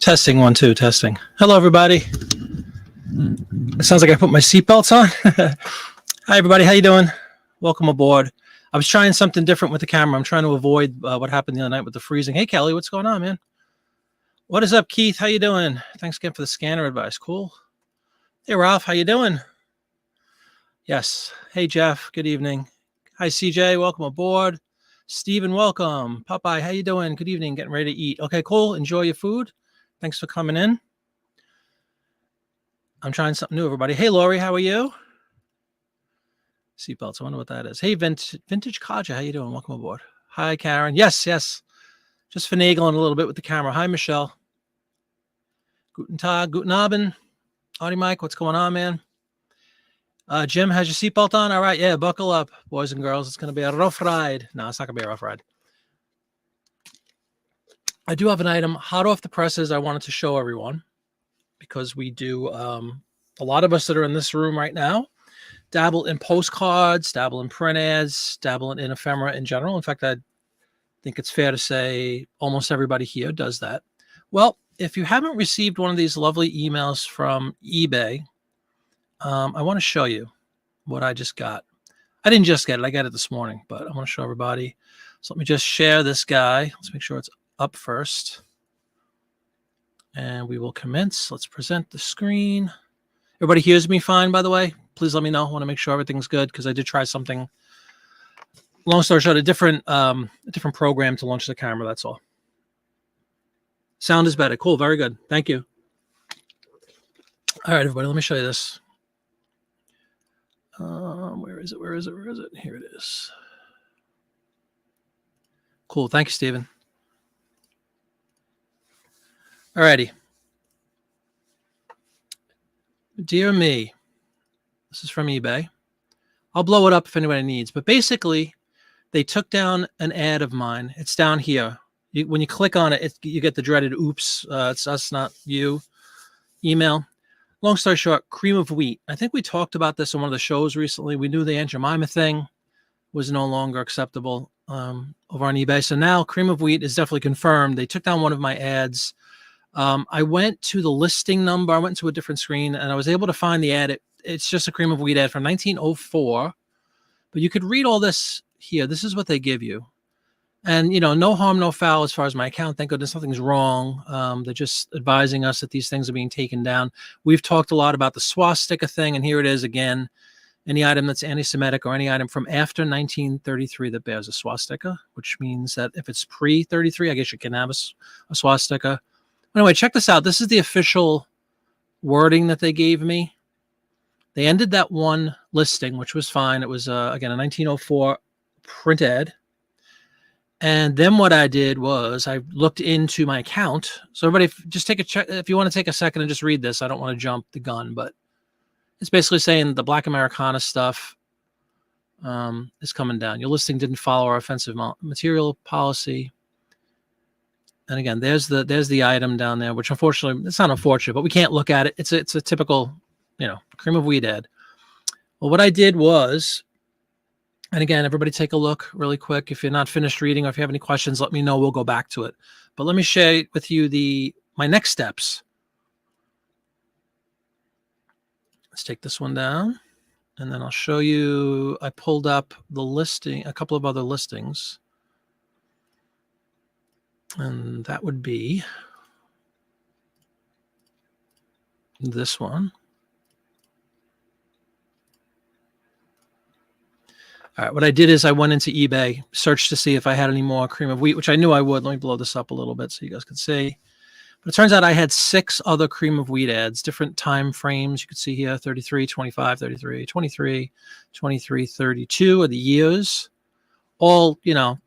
Testing 1 2 testing. Hello everybody. It sounds like I put my seatbelts on. Hi everybody, how you doing? Welcome aboard. I was trying something different with the camera. I'm trying to avoid what happened the other night with the freezing. Hey Kelly, what's going on, man? What is up, Keith? How you doing? Thanks again for the scanner advice. Cool. Hey Ralph, how you doing? Yes. Hey Jeff, good evening. Hi CJ, welcome aboard. Steven, welcome. Popeye, how you doing? Good evening. Getting ready to eat. Okay, cool. Enjoy your food. Thanks for coming in. I'm trying something new, everybody. Hey, Lori, how are you? Seatbelts. I wonder what that is. Hey, Vintage Kaja, how you doing? Welcome aboard. Hi, Karen. Yes. Just finagling a little bit with the camera. Hi, Michelle. Guten Tag, guten Abend. Audie Mike, what's going on, man? Jim, has your seatbelt on? All right, yeah, buckle up, boys and girls. It's going to be a rough ride. No, it's not going to be a rough ride. I do have an item hot off the presses I wanted to show everyone because we do, a lot of us that are in this room right now dabble in postcards, dabble in print ads, dabble in ephemera in general. In fact, I think it's fair to say almost everybody here does that. Well, if you haven't received one of these lovely emails from eBay, I want to show you what I just got. I didn't just get it. I got it this morning, but I want to show everybody. So let me just share this guy. Let's make sure it's up first. And we will commence. Let's present the screen. Everybody hears me fine, by the way. Please let me know. I want to make sure everything's good because I did try something. Long story short, a different program to launch the camera. That's all. Sound is better. Cool. Very good. Thank you. All right, everybody. Let me show you this. Where is it? Here it is. Cool. Thank you, Stephen. All righty. Dear me. This is from eBay. I'll blow it up if anybody needs. But basically, they took down an ad of mine. It's down here. When you click on it, you get the dreaded oops, it's us, not you email. Long story short, cream of wheat. I think we talked about this on one of the shows recently. We knew the Aunt Jemima thing was no longer acceptable over on eBay. So now cream of wheat is definitely confirmed. They took down one of my ads. I went to the listing number. I went to a different screen, and I was able to find the ad. It's just a cream of wheat ad from 1904. But you could read all this here. This is what they give you. And, you know, no harm, no foul as far as my account. Thank goodness nothing's wrong. They're just advising us that these things are being taken down. We've talked a lot about the swastika thing, and here it is again. Any item that's anti-Semitic or any item from after 1933 that bears a swastika, which means that if it's pre-33, I guess you can have a swastika. Anyway, check this out. This is the official wording that they gave me. They ended that one listing, which was fine. It was, again, a 1904 print ad. And then what I did was I looked into my account. So everybody, just take a check. If you want to take a second and just read this, I don't want to jump the gun, but it's basically saying the Black Americana stuff is coming down. Your listing didn't follow our offensive material policy. And again, there's the item down there, which unfortunately, it's not unfortunate, but we can't look at it. It's a typical, you know, cream of wheat ad. Well, what I did was, and again, everybody take a look really quick. If you're not finished reading or if you have any questions, let me know. We'll go back to it. But let me share with you my next steps. Let's take this one down, and then I'll show you. I pulled up the listing, a couple of other listings. And that would be this one. All right, what I did is I went into eBay, searched to see if I had any more cream of wheat, which I knew I would. Let me blow this up a little bit so you guys can see. But it turns out I had 6 other cream of wheat ads, different time frames. You can see here, 33, 25, 33, 23, 23, 32 are the years. All, you know,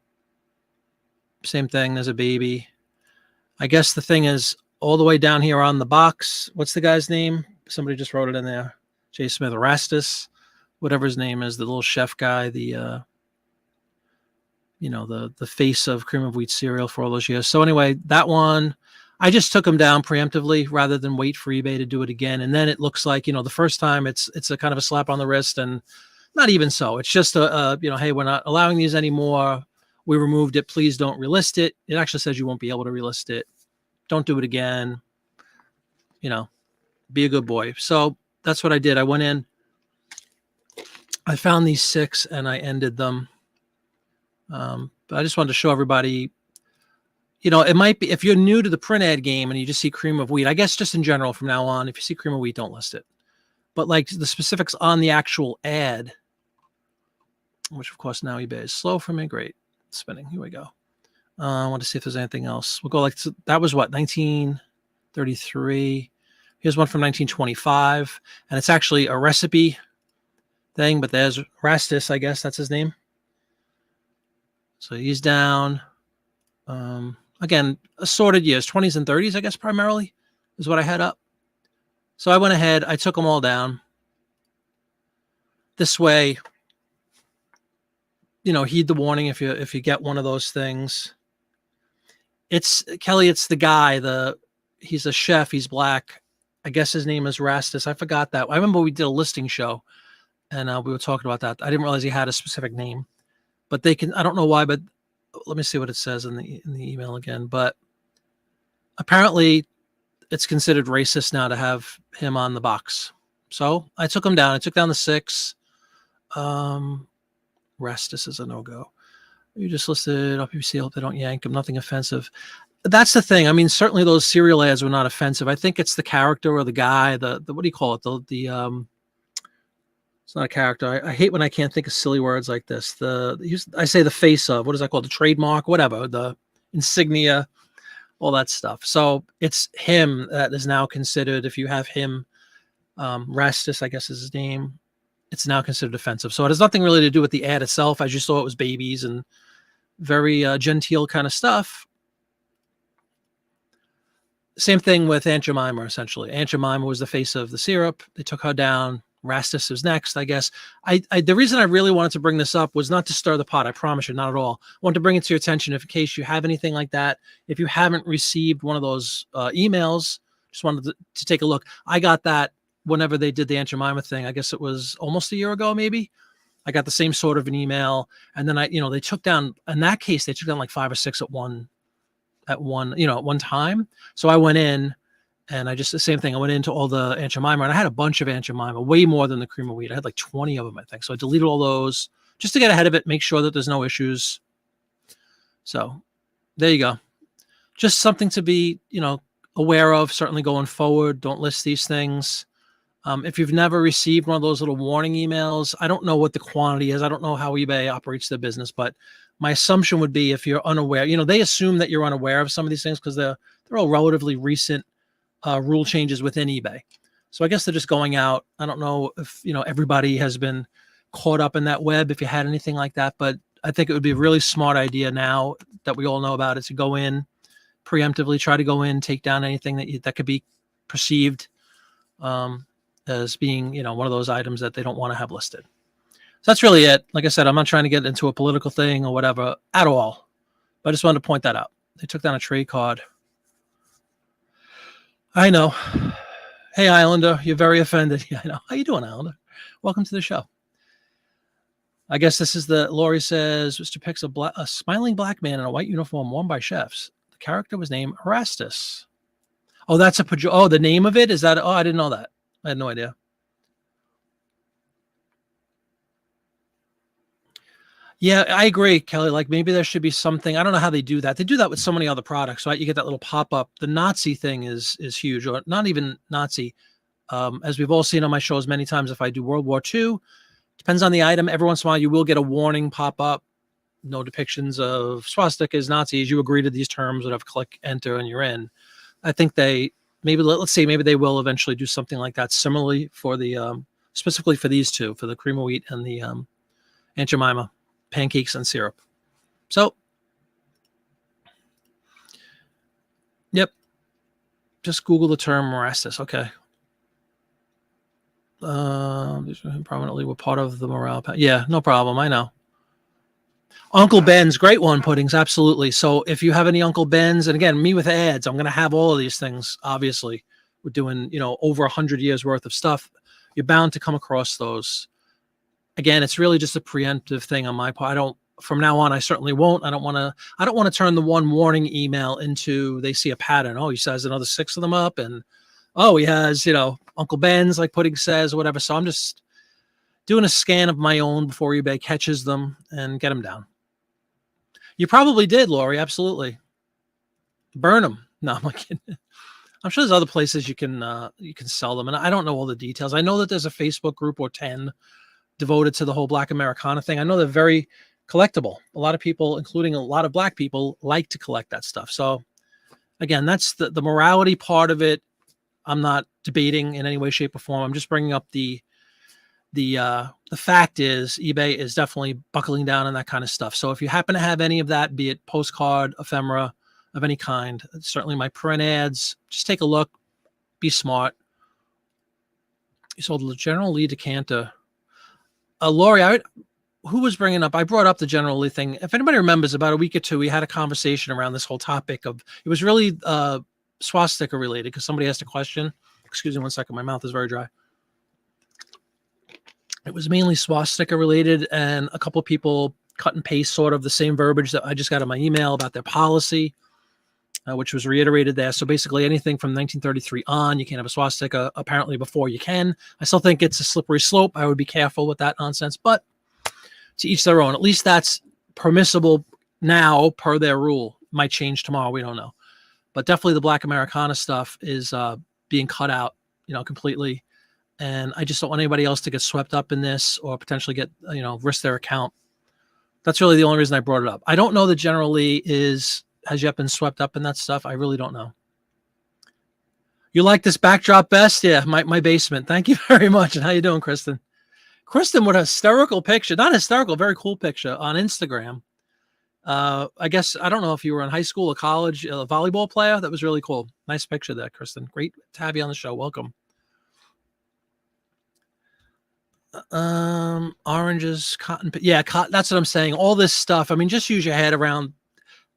same thing. There's a baby. I guess the thing is all the way down here on the box. What's the guy's name? Somebody just wrote it in there. J. Smith Erastus, whatever his name is, the little chef guy, the you know, the face of cream of wheat cereal for all those years. So anyway, that one, I just took them down preemptively rather than wait for eBay to do it again. And then it looks like, you know, the first time it's a kind of a slap on the wrist, and not even so. It's just a you know, hey, we're not allowing these anymore. We removed it. Please don't relist it. It actually says you won't be able to relist it. Don't do it again. be a good boy. So that's what I did. I went in, I found these 6 and I ended them. But I just wanted to show everybody, it might be, if you're new to the print ad game and you just see cream of wheat, I guess just in general from now on, if you see cream of wheat, don't list it. But like the specifics on the actual ad, which of course now eBay is slow for me. Great. Spinning. Here we go. I want to see if there's anything else. We'll go that was what, 1933. Here's one from 1925. And it's actually a recipe thing, but there's Rastus, I guess that's his name. So he's down. Again, assorted years, 20s and 30s, I guess, primarily is what I had up. So I went ahead, I took them all down. This way, heed the warning if you get one of those things. It's Kelly, it's the guy, he's a chef, he's black. I guess his name is Rastus. I forgot that. I remember we did a listing show and we were talking about that. I didn't realize he had a specific name, but I don't know why, but let me see what it says in the email again. But apparently it's considered racist now to have him on the box. So I took him down. I took down the 6. Rastus is a no-go. You just listed up PPC. Hope they don't yank him. Nothing offensive. That's the thing. I mean, certainly those serial ads were not offensive. I think it's the character or the guy, the what do you call it? It's not a character. I hate when I can't think of silly words like this. I say the face of, what is that called? The trademark, whatever, the insignia, all that stuff. So it's him that is now considered, if you have him, Rastus, I guess is his name, it's now considered offensive. So it has nothing really to do with the ad itself. As you saw, it was babies and very genteel kind of stuff. Same thing with Aunt Jemima, essentially. Aunt Jemima was the face of the syrup. They took her down. Rastus is next, I guess. The reason I really wanted to bring this up was not to stir the pot. I promise you, not at all. I want to bring it to your attention in case you have anything like that. If you haven't received one of those emails, just wanted to take a look. I got that whenever they did the Aunt Jemima thing. I guess it was almost a year ago, maybe. I got the same sort of an email, and then they took down. In that case, they took down like 5 or 6 at one time. So I went in. And the same thing. I went into all the Aunt Jemima, and I had a bunch of Aunt Jemima, way more than the cream of wheat. I had like 20 of them, I think. So I deleted all those just to get ahead of it, make sure that there's no issues. So there you go. Just something to be, aware of, certainly going forward. Don't list these things. If you've never received one of those little warning emails, I don't know what the quantity is. I don't know how eBay operates their business, but my assumption would be if you're unaware, they assume that you're unaware of some of these things because they're all relatively recent rule changes within eBay. So I guess they're just going out. I don't know if, everybody has been caught up in that web, if you had anything like that, but I think it would be a really smart idea now that we all know about it to go in preemptively, try to go in, take down anything that could be perceived as being, one of those items that they don't want to have listed. So that's really it. Like I said, I'm not trying to get into a political thing or whatever at all, but I just wanted to point that out. They took down a trade card. I know. Hey, Islander, you're very offended. Yeah, I know. How you doing, Islander? Welcome to the show. I guess this is Lori says, Mr. Picks a smiling black man in a white uniform worn by chefs. The character was named Erastus. Oh, that's the name of it? Is that? Oh, I didn't know that. I had no idea. Yeah, I agree, Kelly. Like maybe there should be something. I don't know how they do that. They do that with so many other products, right? You get that little pop-up. The Nazi thing is huge, or not even Nazi. As we've all seen on my shows many times, if I do World War II, depends on the item. Every once in a while, you will get a warning pop up. No depictions of swastikas, Nazis. You agree to these terms, whatever. Click enter, and you're in. I think let's say maybe they will eventually do something like that. Similarly for the specifically for these two, for the cream of wheat and the Aunt Jemima. Pancakes and syrup. So, yep. Just Google the term Erastus. Okay. Prominently were part of the morale. Yeah, no problem. I know. Uncle Ben's, great one, Puddings. Absolutely. So if you have any Uncle Ben's, and again, me with ads, I'm going to have all of these things. Obviously, we're doing, over 100 years worth of stuff. You're bound to come across those. Again, it's really just a preemptive thing on my part. From now on, I certainly won't. I don't want to turn the one warning email into, they see a pattern. Oh, he says another 6 of them up. And oh, he has, Uncle Ben's, like Pudding says, or whatever. So I'm just doing a scan of my own before eBay catches them and get them down. You probably did, Lori. Absolutely. Burn them. No, I'm kidding. I'm sure there's other places you can sell them, and I don't know all the details. I know that there's a Facebook group or 10 devoted to the whole Black Americana thing. I know they're very collectible. A lot of people, including a lot of Black people, like to collect that stuff. So again, that's the morality part of it. I'm not debating in any way, shape, or form. I'm just bringing up the fact is eBay is definitely buckling down on that kind of stuff. So if you happen to have any of that, be it postcard, ephemera of any kind, certainly my print ads, just take a look, be smart. You sold the General Lee decanter. Lori, who was bringing up, I brought up the General Lee thing. If anybody remembers, about a week or two, we had a conversation around this whole topic of, it was really swastika related because somebody asked a question. Excuse me 1 second, my mouth is very dry. It was mainly swastika related, and a couple of people cut and paste sort of the same verbiage that I just got in my email about their policy, which was reiterated there. So basically anything from 1933 on, you can't have a swastika. Apparently before you can. I still think it's a slippery slope. I would be careful with that nonsense, but to each their own. At least that's permissible now per their rule. Might change tomorrow. We don't know. But definitely the Black Americana stuff is being cut out, completely. And I just don't want anybody else to get swept up in this or potentially get, risk their account. That's really the only reason I brought it up. I don't know that General Lee has yet been swept up in that stuff. I really don't know. You like this backdrop best? Yeah, my basement. Thank you very much. And how you doing, Kristen? Kristen with a hysterical picture, not hysterical, very cool picture on Instagram. I guess, I don't know if you were in high school or college, a volleyball player. That was really cool. Nice picture there, Kristen. Great to have you on the show. Welcome. Oranges, cotton. Yeah, that's what I'm saying. All this stuff. I mean, just use your head around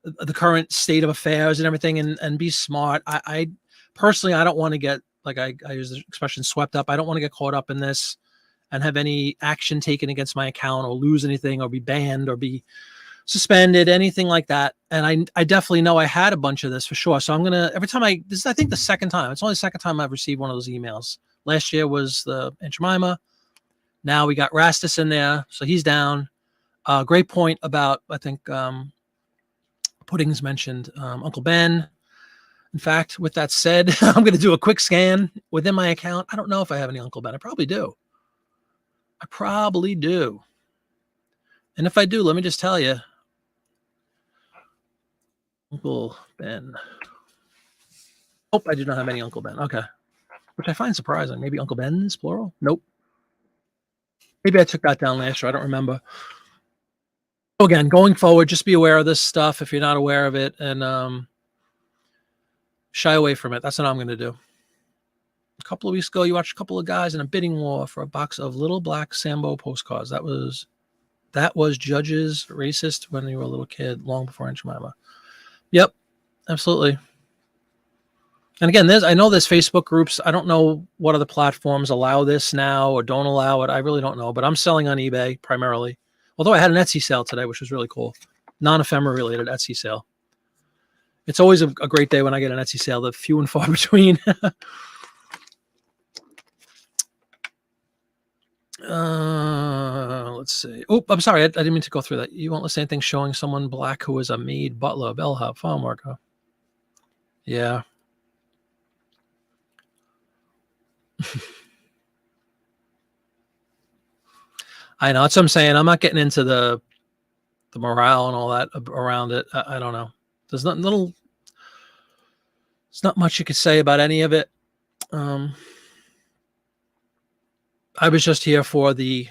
the current state of affairs and everything, and be smart. I personally, I don't want to get, like I use the expression, swept up. I don't want to get caught up in this and have any action taken against my account or lose anything or be banned or be suspended, anything like that. And I definitely know I had a bunch of this for sure. So I'm going to, every time this is, I think, the second time. It's only the second time I've received one of those emails. Last year was the Aunt Jemima. Now we got Rastus in there. So he's down. Great point about, I think, Puddings mentioned Uncle Ben. In fact, with that said, I'm going to do a quick scan within my account. I don't know if I have any Uncle Ben. I probably do. And if I do, let me just tell you, Uncle Ben. Oh, I do not have any Uncle Ben. Okay. Which I find surprising. Maybe Uncle Ben's plural? Nope. Maybe I took that down last year. I don't remember. Again, going forward, just be aware of this stuff if you're not aware of it, and shy away from it. That's what I'm going to do. A couple of weeks ago, you watched a couple of guys in a bidding war for a box of little black Sambo postcards. That was Judge's racist when you were a little kid, long before Aunt Jemima. Yep, absolutely. And again, I know there's Facebook groups. I don't know what other platforms allow this now or don't allow it. I really don't know, but I'm selling on eBay primarily. Although I had an Etsy sale today, which was really cool. Non-ephemera related Etsy sale. It's always a great day when I get an Etsy sale. They're few and far between. Let's see. Oh, I'm sorry. I didn't mean to go through that. You won't list anything showing someone black who was a maid, butler, bellhop, farm worker. Yeah. I know. That's what I'm saying. I'm not getting into the morale and all that around it. I don't know. There's not much you could say about any of it. I was just here for I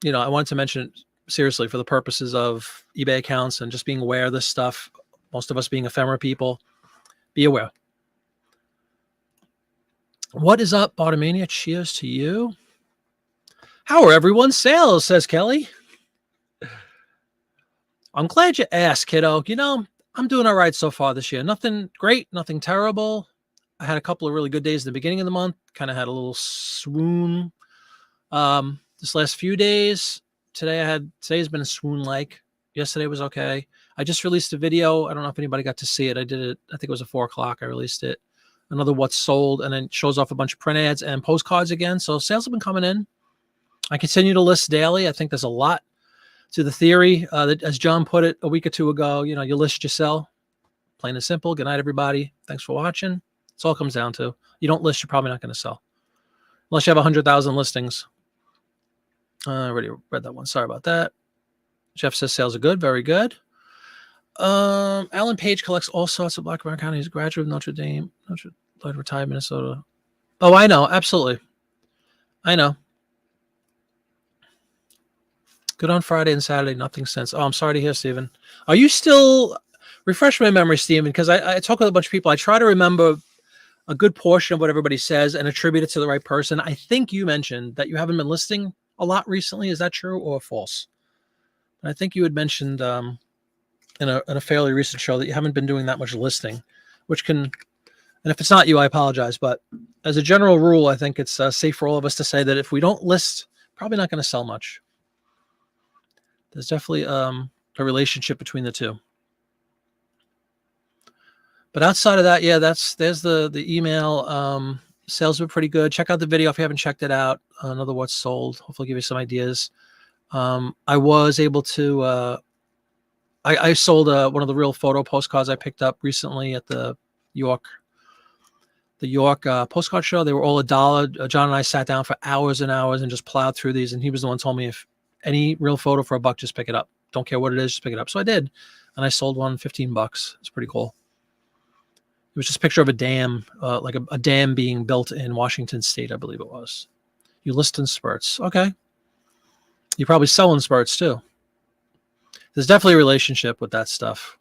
wanted to mention it seriously for the purposes of eBay accounts and just being aware of this stuff. Most of us being ephemera people, be aware. What is up, Bottomania? Cheers to you. How are everyone's sales, says Kelly. I'm glad you asked, kiddo. I'm doing all right so far this year. Nothing great, nothing terrible. I had a couple of really good days at the beginning of the month. Kind of had a little swoon this last few days. Today's been a swoon-like. Yesterday was okay. I just released a video. I don't know if anybody got to see it. I did it. I think it was at 4 o'clock. I released it. another what's sold, and then shows off a bunch of print ads and postcards again. So sales have been coming in. I continue to list daily. I think there's a lot to the theory that, as John put it a week or two ago, you list, you sell. Plain and simple. Good night, everybody. Thanks for watching. That's all it comes down to. You don't list, you're probably not going to sell. Unless you have 100,000 listings. I already read that one. Sorry about that. Jeff says sales are good. Very good. Alan Page collects all sorts of Black County. He's a graduate of Notre Dame, retired Minnesota. Oh, I know. Absolutely. I know. Good on Friday and Saturday. Nothing since. Oh, I'm sorry to hear, Stephen. Are you still... Refresh my memory, Stephen, because I talk with a bunch of people. I try to remember a good portion of what everybody says and attribute it to the right person. I think you mentioned that you haven't been listing a lot recently. Is that true or false? I think you had mentioned in a fairly recent show that you haven't been doing that much listing, which can, and if it's not you, I apologize. But as a general rule, I think it's safe for all of us to say that if we don't list, probably not going to sell much. There's definitely a relationship between the two. But outside of that, yeah, there's the email. Sales were pretty good. Check out the video if you haven't checked it out. Another what's sold. Hopefully give you some ideas. I was able to, I sold one of the real photo postcards I picked up recently at the York postcard show. They were all $1. John and I sat down for hours and hours and just plowed through these. And he was the one who told me, if any real photo for $1, just pick it up. Don't care what it is, just pick it up. So I did. And I sold one $15. It's pretty cool. It was just a picture of a dam, like a dam being built in Washington State, I believe it was. You list in spurts. Okay. You probably sell in spurts too. There's definitely a relationship with that stuff.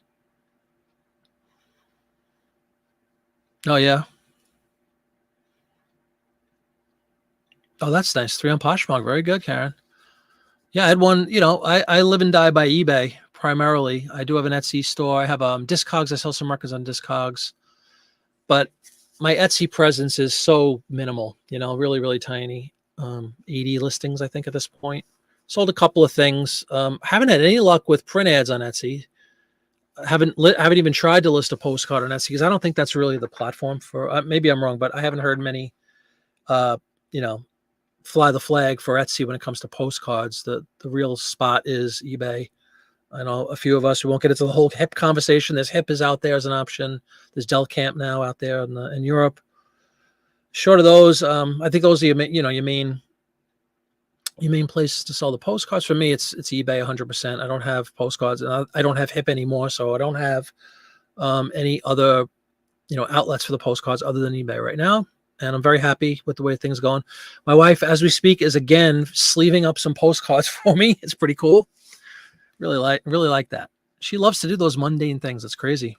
Oh, yeah. Oh, that's nice. 3 on Poshmark. Very good, Karen. Yeah, I had one, I live and die by eBay primarily. I do have an Etsy store. I have Discogs. I sell some records on Discogs. But my Etsy presence is so minimal, really, really tiny. 80 listings, I think, at this point. Sold a couple of things. Haven't had any luck with print ads on Etsy. Haven't even tried to list a postcard on Etsy because I don't think that's really the platform for. Maybe I'm wrong, but I haven't heard many, fly the flag for Etsy when it comes to postcards. The real spot is eBay. I know a few of us, we won't get into the whole HIP conversation. There's HIP is out there as an option. There's Del Camp now out there in Europe. Short of those, I think those are your main places to sell the postcards. For me, it's eBay 100%. I don't have postcards, and I don't have HIP anymore, so I don't have any other outlets for the postcards other than eBay right now. And I'm very happy with the way things are going. My wife, as we speak, is again sleeving up some postcards for me. It's pretty cool. Really like that. She loves to do those mundane things. It's crazy.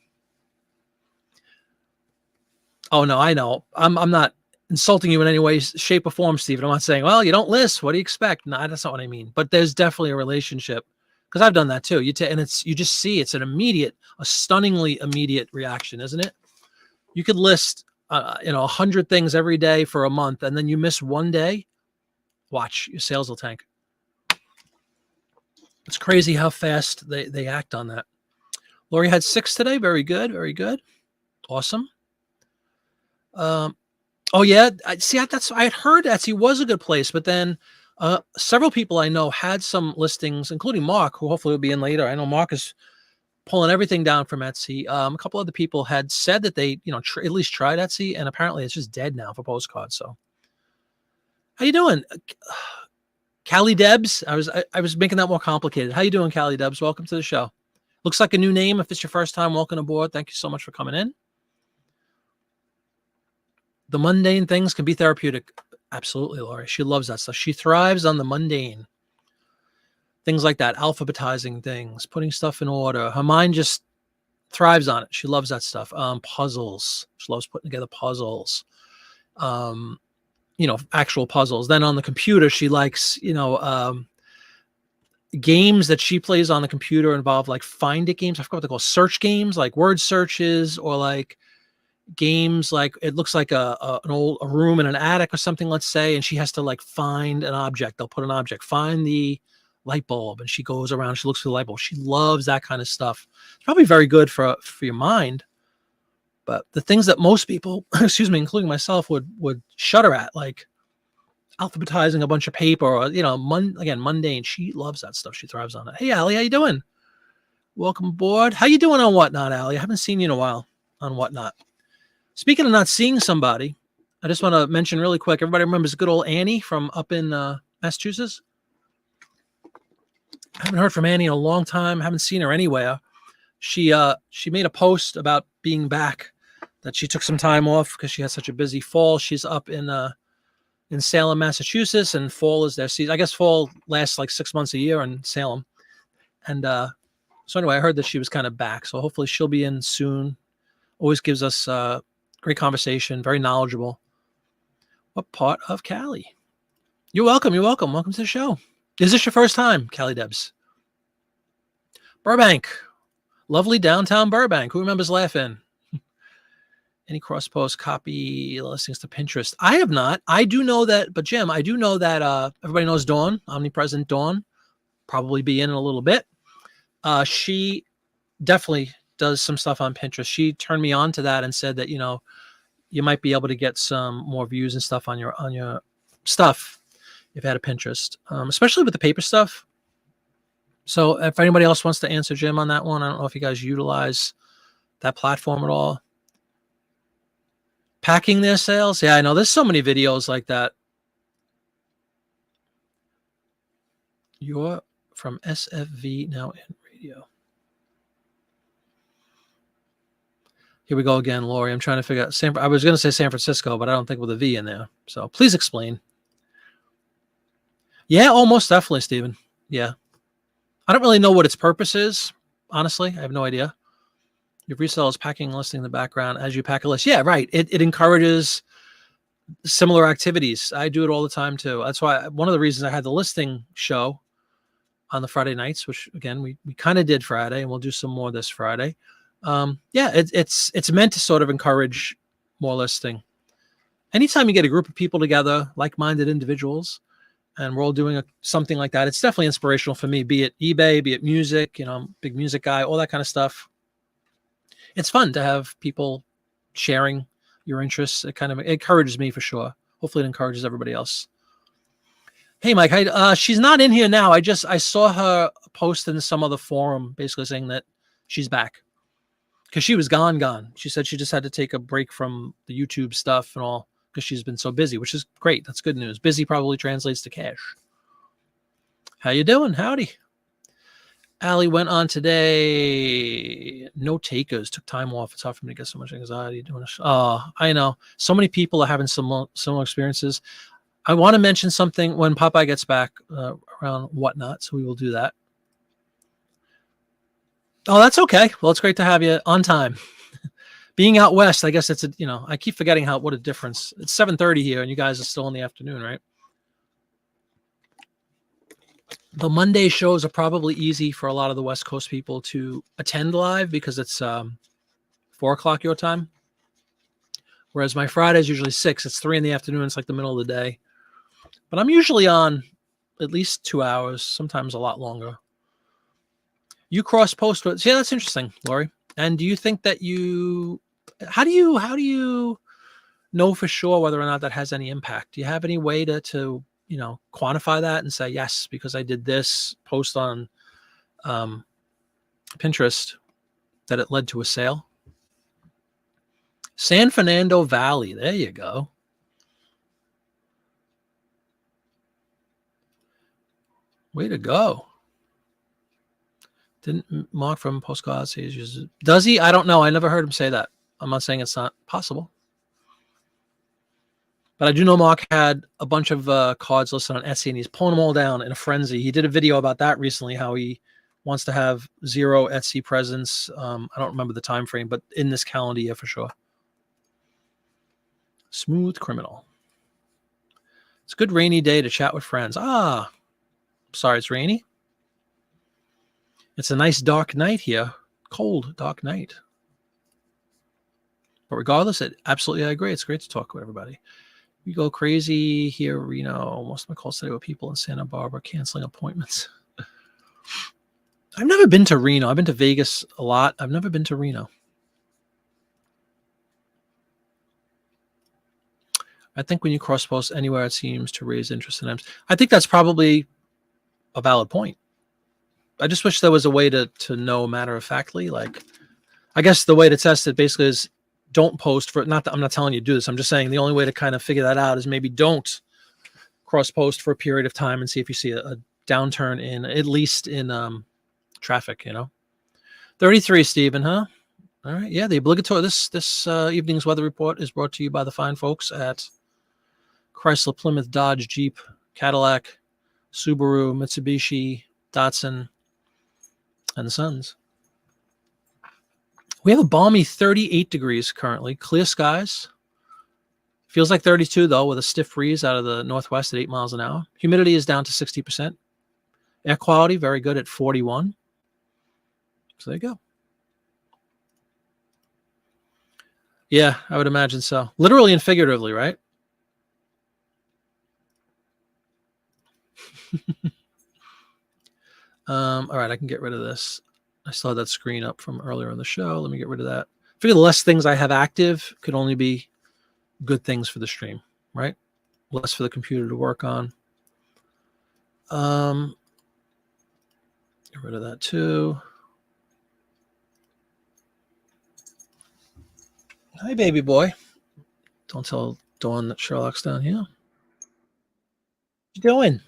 Oh no, I know. I'm not insulting you in any way, shape, or form, Stephen. I'm not saying, well, you don't list. What do you expect? No, that's not what I mean. But there's definitely a relationship, because I've done that too. You just see it's a stunningly immediate reaction, isn't it? You could list 100 things every day for a month, and then you miss one day. Watch, your sales will tank. It's crazy how fast they act on that. Lori had 6 today. Very good. Very good. Awesome. Oh yeah. I had heard Etsy was a good place, but then several people I know had some listings, including Mark, who hopefully will be in later. I know Mark is pulling everything down from Etsy. A couple other people had said that they, at least tried Etsy, and apparently it's just dead now for postcards. So how you doing? Callie Debs. I was making that more complicated. How you doing, Callie Debs? Welcome to the show. Looks like a new name. If it's your first time, welcome aboard. Thank you so much for coming in. The mundane things can be therapeutic. Absolutely, Laurie. She loves that stuff. She thrives on the mundane. Things like that, alphabetizing things, putting stuff in order. Her mind just thrives on it. She loves that stuff. Puzzles. She loves putting together puzzles. Actual puzzles. Then on the computer, she likes, games that she plays on the computer involve like find it games. I forgot what they're called. Search games, like word searches, or like games like it looks like a room in an attic or something, let's say, and she has to like find an object. They'll put an object, find the light bulb, and she goes around, she looks for the light bulb. She loves that kind of stuff. It's probably very good for your mind. But the things that most people, excuse me, including myself, would shudder at, like alphabetizing a bunch of paper, or again, mundane. She loves that stuff. She thrives on it. Hey, Allie, how you doing? Welcome aboard. How you doing on Whatnot, Allie? I haven't seen you in a while on Whatnot. Speaking of not seeing somebody, I just want to mention really quick. Everybody remembers good old Annie from up in Massachusetts? I haven't heard from Annie in a long time. Haven't seen her anywhere. She made a post about being back, that she took some time off because she had such a busy fall. She's up in Salem, Massachusetts, and fall is their season. I guess fall lasts like 6 months a year in Salem. And so anyway, I heard that she was kind of back. So hopefully she'll be in soon. Always gives us great conversation, very knowledgeable. What part of Cali? You're welcome. You're welcome. Welcome to the show. Is this your first time, Cali Debs? Burbank. Lovely downtown Burbank. Who remembers laughing? Any cross-post copy listings to Pinterest? I have not. I do know that, but Jim, I do know that everybody knows Dawn, omnipresent Dawn, probably be in a little bit. She definitely does some stuff on Pinterest. She turned me on to that and said that, you might be able to get some more views and stuff on your stuff if you had a Pinterest, especially with the paper stuff. So if anybody else wants to answer Jim on that one, I don't know if you guys utilize that platform at all. Packing their sales. Yeah, I know there's so many videos like that. You're from SFV now in radio. Here we go again, Lori. I'm trying to figure out. I was going to say San Francisco, but I don't think with a V in there. So please explain. Yeah, almost definitely, Stephen. Yeah. I don't really know what its purpose is. Honestly, I have no idea. Your resale is packing listing in the background as you pack a list. Yeah, right. It encourages similar activities. I do it all the time too. That's why one of the reasons I had the listing show on the Friday nights, which again, we kind of did Friday, and we'll do some more this Friday. Yeah, it's meant to sort of encourage more listing. Anytime you get a group of people together, like-minded individuals, and we're all doing something like that, it's definitely inspirational for me, be it eBay, be it music, I'm a big music guy, all that kind of stuff. It's fun to have people sharing your interests. It kind of encourages me for sure. Hopefully it encourages everybody else. Hey, Mike, she's not in here now. I saw her post in some other forum basically saying that she's back because she was gone. She said she just had to take a break from the YouTube stuff and all because she's been so busy, which is great. That's good news. Busy probably translates to cash. How you doing? Howdy. Allie went on today. No takers. Took time off. It's hard for me to get so much anxiety doing this. Oh, I know. So many people are having similar experiences. I want to mention something when Popeye gets back around Whatnot, so we will do that. Oh, that's okay. Well, it's great to have you on time. Being out west, I guess it's I keep forgetting what a difference. It's 7:30 here, and you guys are still in the afternoon, right? The Monday shows are probably easy for a lot of the West Coast people to attend live because it's 4 o'clock your time. Whereas my Friday is usually 6. It's 3 in the afternoon. It's like the middle of the day. But I'm usually on at least 2 hours, sometimes a lot longer. You cross post with, yeah, that's interesting, Lori. And do you think that how do you know for sure whether or not that has any impact? Do you have any way to quantify that and say, yes, because I did this post on Pinterest that it led to a sale? San Fernando Valley. There you go. Way to go. Didn't Mark from postcards say he uses it? Does he? I don't know. I never heard him say that. I'm not saying it's not possible. But I do know Mark had a bunch of cards listed on Etsy, and he's pulling them all down in a frenzy. He did a video about that recently, how he wants to have 0 Etsy presence. I don't remember the time frame, but in this calendar year for sure. Smooth criminal. It's a good rainy day to chat with friends. Sorry, it's rainy. It's a nice dark night here. Cold, dark night. But regardless, absolutely I agree. It's great to talk with everybody. We go crazy here, Reno. Most of my calls today were people in Santa Barbara canceling appointments. I've never been to Reno. I've been to Vegas a lot. I've never been to Reno. I think when you cross post anywhere, it seems to raise interest in them. I think that's probably a valid point. I just wish there was a way to know matter of factly. Like, I guess the way to test it basically is don't post for, not that I'm not telling you to do this. I'm just saying the only way to kind of figure that out is maybe don't cross post for a period of time and see if you see a downturn in, at least in traffic, 33, Stephen, huh? All right. Yeah. The obligatory, this evening's weather report is brought to you by the fine folks at Chrysler, Plymouth, Dodge, Jeep, Cadillac, Subaru, Mitsubishi, Datsun, and the Sons. We have a balmy 38 degrees currently, clear skies. Feels like 32 though, with a stiff breeze out of the northwest at 8 miles an hour. Humidity is down to 60%. Air quality very good at 41. So there you go. Yeah, I would imagine so. Literally and figuratively, right? All right, I can get rid of this. I still had that screen up from earlier in the show. Let me get rid of that. I figure the less things I have active could only be good things for the stream, right? Less for the computer to work on. Get rid of that too. Hi, baby boy. Don't tell Dawn that Sherlock's down here. What you doing?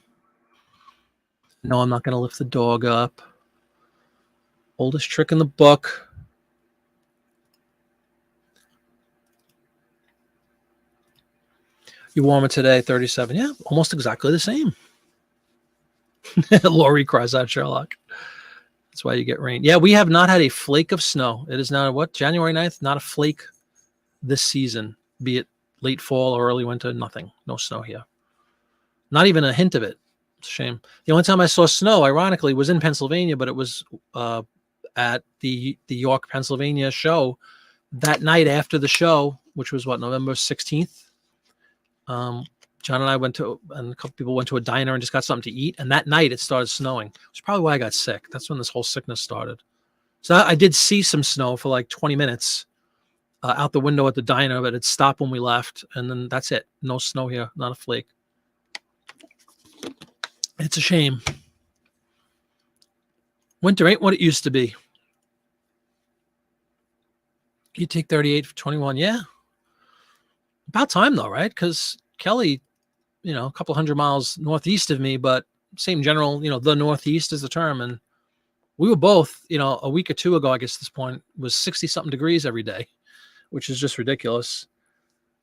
No, I'm not going to lift the dog up. Oldest trick in the book. You warmer today, 37. Yeah, almost exactly the same. Lori cries out, Sherlock. That's why you get rain. Yeah, we have not had a flake of snow. It is now, January 9th? Not a flake this season, be it late fall or early winter, nothing. No snow here. Not even a hint of it. It's a shame. The only time I saw snow, ironically, was in Pennsylvania, but it was at the York, Pennsylvania show that night after the show, which was November 16th. John and I and a couple people went to a diner and just got something to eat. And that night it started snowing. It's probably why I got sick. That's when this whole sickness started. So I did see some snow for like 20 minutes out the window at the diner, but it stopped when we left. And then that's it. No snow here. Not a flake. It's a shame. Winter ain't what it used to be. You take 38 for 21. Yeah. About time though, right? Because Kelly, a couple hundred miles northeast of me, but same general, the Northeast is the term. And we were both, a week or two ago, I guess at this point, was 60 something degrees every day, which is just ridiculous.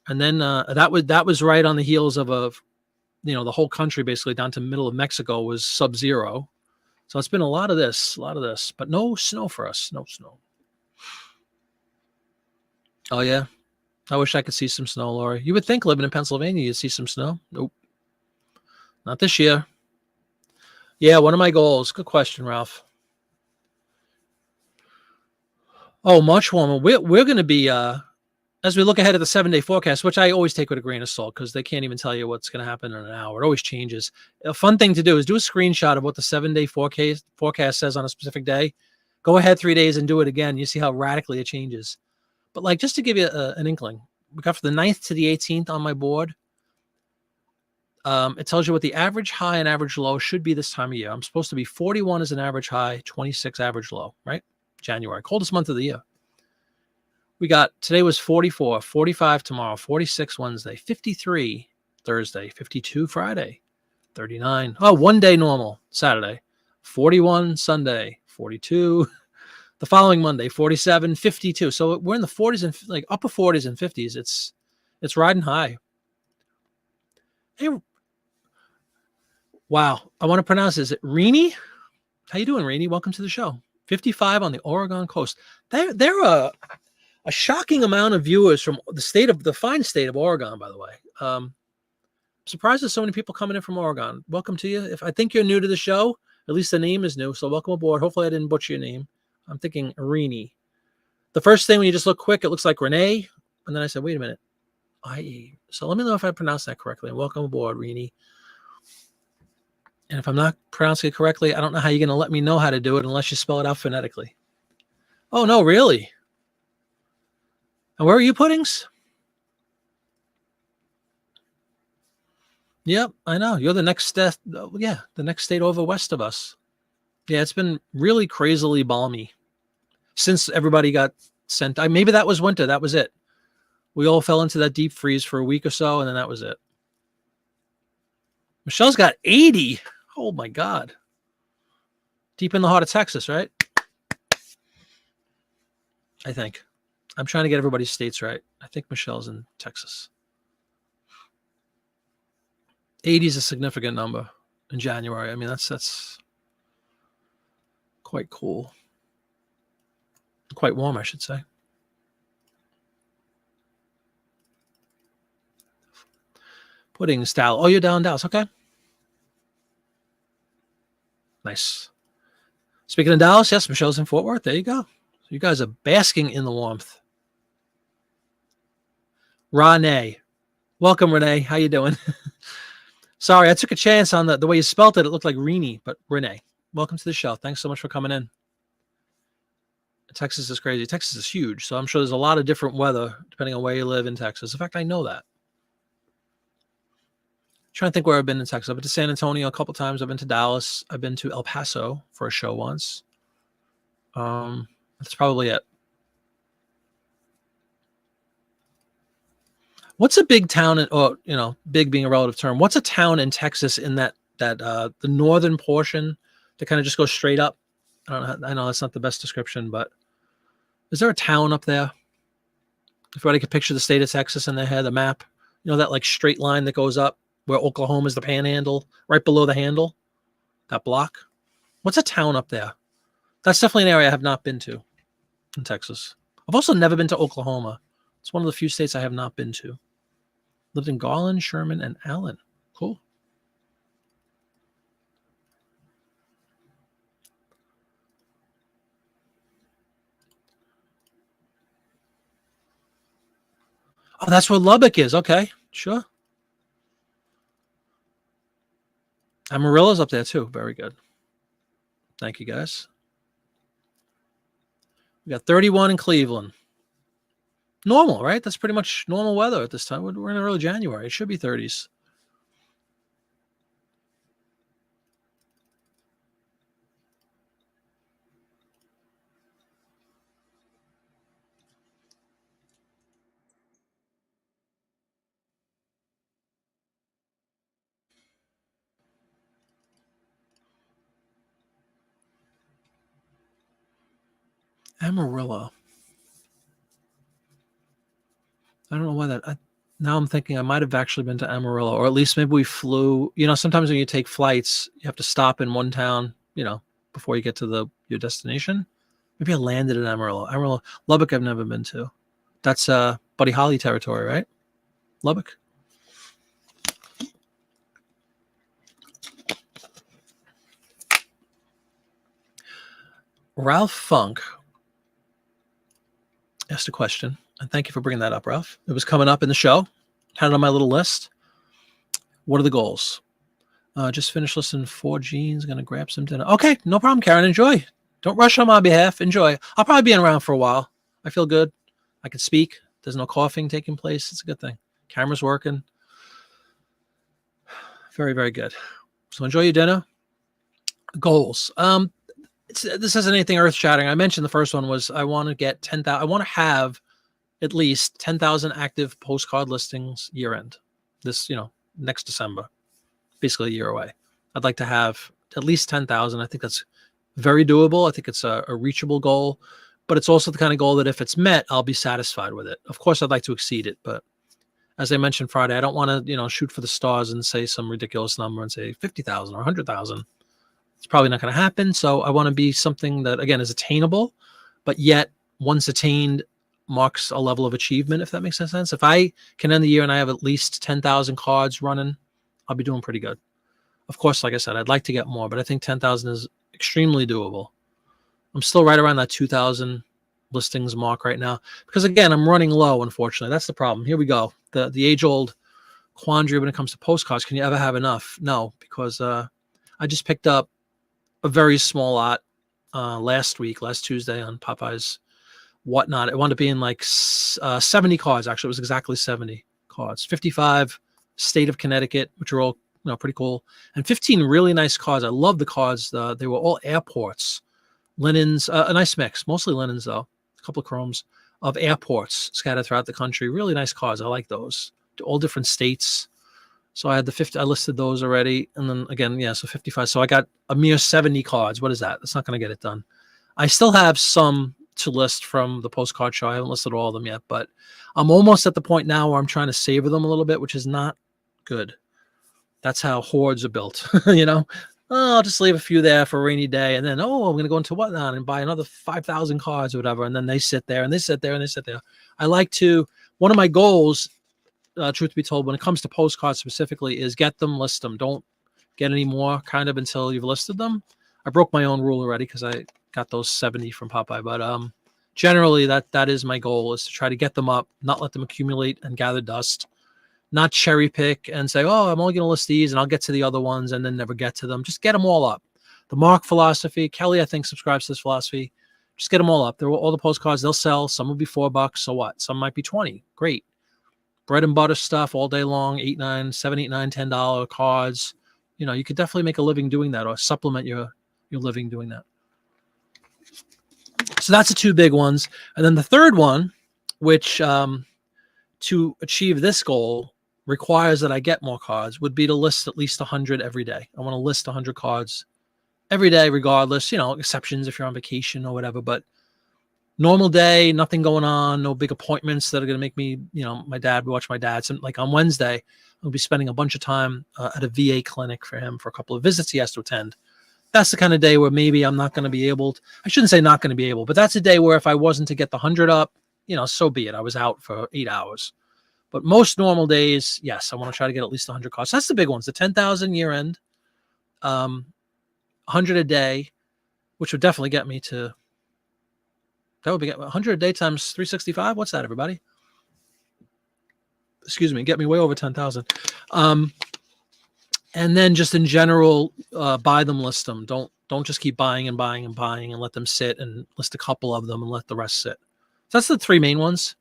And then that was right on the heels of the whole country basically down to middle of Mexico was sub-zero. So it's been a lot of this, but no snow for us. No snow. Oh yeah. I wish I could see some snow, Laura. You would think living in Pennsylvania, you'd see some snow. Nope. Not this year. Yeah, one of my goals. Good question, Ralph. Oh, much warmer. We're going to be, as we look ahead at the 7-day forecast, which I always take with a grain of salt because they can't even tell you what's going to happen in an hour. It always changes. A fun thing to do is do a screenshot of what the 7-day forecast says on a specific day. Go ahead 3 days and do it again. You see how radically it changes. But just to give you an inkling, we got from the 9th to the 18th on my board. It tells you what the average high and average low should be this time of year. I'm supposed to be 41 as an average high, 26 average low, right? January, coldest month of the year. We got, today was 44, 45 tomorrow, 46 Wednesday, 53 Thursday, 52 Friday, 39. Oh, 1 day normal, Saturday, 41 Sunday, 42 the following Monday, 47, 52. So we're in the 40s and upper 40s and 50s. It's riding high. Hey, wow. I want to pronounce this. Is it Rini? How you doing, Rini? Welcome to the show. 55 on the Oregon coast. They're a shocking amount of viewers from the fine state of Oregon, by the way. I'm surprised there's so many people coming in from Oregon. Welcome to you. If I think you're new to the show, at least the name is new. So welcome aboard. Hopefully I didn't butcher your name. I'm thinking Rini. The first thing when you just look quick, it looks like Renee. And then I said, wait a minute. IE. So let me know if I pronounced that correctly. Welcome aboard, Rini. And if I'm not pronouncing it correctly, I don't know how you're going to let me know how to do it unless you spell it out phonetically. Oh, no, really? And where are you puddings? Yep, I know. You're the next state. Yeah, the next state over west of us. Yeah, it's been really crazily balmy since everybody got sent. Maybe that was winter. That was it. We all fell into that deep freeze for a week or so, and then that was it. Michelle's got 80. Oh my God. Deep in the heart of Texas, right? I think. I'm trying to get everybody's states right. I think Michelle's in Texas. 80 is a significant number in January. I mean, that's quite cool. Quite warm, I should say. Pudding style. Oh, you're down in Dallas. Okay. Nice. Speaking of Dallas, yes, Michelle's in Fort Worth. There you go. So you guys are basking in the warmth. Renee. Welcome, Renee. How you doing? Sorry, I took a chance on the way you spelt it. It looked like Renee, but Renee. Welcome to the show. Thanks so much for coming in. Texas is crazy. Texas is huge, so I'm sure there's a lot of different weather depending on where you live in Texas. In fact, I know that. Trying to think where I've been in Texas. I've been to San Antonio a couple times. I've been to Dallas. I've been to El Paso for a show once. That's probably it. What's a big town, or big being a relative term? What's a town in Texas in that the northern portion that kind of just goes straight up? I don't know. I know that's not the best description, but is there a town up there? If everybody could picture the state of Texas in their head, the map, that like straight line that goes up where Oklahoma is the panhandle, right below the handle, that block. What's a town up there? That's definitely an area I have not been to in Texas. I've also never been to Oklahoma. It's one of the few states I have not been to. Lived in Garland, Sherman, and Allen. Cool. Oh, that's where Lubbock is. Okay, sure. Amarillo's up there too. Very good. Thank you, guys. We got 31 in Cleveland. Normal, right? That's pretty much normal weather at this time. We're in early January. It should be 30s. Amarillo. I don't know why that. Now I'm thinking I might have actually been to Amarillo, or at least maybe we flew. Sometimes when you take flights, you have to stop in one town, before you get to your destination. Maybe I landed in Amarillo. Amarillo, Lubbock, I've never been to. That's Buddy Holly territory, right? Lubbock. Ralph Funk asked a question, and thank you for bringing that up, Ralph. It was coming up in the show. Had it on my little list. What are the goals? Just finished listening to 4 Genes. Going to grab some dinner. Okay, no problem, Karen. Enjoy. Don't rush on my behalf. Enjoy. I'll probably be around for a while. I feel good. I can speak. There's no coughing taking place. It's a good thing. Camera's working. Very, very good. So enjoy your dinner. Goals. This isn't anything earth-shattering. I mentioned the first one was I want to get 10,000. I want to have at least 10,000 active postcard listings year end. This, next December, basically a year away. I'd like to have at least 10,000. I think that's very doable. I think it's a reachable goal, but it's also the kind of goal that if it's met, I'll be satisfied with it. Of course, I'd like to exceed it, but as I mentioned Friday, I don't want to, shoot for the stars and say some ridiculous number and say 50,000 or 100,000. It's probably not going to happen. So I want to be something that, again, is attainable, but yet once attained marks a level of achievement, if that makes sense. If I can end the year and I have at least 10,000 cards running, I'll be doing pretty good. Of course, like I said, I'd like to get more, but I think 10,000 is extremely doable. I'm still right around that 2,000 listings mark right now because, again, I'm running low, unfortunately. That's the problem. Here we go. The age-old quandary when it comes to postcards. Can you ever have enough? No, because I just picked up a very small lot last Tuesday on Popeye's Whatnot. It wound up being like 70 cards. Actually, it was exactly 70 cards. 55 State of Connecticut, which are all pretty cool, and 15 really nice cards. I love the cards. They were all airports, linens, a nice mix, mostly linens though, a couple of chromes of airports scattered throughout the country. Really nice cards. I like those. All different states. So I had the 50. I listed those already, and then again, yeah, so 55. So I got a mere 70 cards. What is that? That's not going to get it done. I still have some to list from the postcard show. I haven't listed all of them yet, but I'm almost at the point now where I'm trying to savor them a little bit, which is not good. That's how hoards are built. Oh, I'll just leave a few there for a rainy day, and then I'm going to go into whatnot and buy another 5,000 cards or whatever, and then they sit there and they sit there and they sit there. I like to. One of my goals, truth be told, when it comes to postcards specifically, is get them, list them. Don't get any more kind of until you've listed them. I broke my own rule already because I got those 70 from Popeye, but generally that is my goal, is to try to get them up, not let them accumulate and gather dust, not cherry pick and say, oh, I'm only going to list these and I'll get to the other ones and then never get to them. Just get them all up. The Mark philosophy, Kelly, I think, subscribes to this philosophy. Just get them all up. They're all the postcards. They'll sell. Some will be $4. So what? Some might be 20. Great. Bread and butter stuff all day long, $7, $8, $9, $10 cards. You could definitely make a living doing that, or supplement your living doing that. So that's the two big ones. And then the third one, which to achieve this goal requires that I get more cards, would be to list at least 100 every day. I want to list 100 cards every day, regardless, exceptions if you're on vacation or whatever, but normal day, nothing going on, no big appointments that are going to make me, my dad, we watch my dad. So like on Wednesday, I'll be spending a bunch of time at a VA clinic for him for a couple of visits he has to attend. That's the kind of day where maybe I'm not going to be able to, I shouldn't say not going to be able, but that's a day where if I wasn't to get the 100 up, so be it. I was out for 8 hours. But most normal days, yes, I want to try to get at least 100 cards. That's the big ones, the 10,000 year end, 100 a day, which would definitely get me to, that would be 100 a day times 365. What's that, everybody? Excuse me, get me way over 10,000. And then just in general, buy them, list them. Don't just keep buying and buying and buying and let them sit, and list a couple of them and let the rest sit. So that's the three main ones.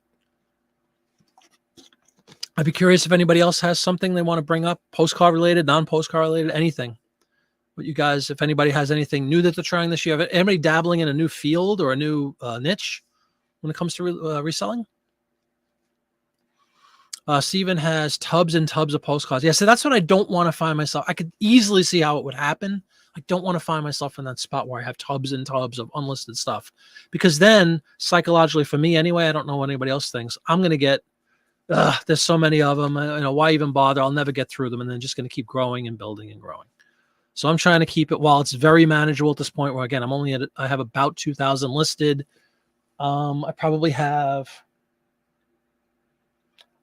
I'd be curious if anybody else has something they want to bring up, postcard related, non-postcard related, anything. But you guys, if anybody has anything new that they're trying this year, anybody dabbling in a new field or a new niche when it comes to reselling? Steven has tubs and tubs of postcards. Yeah, so that's what I don't want to find myself. I could easily see how it would happen. I don't want to find myself in that spot where I have tubs and tubs of unlisted stuff, because then psychologically for me anyway, I don't know what anybody else thinks, I'm going to get, there's so many of them. Why even bother? I'll never get through them. And then just going to keep growing and building and growing. So I'm trying to keep it, while it's very manageable at this point where, again, I have about 2,000 listed. I probably have,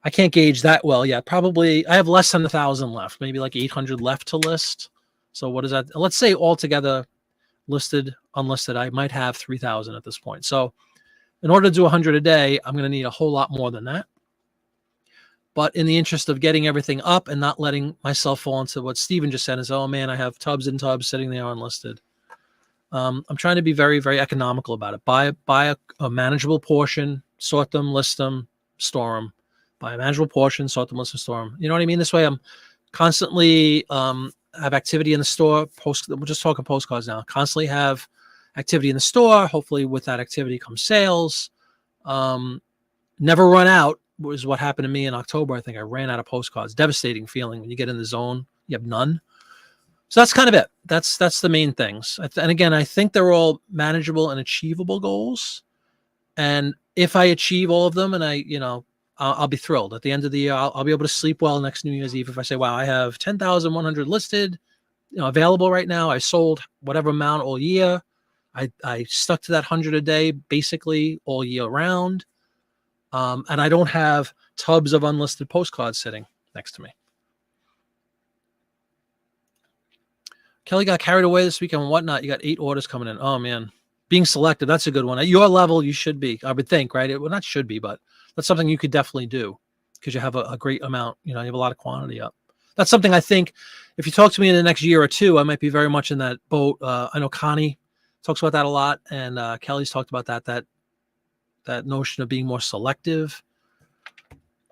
I can't gauge that well yet. Probably I have less than 1,000 left, maybe like 800 left to list. So what is that? Let's say altogether listed, unlisted, I might have 3,000 at this point. So in order to do 100 a day, I'm going to need a whole lot more than that. But in the interest of getting everything up and not letting myself fall into what Steven just said is, oh man, I have tubs and tubs sitting there unlisted. I'm trying to be very, very economical about it. Buy a manageable portion, sort them, list them, store them. Buy a manageable portion, sort them, list them, store them. You know what I mean? This way I'm constantly have activity in the store. We're just talking postcards now. Constantly have activity in the store. Hopefully with that activity comes sales. Never run out. Was what happened to me in October. I think I ran out of postcards. Devastating feeling when you get in the zone, you have none. So that's kind of it. That's the main things. And again, I think they're all manageable and achievable goals. And if I achieve all of them, and I'll be thrilled at the end of the year. I'll be able to sleep well next New Year's Eve if I say, wow, I have 10,100 listed, available right now. I sold whatever amount all year. I stuck to that 100 a day basically all year round. And I don't have tubs of unlisted postcards sitting next to me. Kelly got carried away this weekend and whatnot. You got 8 orders coming in. Oh, man. Being selective, that's a good one. At your level, you should be, I would think, right? Well, not should be, but that's something you could definitely do because you have a great amount. You have a lot of quantity up. That's something I think if you talk to me in the next year or two, I might be very much in that boat. I know Connie talks about that a lot, and Kelly's talked about that notion of being more selective.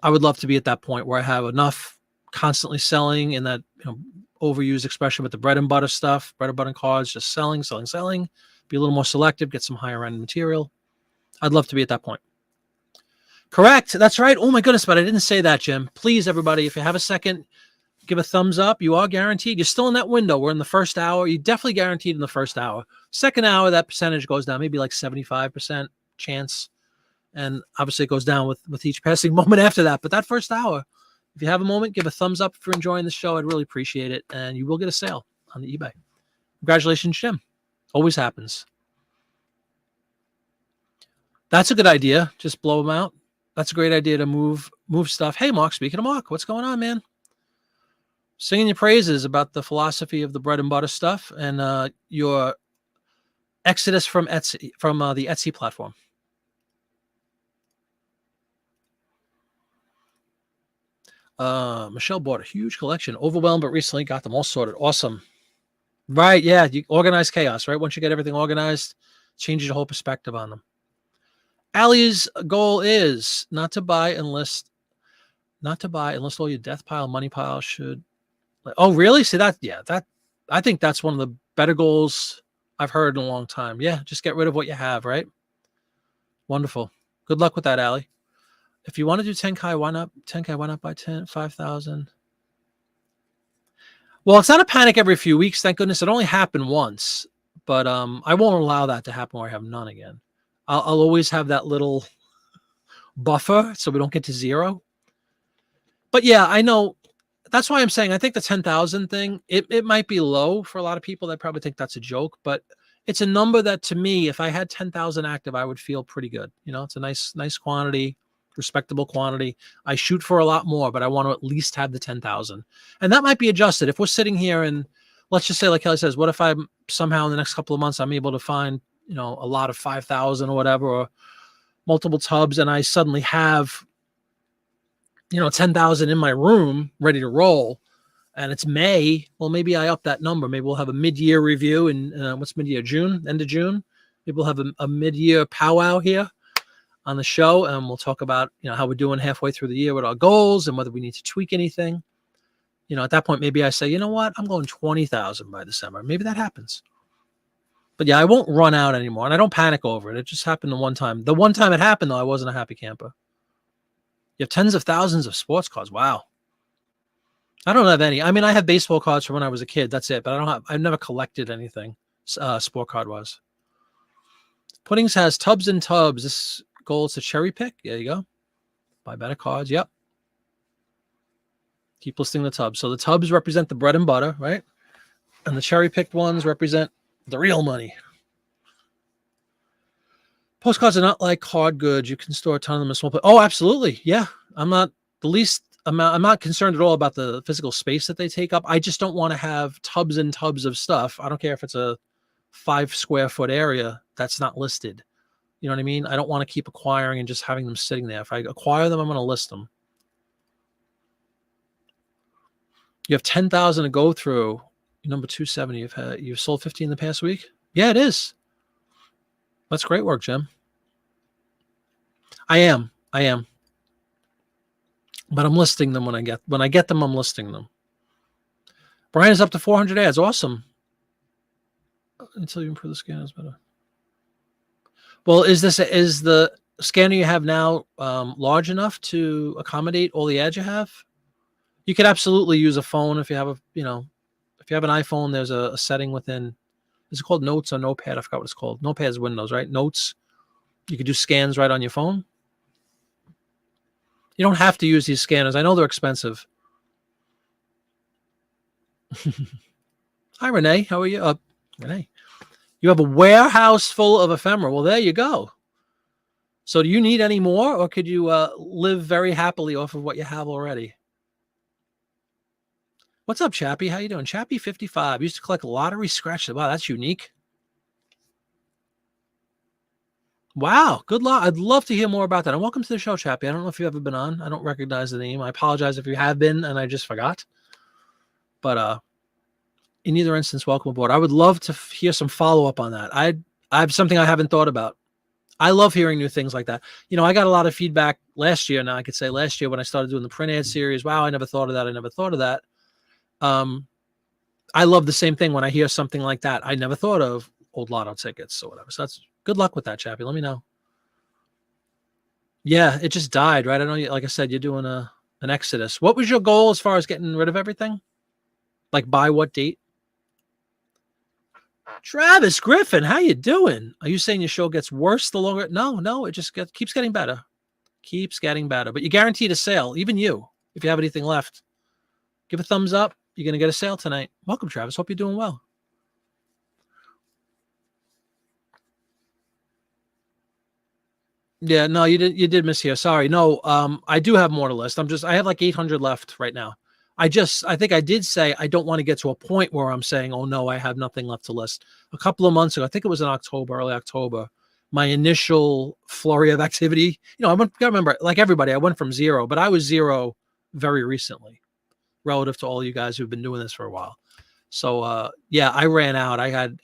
I would love to be at that point where I have enough constantly selling in that overused expression with the bread and butter stuff, bread and butter cards, just selling. Be a little more selective, get some higher end material. I'd love to be at that point. Correct. That's right. Oh my goodness, but I didn't say that, Jim. Please, everybody, if you have a second, give a thumbs up. You are guaranteed. You're still in that window. We're in the first hour. You're definitely guaranteed in the first hour. Second hour, that percentage goes down, maybe like 75% chance. And obviously it goes down with each passing moment after that. But that first hour, if you have a moment, give a thumbs up if you're enjoying the show. I'd really appreciate it. And you will get a sale on the eBay. Congratulations, Jim. Always happens. That's a good idea. Just blow them out. That's a great idea to move stuff. Hey, Mark, speaking of Mark, what's going on, man? Singing your praises about the philosophy of the bread and butter stuff and your exodus from Etsy, from the Etsy platform. Michelle bought a huge collection, overwhelmed, but recently got them all sorted. Awesome. Right. Yeah. You organize chaos, right? Once you get everything organized, changes your whole perspective on them. Allie's goal is not to buy unless all your death pile, money pile should. Oh, really? See that? Yeah, I think that's one of the better goals I've heard in a long time. Yeah, just get rid of what you have, right? Wonderful. Good luck with that, Allie. If you want to do 10K, why not? 10K, why not buy 5,000? Well, it's not a panic every few weeks. Thank goodness. It only happened once, but I won't allow that to happen where I have none again. I'll always have that little buffer so we don't get to zero. But yeah, I know. That's why I'm saying I think the 10,000 thing, it might be low for a lot of people that probably think that's a joke, but it's a number that to me, if I had 10,000 active, I would feel pretty good. It's a nice quantity, respectable quantity. I shoot for a lot more, but I want to at least have the 10,000. And that might be adjusted. If we're sitting here and let's just say, like Kelly says, what if I'm somehow in the next couple of months, I'm able to find, a lot of 5,000 or whatever, or multiple tubs, and I suddenly have 10,000 in my room ready to roll, and it's May. Well, maybe I up that number. Maybe we'll have a mid-year review in what's mid-year? June, end of June. Maybe we'll have a mid-year powwow here on the show, and we'll talk about how we're doing halfway through the year with our goals and whether we need to tweak anything. At that point, maybe I say, you know what, I'm going 20,000 by December. Maybe that happens. But yeah, I won't run out anymore, and I don't panic over it. It just happened the one time. The one time it happened, though, I wasn't a happy camper. You have tens of thousands of sports cards. Wow. I don't have any. I mean, I have baseball cards from when I was a kid. That's it. But I've never collected anything sport card wise. Puddings has tubs and tubs. This goal is to cherry pick. There you go. Buy better cards. Yep. Keep listing the tubs. So the tubs represent the bread and butter, right? And the cherry picked ones represent the real money. Postcards are not like hard goods. You can store a ton of them in small place. Oh, absolutely. Yeah. I'm not concerned at all about the physical space that they take up. I just don't want to have tubs and tubs of stuff. I don't care if it's a 5 square foot area that's not listed. You know what I mean? I don't want to keep acquiring and just having them sitting there. If I acquire them, I'm going to list them. You have 10,000 to go through. Number 270. You've sold 50 in the past week. Yeah, it is. That's great work, Jim. I am. But I'm listing them when I get them, I'm listing them. Brian is up to 400 ads. Awesome. Until you improve the scanner is better. Well, is the scanner you have now large enough to accommodate all the ads you have? You could absolutely use a phone if you have if you have an iPhone. There's a setting within. Is it called Notes or Notepad? I forgot what it's called. Notepad is Windows, right? Notes. You could do scans right on your phone. You don't have to use these scanners. I know they're expensive. Hi, Renee. How are you? Renee, you have a warehouse full of ephemera. Well, there you go. So do you need any more, or could you live very happily off of what you have already? What's up, Chappie? How you doing? Chappie 55. Used to collect lottery scratches. Wow, that's unique. Wow, good luck. I'd love to hear more about that. And welcome to the show, Chappie. I don't know if you've ever been on. I don't recognize the name. I apologize if you have been and I just forgot. But in either instance, welcome aboard. I would love to hear some follow-up on that. I have something I haven't thought about. I love hearing new things like that. I got a lot of feedback last year. Now I could say last year when I started doing the print ad series, wow, I never thought of that. I never thought of that. I love the same thing when I hear something like that. I never thought of old lotto tickets or whatever. So that's good luck with that, Chappie. Let me know. Yeah, it just died, right? I know, like I said, you're doing an exodus. What was your goal as far as getting rid of everything? Like by what date? Travis Griffin, how you doing? Are you saying your show gets worse the longer? No, it just keeps getting better. Keeps getting better. But you guaranteed a sale, even you, if you have anything left. Give a thumbs up. You're going to get a sale tonight. Welcome, Travis. Hope you're doing well. Yeah, no, you did miss here. Sorry. No, I do have more to list. I have like 800 left right now. I think I did say I don't want to get to a point where I'm saying, oh no, I have nothing left to list. A couple of months ago, I think it was in October, early October, my initial flurry of activity, I remember, like everybody, I went from zero, but I was zero very recently relative to all you guys who've been doing this for a while. So, yeah, I ran out. I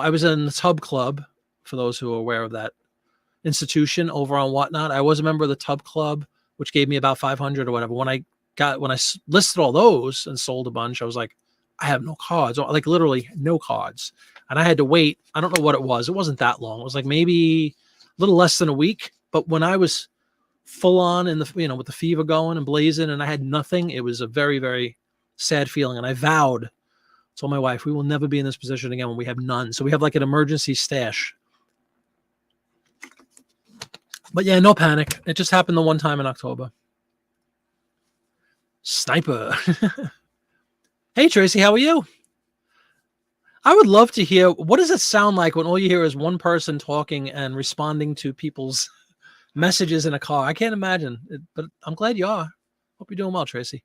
was in the Tub Club, for those who are aware of that institution over on Whatnot. I was a member of the Tub Club, which gave me about 500 or whatever. When I listed all those and sold a bunch, I was like, I have no cards, like literally no cards. And I had to wait. I don't know what it was. It wasn't that long. It was like maybe a little less than a week. But when I was full on in the, with the fever going and blazing and I had nothing, it was a very, very sad feeling. And I told my wife, we will never be in this position again when we have none. So we have like an emergency stash. But yeah, no panic. It just happened the one time in October. Sniper. Hey, Tracy, how are you? I would love to hear, what does it sound like when all you hear is one person talking and responding to people's messages in a car? I can't imagine it, but I'm glad you are. Hope you're doing well, Tracy.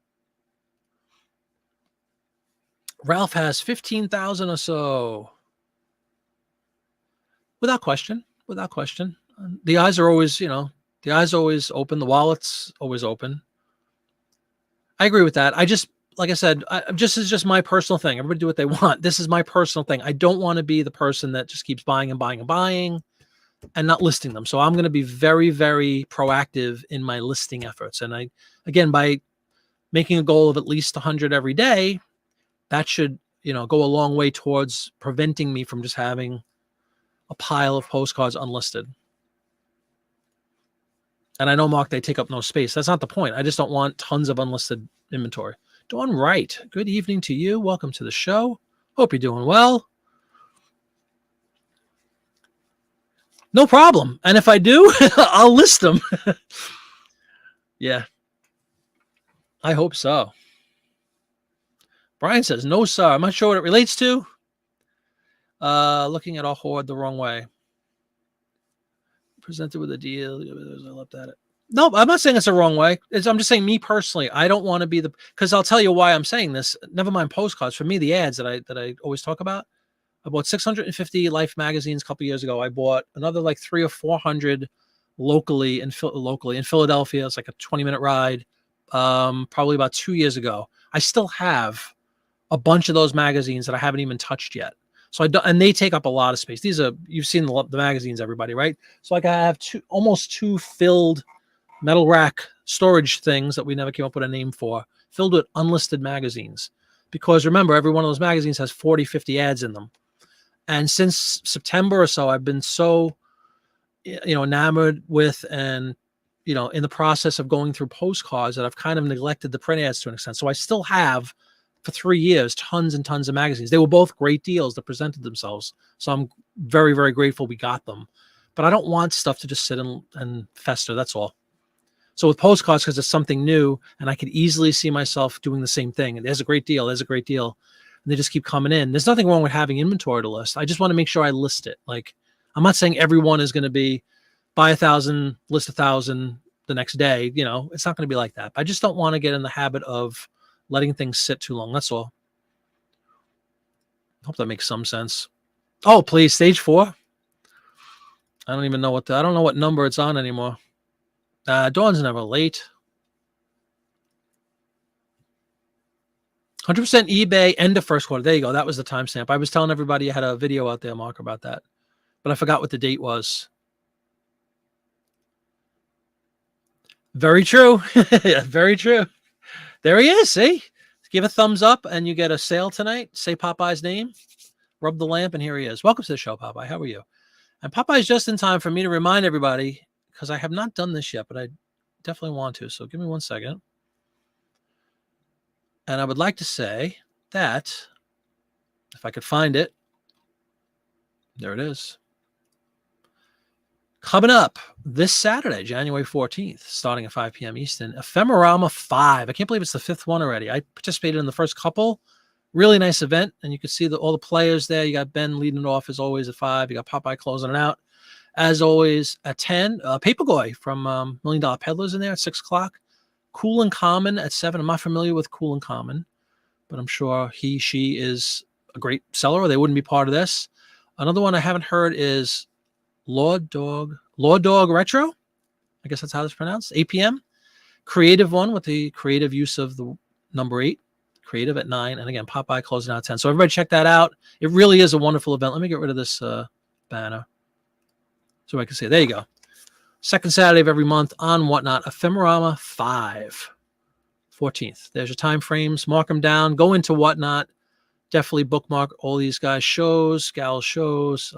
Ralph has 15,000 or so. Without question. Without question. The eyes are always, the eyes are always open. The wallet's always open. I agree with that. Like I said, this is just my personal thing. Everybody do what they want. This is my personal thing. I don't want to be the person that just keeps buying and buying and buying and not listing them. So I'm going to be very, very proactive in my listing efforts. And again, by making a goal of at least 100 every day, that should, go a long way towards preventing me from just having a pile of postcards unlisted. And I know, Mark, they take up no space. That's not the point. I just don't want tons of unlisted inventory. Dawn Wright, good evening to you. Welcome to the show. Hope you're doing well. No problem. And if I do, I'll list them. Yeah. I hope so. Brian says, no, sir. I'm not sure what it relates to. Looking at our hoard the wrong way. Presented with a deal. I looked at it. No, I'm not saying it's the wrong way. I'm just saying, me personally, I don't want to be because I'll tell you why I'm saying this. Never mind postcards. For me, the ads that I always talk about. I bought 650 Life magazines a couple years ago. I bought another like 300 or 400 locally in Philadelphia. It's like a 20-minute ride. Probably about 2 years ago. I still have a bunch of those magazines that I haven't even touched yet. So and they take up a lot of space. You've seen the magazines, everybody, right? So like I have almost two filled metal rack storage things that we never came up with a name for, filled with unlisted magazines. Because remember, every one of those magazines has 40, 50 ads in them. And since September or so, I've been so, enamored with and, in the process of going through postcards that I've kind of neglected the print ads to an extent. So I still have, for 3 years, tons and tons of magazines. They were both great deals that presented themselves. So I'm very, very grateful we got them. But I don't want stuff to just sit and fester. That's all. So with postcards, because it's something new, and I could easily see myself doing the same thing. And there's a great deal. There's a great deal. And they just keep coming in. There's nothing wrong with having inventory to list. I just want to make sure I list it. Like, I'm not saying everyone is going to be buy 1,000, list 1,000 the next day. It's not going to be like that. I just don't want to get in the habit of letting things sit too long. That's all. I hope that makes some sense. Oh, please. Stage 4. I don't even know I don't know what number it's on anymore. Dawn's never late. 100% eBay, end of first quarter. There you go. That was the timestamp. I was telling everybody I had a video out there, Mark, about that. But I forgot what the date was. Very true. Yeah, very true. There he is. See, give a thumbs up and you get a sale tonight. Say Popeye's name, rub the lamp, and here he is. Welcome to the show, Popeye. How are you? And Popeye's just in time for me to remind everybody, because I have not done this yet, but I definitely want to. So give me 1 second. And I would like to say that if I could find it, there it is. Coming up this Saturday, January 14th, starting at 5 p.m. Eastern, Ephemerama 5. I can't believe it's the 5th one already. I participated in the first couple. Really nice event, and you can see all the players there. You got Ben leading it off as always at 5. You got Popeye closing it out. As always, at 10, Paperboy from $1 Million Peddlers in there at 6 o'clock. Cool and Common at 7. I'm not familiar with Cool and Common, but I'm sure she is a great seller, or they wouldn't be part of this. Another one I haven't heard is Lord Dog Retro. I guess that's how it's pronounced. 8 p.m. Creative one with the creative use of the number 8. Creative at 9. And again, Popeye closing out at 10. So everybody check that out. It really is a wonderful event. Let me get rid of this banner so I can see it. There you go. Second Saturday of every month on Whatnot. Ephemerama 5. 14th. There's your time frames. Mark them down. Go into Whatnot. Definitely bookmark all these guys' shows, gals' shows.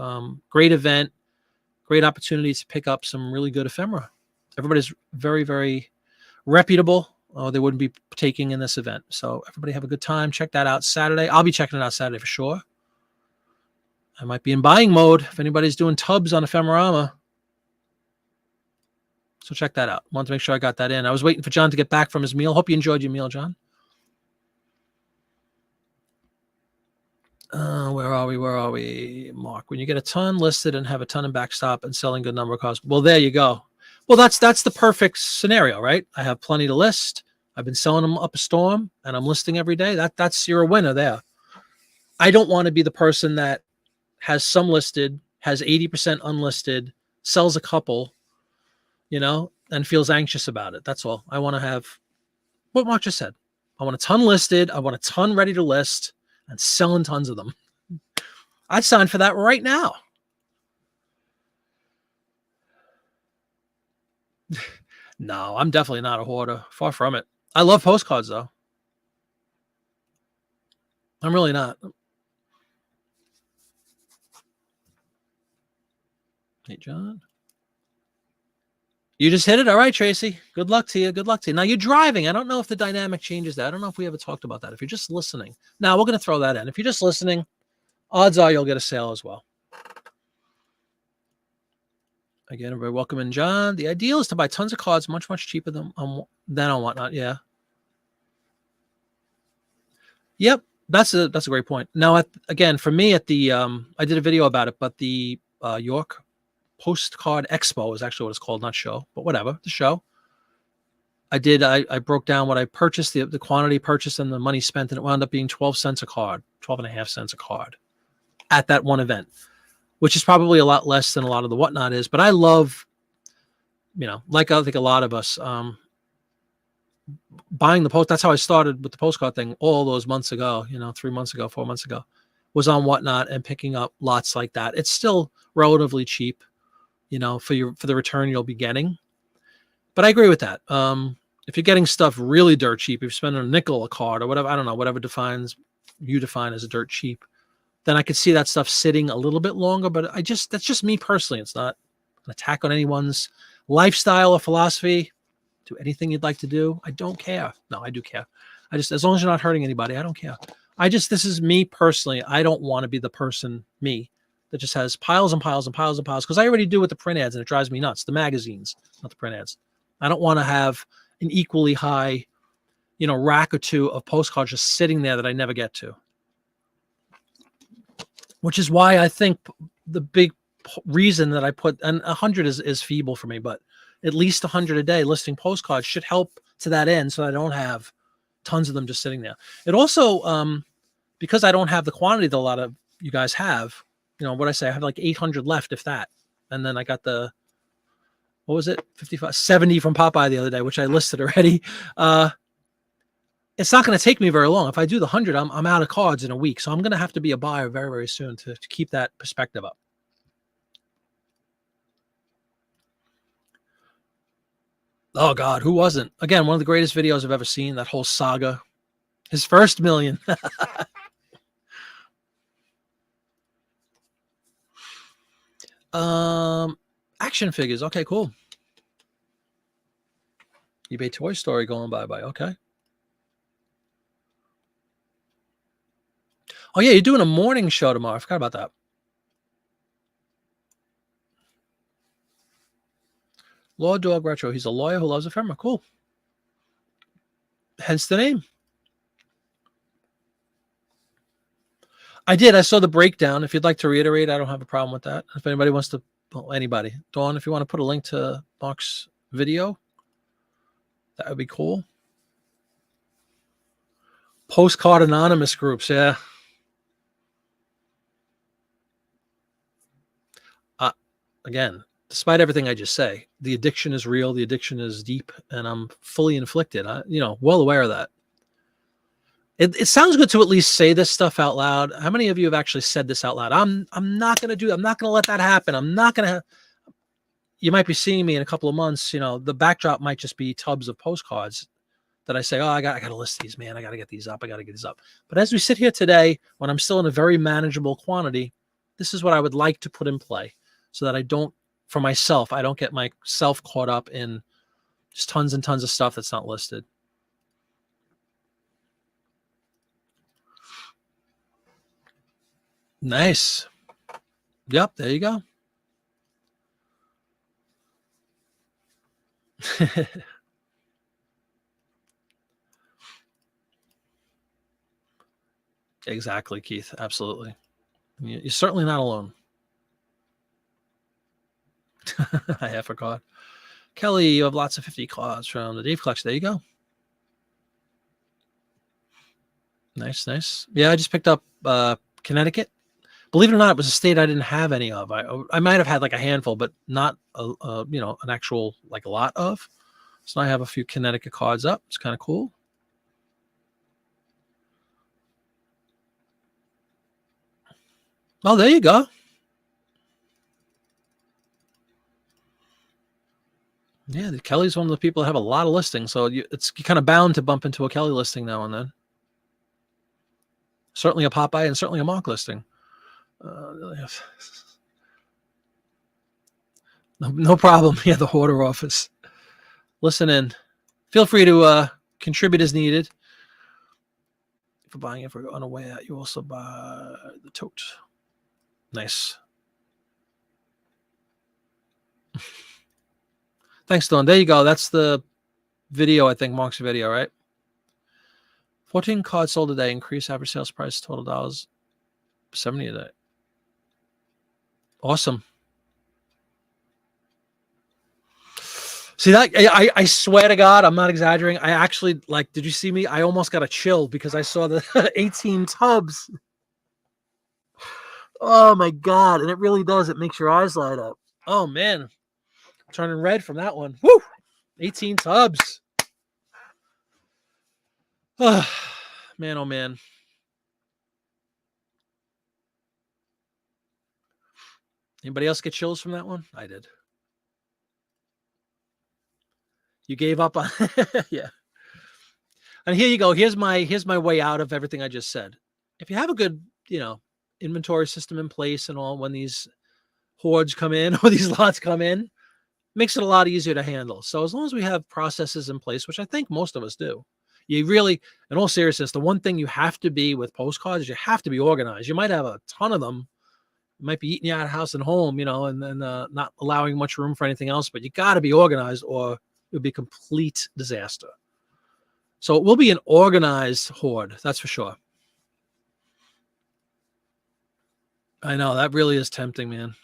Great event. Great opportunity to pick up some really good ephemera. Everybody's very, very reputable. They wouldn't be taking in this event. So everybody have a good time. Check that out Saturday. I'll be checking it out Saturday for sure. I might be in buying mode if anybody's doing tubs on Ephemerama. So check that out. Want to make sure I got that in. I was waiting for John to get back from his meal. Hope you enjoyed your meal, John. Where are we? Mark, when you get a ton listed and have a ton in backstop and selling good number of cars. Well, there you go. Well, that's the perfect scenario, right? I have plenty to list. I've been selling them up a storm and I'm listing every day. That's you're a winner there. I don't want to be the person that has some listed, has 80% unlisted, sells a couple, and feels anxious about it. That's all. I want to have what Mark just said. I want a ton listed. I want a ton ready to list and selling tons of them. I'd sign for that right now. No, I'm definitely not a hoarder. Far from it. I love postcards, though. I'm really not. Hey, John. You just hit it. All right, Tracy. Good luck to you. Good luck to you. Now, you're driving. I don't know if the dynamic changes that. I don't know if we ever talked about that. If you're just listening. Now, we're going to throw that in. If you're just listening, odds are you'll get a sale as well. Again, everybody welcome in, John. The ideal is to buy tons of cards much, much cheaper than on Whatnot. Yeah. Yep. That's a great point. Now, again, for me at the, I did a video about it, but the York Postcard Expo is actually what it's called, not show, but whatever, the show. I broke down what I purchased, the quantity purchased and the money spent, and it wound up being 12 cents a card, 12.5 cents a card at that one event, which is probably a lot less than a lot of the Whatnot is. But I love, like I think a lot of us, buying the post. That's how I started with the postcard thing all those months ago, 3 months ago, 4 months ago, was on Whatnot and picking up lots like that. It's still relatively cheap, for the return you'll be getting. But I agree with that. If you're getting stuff really dirt cheap, if you're spending a nickel a card or whatever, I don't know, whatever you define as a dirt cheap, then I could see that stuff sitting a little bit longer. But that's just me personally. It's not an attack on anyone's lifestyle or philosophy. Do anything you'd like to do. I don't care. No, I do care. As long as you're not hurting anybody, I don't care. This is me personally. I don't want to be the person, me, that just has piles and piles and piles and piles, because I already do with the print ads and it drives me nuts. The magazines, not the print ads. I don't want to have an equally high, rack or two of postcards just sitting there that I never get to. Which is why I think the big reason that I put, and 100 is feeble for me, but at least 100 a day listing postcards should help to that end, so I don't have tons of them just sitting there. It also, because I don't have the quantity that a lot of you guys have, what I say, I have like 800 left, if that. And then I got the, what was it? 70 from Popeye the other day, which I listed already. It's not going to take me very long. If I do the 100, I'm out of cards in a week. So I'm going to have to be a buyer very, very soon to keep that perspective up. Oh God, who wasn't? Again, one of the greatest videos I've ever seen. That whole saga. His first million. Action figures. Okay, cool. eBay Toy Story going bye-bye. Okay. Oh yeah, you're doing a morning show tomorrow. I forgot about that. Law Dog Retro. He's a lawyer who loves ephemera. Cool. Hence the name. I did. I saw the breakdown. If you'd like to reiterate, I don't have a problem with that. If anybody wants to, well, anybody. Dawn, if you want to put a link to Mark's video, that would be cool. Postcard anonymous groups. Yeah. Again, despite everything I just say, the addiction is real. The addiction is deep, and I'm fully inflicted. Well aware of that. It sounds good to at least say this stuff out loud. How many of you have actually said this out loud? I'm not going to let that happen. I'm not going to. You might be seeing me in a couple of months. The backdrop might just be tubs of postcards that I say, oh, I got to list these, man. I got to get these up. I got to get these up. But as we sit here today, when I'm still in a very manageable quantity, this is what I would like to put in play so that I don't get myself caught up in just tons and tons of stuff that's not listed. Nice. Yep, there you go. Exactly, Keith. Absolutely. You're certainly not alone. I forgot. Kelly, you have lots of 50 cards from the Dave collection. There you go. Nice, nice. Yeah, I just picked up Connecticut. Believe it or not, it was a state I didn't have any of. I might have had like a handful, but not an actual like a lot of. So now I have a few Connecticut cards up. It's kind of cool. Oh, there you go. Yeah, Kelly's one of the people that have a lot of listings, so you're kind of bound to bump into a Kelly listing now and then. Certainly a Popeye and certainly a Mark listing. No problem. Yeah, the hoarder office. Listen in. Feel free to contribute as needed. If you're buying it for unaware, you also buy the tote. Nice. Thanks, Dawn. There you go. That's the video, I think, Mark's video, right? 14 cards sold a day. Increase average sales price, total dollars, $70 a day. Awesome. See that? I swear to God, I'm not exaggerating. I actually, did you see me? I almost got a chill because I saw the 18 tubs. Oh my God. And it really does. It makes your eyes light up. Oh man. I'm turning red from that one. Woo! 18 tubs. Oh, man, oh man. Anybody else get chills from that one? I did. You gave up on yeah. And here you go. Here's my way out of everything I just said. If you have a good, inventory system in place and all, when these hordes come in or these lots come in, makes it a lot easier to handle. So as long as we have processes in place, which I think most of us do, you really, in all seriousness, the one thing you have to be with postcards is you have to be organized. You might have a ton of them. You might be eating you out of house and home, and then not allowing much room for anything else, but you got to be organized or it would be a complete disaster. So it will be an organized hoard. That's for sure. I know that really is tempting, man.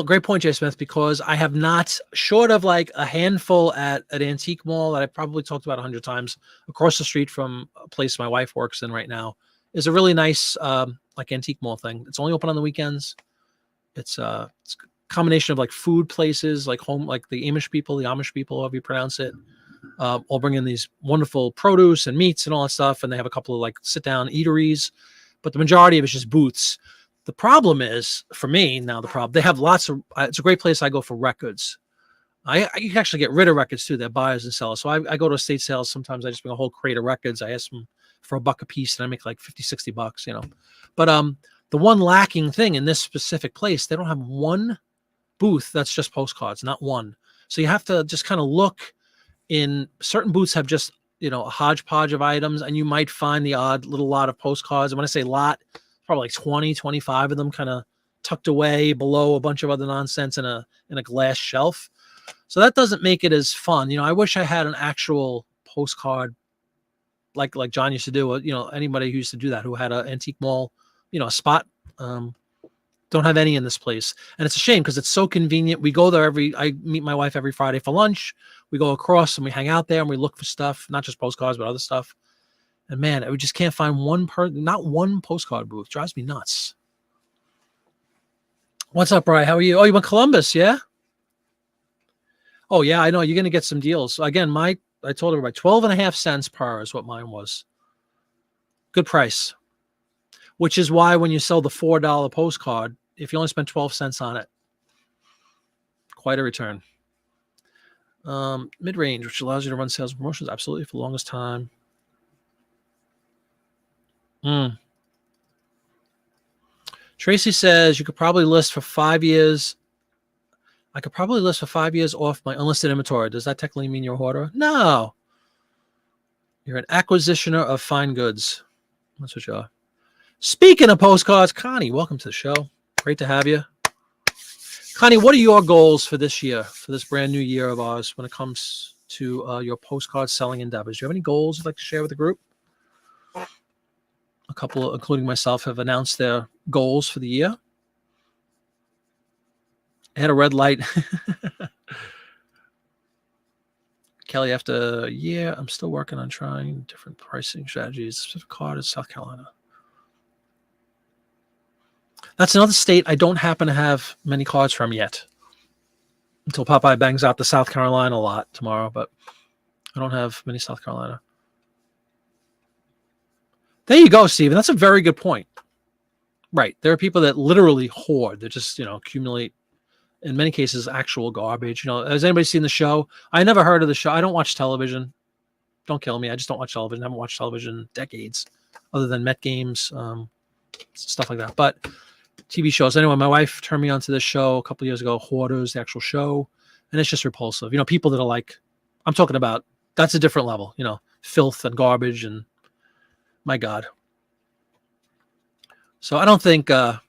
Great point, Jay Smith, because I have not, short of like a handful at an antique mall that I probably talked about 100 times across the street from a place my wife works in right now, is a really nice like antique mall thing. It's only open on the weekends. It's a combination of like food places, like home, like the Amish people, however you pronounce it, all bring in these wonderful produce and meats and all that stuff. And they have a couple of like sit down eateries, but the majority of it's just booths. The problem is, for me now, they have lots of. It's a great place I go for records. You can actually get rid of records too. They're buyers and sellers. So I go to estate sales. Sometimes I just bring a whole crate of records. I ask them for $1 a piece, and I make like 50, 60 bucks, But the one lacking thing in this specific place, they don't have one booth that's just postcards, not one. So you have to just kind of look. In certain booths have just, a hodgepodge of items, and you might find the odd little lot of postcards. And when I say lot, probably like 20, 25 of them kind of tucked away below a bunch of other nonsense in a glass shelf. So that doesn't make it as fun. I wish I had an actual postcard like John used to do. Anybody who used to do that, who had an antique mall, a spot. Don't have any in this place. And it's a shame because it's so convenient. We go there I meet my wife every Friday for lunch. We go across and we hang out there and we look for stuff, not just postcards, but other stuff. And man, we just can't find not one postcard booth. Drives me nuts. What's up, Brian? How are you? Oh, you went Columbus, yeah? Oh, yeah, I know. You're going to get some deals. So again, I told everybody 12.5 cents per hour is what mine was. Good price. Which is why when you sell the $4 postcard, if you only spend 12 cents on it, quite a return. Mid-range, which allows you to run sales promotions, absolutely, for the longest time. Tracy says you could probably list for 5 years. I could probably list for 5 years off my unlisted inventory. Does that technically mean you're a hoarder? No. You're an acquisitioner of fine goods. That's what you are. Speaking of postcards, Connie, welcome to the show. Great to have you. Connie, what are your goals for this year, for this brand new year of ours when it comes to your postcard selling endeavors? Do you have any goals you'd like to share with the group? A couple, including myself, have announced their goals for the year. I had a red light. Kelly, after a year, I'm still working on trying different pricing strategies. Specific card in South Carolina. That's another state I don't happen to have many cards from yet. Until Popeye bangs out the South Carolina a lot tomorrow, but I don't have many South Carolina. There you go, Stephen. That's a very good point. Right. There are people that literally hoard. They just, accumulate, in many cases, actual garbage. Has anybody seen the show? I never heard of the show. I don't watch television. Don't kill me. I just don't watch television. I haven't watched television in decades, other than Met games, stuff like that. But TV shows. Anyway, my wife turned me onto this show a couple of years ago, Hoarders, the actual show, and it's just repulsive. People that are like, I'm talking about, that's a different level, filth and garbage, and my God. So I don't think, I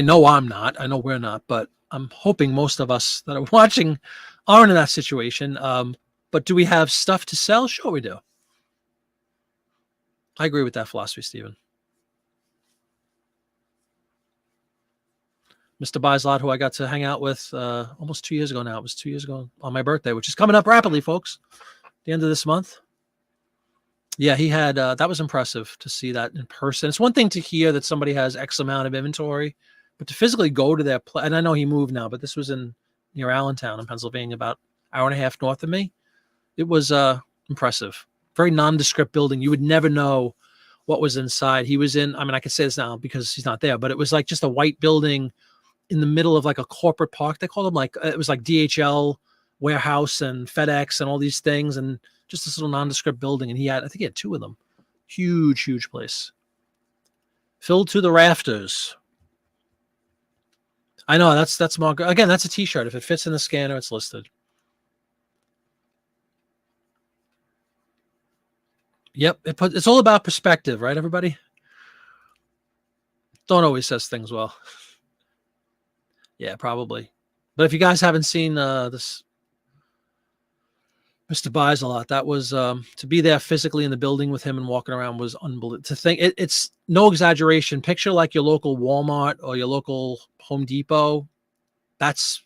know I'm not, I know we're not, but I'm hoping most of us that are watching aren't in that situation. But do we have stuff to sell? Sure we do. I agree with that philosophy, Stephen. Mr. Bislot, who I got to hang out with almost 2 years ago now. It was 2 years ago on my birthday, which is coming up rapidly, folks. The end of this month. Yeah, he had, that was impressive to see that in person. It's one thing to hear that somebody has X amount of inventory, but to physically go to their place, and I know he moved now, but this was near Allentown in Pennsylvania, about an hour and a half north of me. It was impressive. Very nondescript building. You would never know what was inside. He was in, I could say this now because he's not there, but it was like just a white building in the middle of like a corporate park. They called them it was like DHL warehouse and FedEx and all these things, and just this little nondescript building. And I think he had 2 of them. Huge, huge place. Filled to the rafters. I know that's more, again, that's a t-shirt. If it fits in the scanner, it's listed. Yep. It's all about perspective, right, everybody? Don't always says things well. Yeah, probably. But if you guys haven't seen this Mr. Buys a lot, that was to be there physically in the building with him and walking around was unbelievable. To think it's no exaggeration. Picture like your local Walmart or your local Home Depot. That's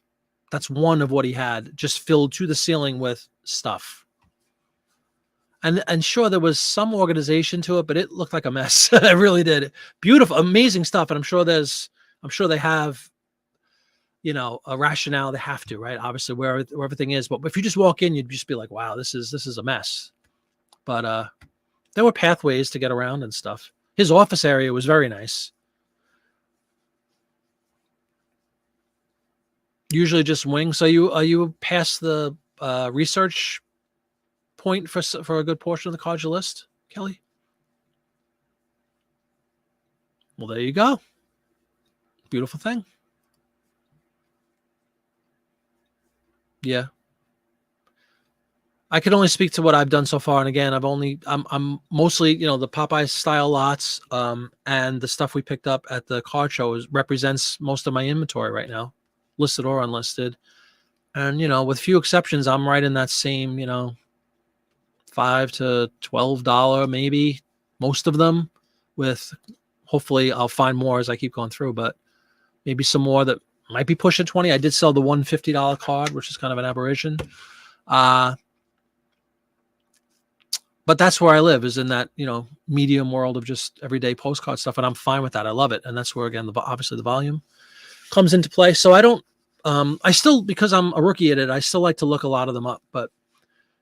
one of what he had, just filled to the ceiling with stuff. And sure, there was some organization to it, but it looked like a mess. It really did. Beautiful, amazing stuff. And I'm sure they have, a rationale. They have to, right? Obviously, where everything is. But if you just walk in, you'd just be like, wow, this is a mess. But there were pathways to get around and stuff. His office area was very nice. Usually just wings. So are you past the research point for a good portion of the cards you list, Kelly? Well, there you go. Beautiful thing. Yeah. I can only speak to what I've done so far, and again, I'm mostly, the Popeye style lots, and the stuff we picked up at the card show represents most of my inventory right now, listed or unlisted, and with few exceptions, I'm right in that same, $5 to $12 maybe, most of them, with hopefully I'll find more as I keep going through, but maybe some more that might be pushing 20. I did sell the $150 card, which is kind of an aberration. But that's where I live, is in that, medium world of just everyday postcard stuff. And I'm fine with that. I love it. And that's where, again, obviously the volume comes into play. So I don't, I still, because I'm a rookie at it, I still like to look a lot of them up, but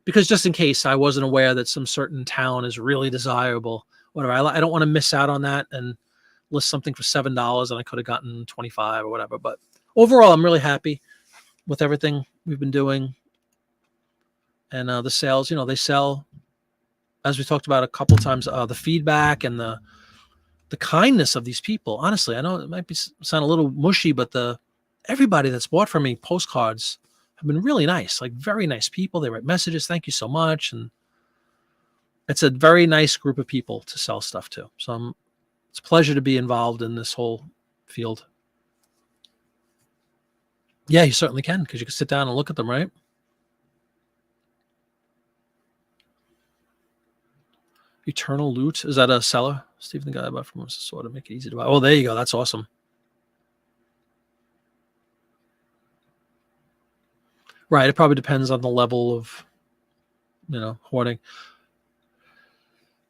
because just in case I wasn't aware that some certain town is really desirable, whatever, I don't want to miss out on that and list something for $7 and I could have gotten 25 or whatever. But overall, I'm really happy with everything we've been doing. And the sales, they sell, as we talked about a couple of times, the feedback and the kindness of these people. Honestly, I know it might sound a little mushy, but everybody that's bought from me postcards have been really nice, like very nice people. They write messages, thank you so much, and it's a very nice group of people to sell stuff to. So it's a pleasure to be involved in this whole field. Yeah, you certainly can, because you can sit down and look at them, right? Eternal Loot. Is that a seller? Stephen, the guy I bought from us, sort of make it easy to buy. Oh, there you go. That's awesome. Right. It probably depends on the level of, hoarding.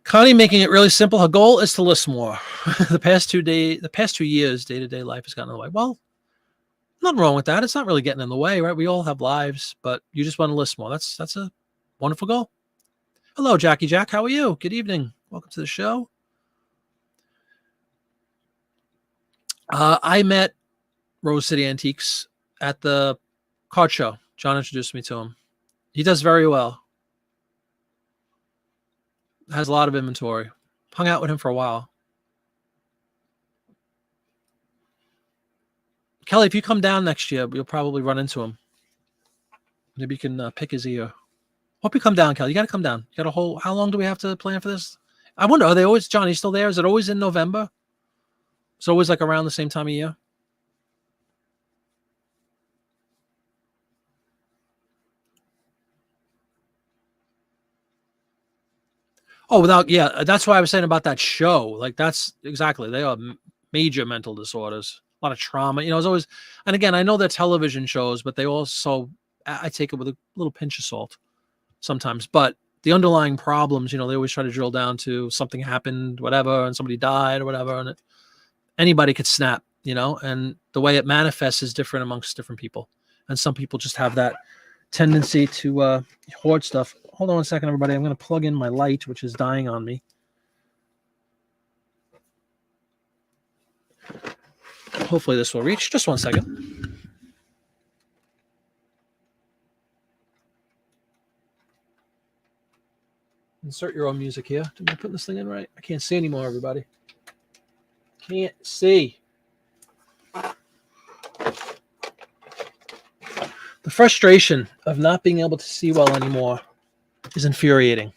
Connie making it really simple. Her goal is to list more. the past 2 years, day-to-day life has gotten in the way. Well, nothing wrong with that. It's not really getting in the way, right? We all have lives, but you just want to list more. That's a wonderful goal. Hello, Jackie Jack. How are you? Good evening. Welcome to the show. I met Rose City Antiques at the card show. John introduced me to him. He does very well. Has a lot of inventory. Hung out with him for a while. Kelly, if you come down next year, you'll probably run into him. Maybe you can pick his ear. Hope you come down, Kelly. You got to come down. You got a whole. How long do we have to plan for this? I wonder. Are they always, John? He's still there? Is it always in November? It's always like around the same time of year. Oh, that's why I was saying about that show. Like, that's exactly. They are major mental disorders, a lot of trauma. It's always, and again, I know they're television shows, but they also, I take it with a little pinch of salt sometimes. But the underlying problems, they always try to drill down to something happened, whatever, and somebody died or whatever, and anybody could snap, and the way it manifests is different amongst different people. And some people just have that tendency to hoard stuff. Hold on 1 second, everybody. I'm going to plug in my light, which is dying on me. Hopefully this will reach. Just 1 second. Insert your own music here. Did I put this thing in right? I can't see anymore, everybody. Can't see. The frustration of not being able to see well anymore is infuriating.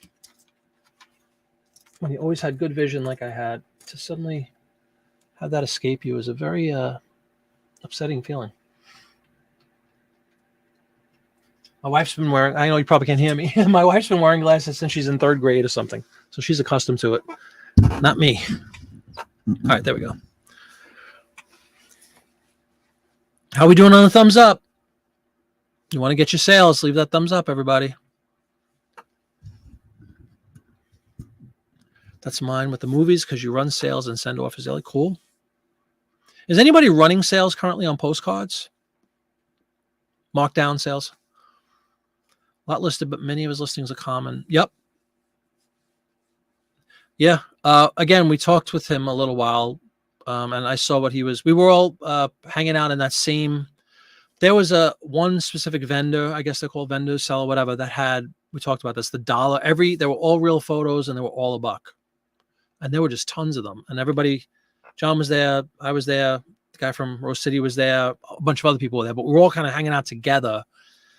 When you always had good vision like I had, to suddenly have that escape you is a very upsetting feeling. My wife's been wearing, I know you probably can't hear me. My wife's been wearing glasses since she's in 3rd grade or something. So she's accustomed to it. Not me. All right, there we go. How are we doing on the thumbs up? You want to get your sales, leave that thumbs up, everybody. That's mine with the movies, because you run sales and send offers daily. Cool. Is anybody running sales currently on postcards? Markdown sales? A lot listed, but many of his listings are common. Yep. Yeah. Again, we talked with him a little while, and I saw what he was. We were all hanging out in that same There was a one specific vendor, I guess they're called vendors, seller, whatever, that had, we talked about this, the dollar, they were all real photos and they were all $1. And there were just tons of them. And everybody, John was there, I was there, the guy from Rose City was there, a bunch of other people were there, but we were all kind of hanging out together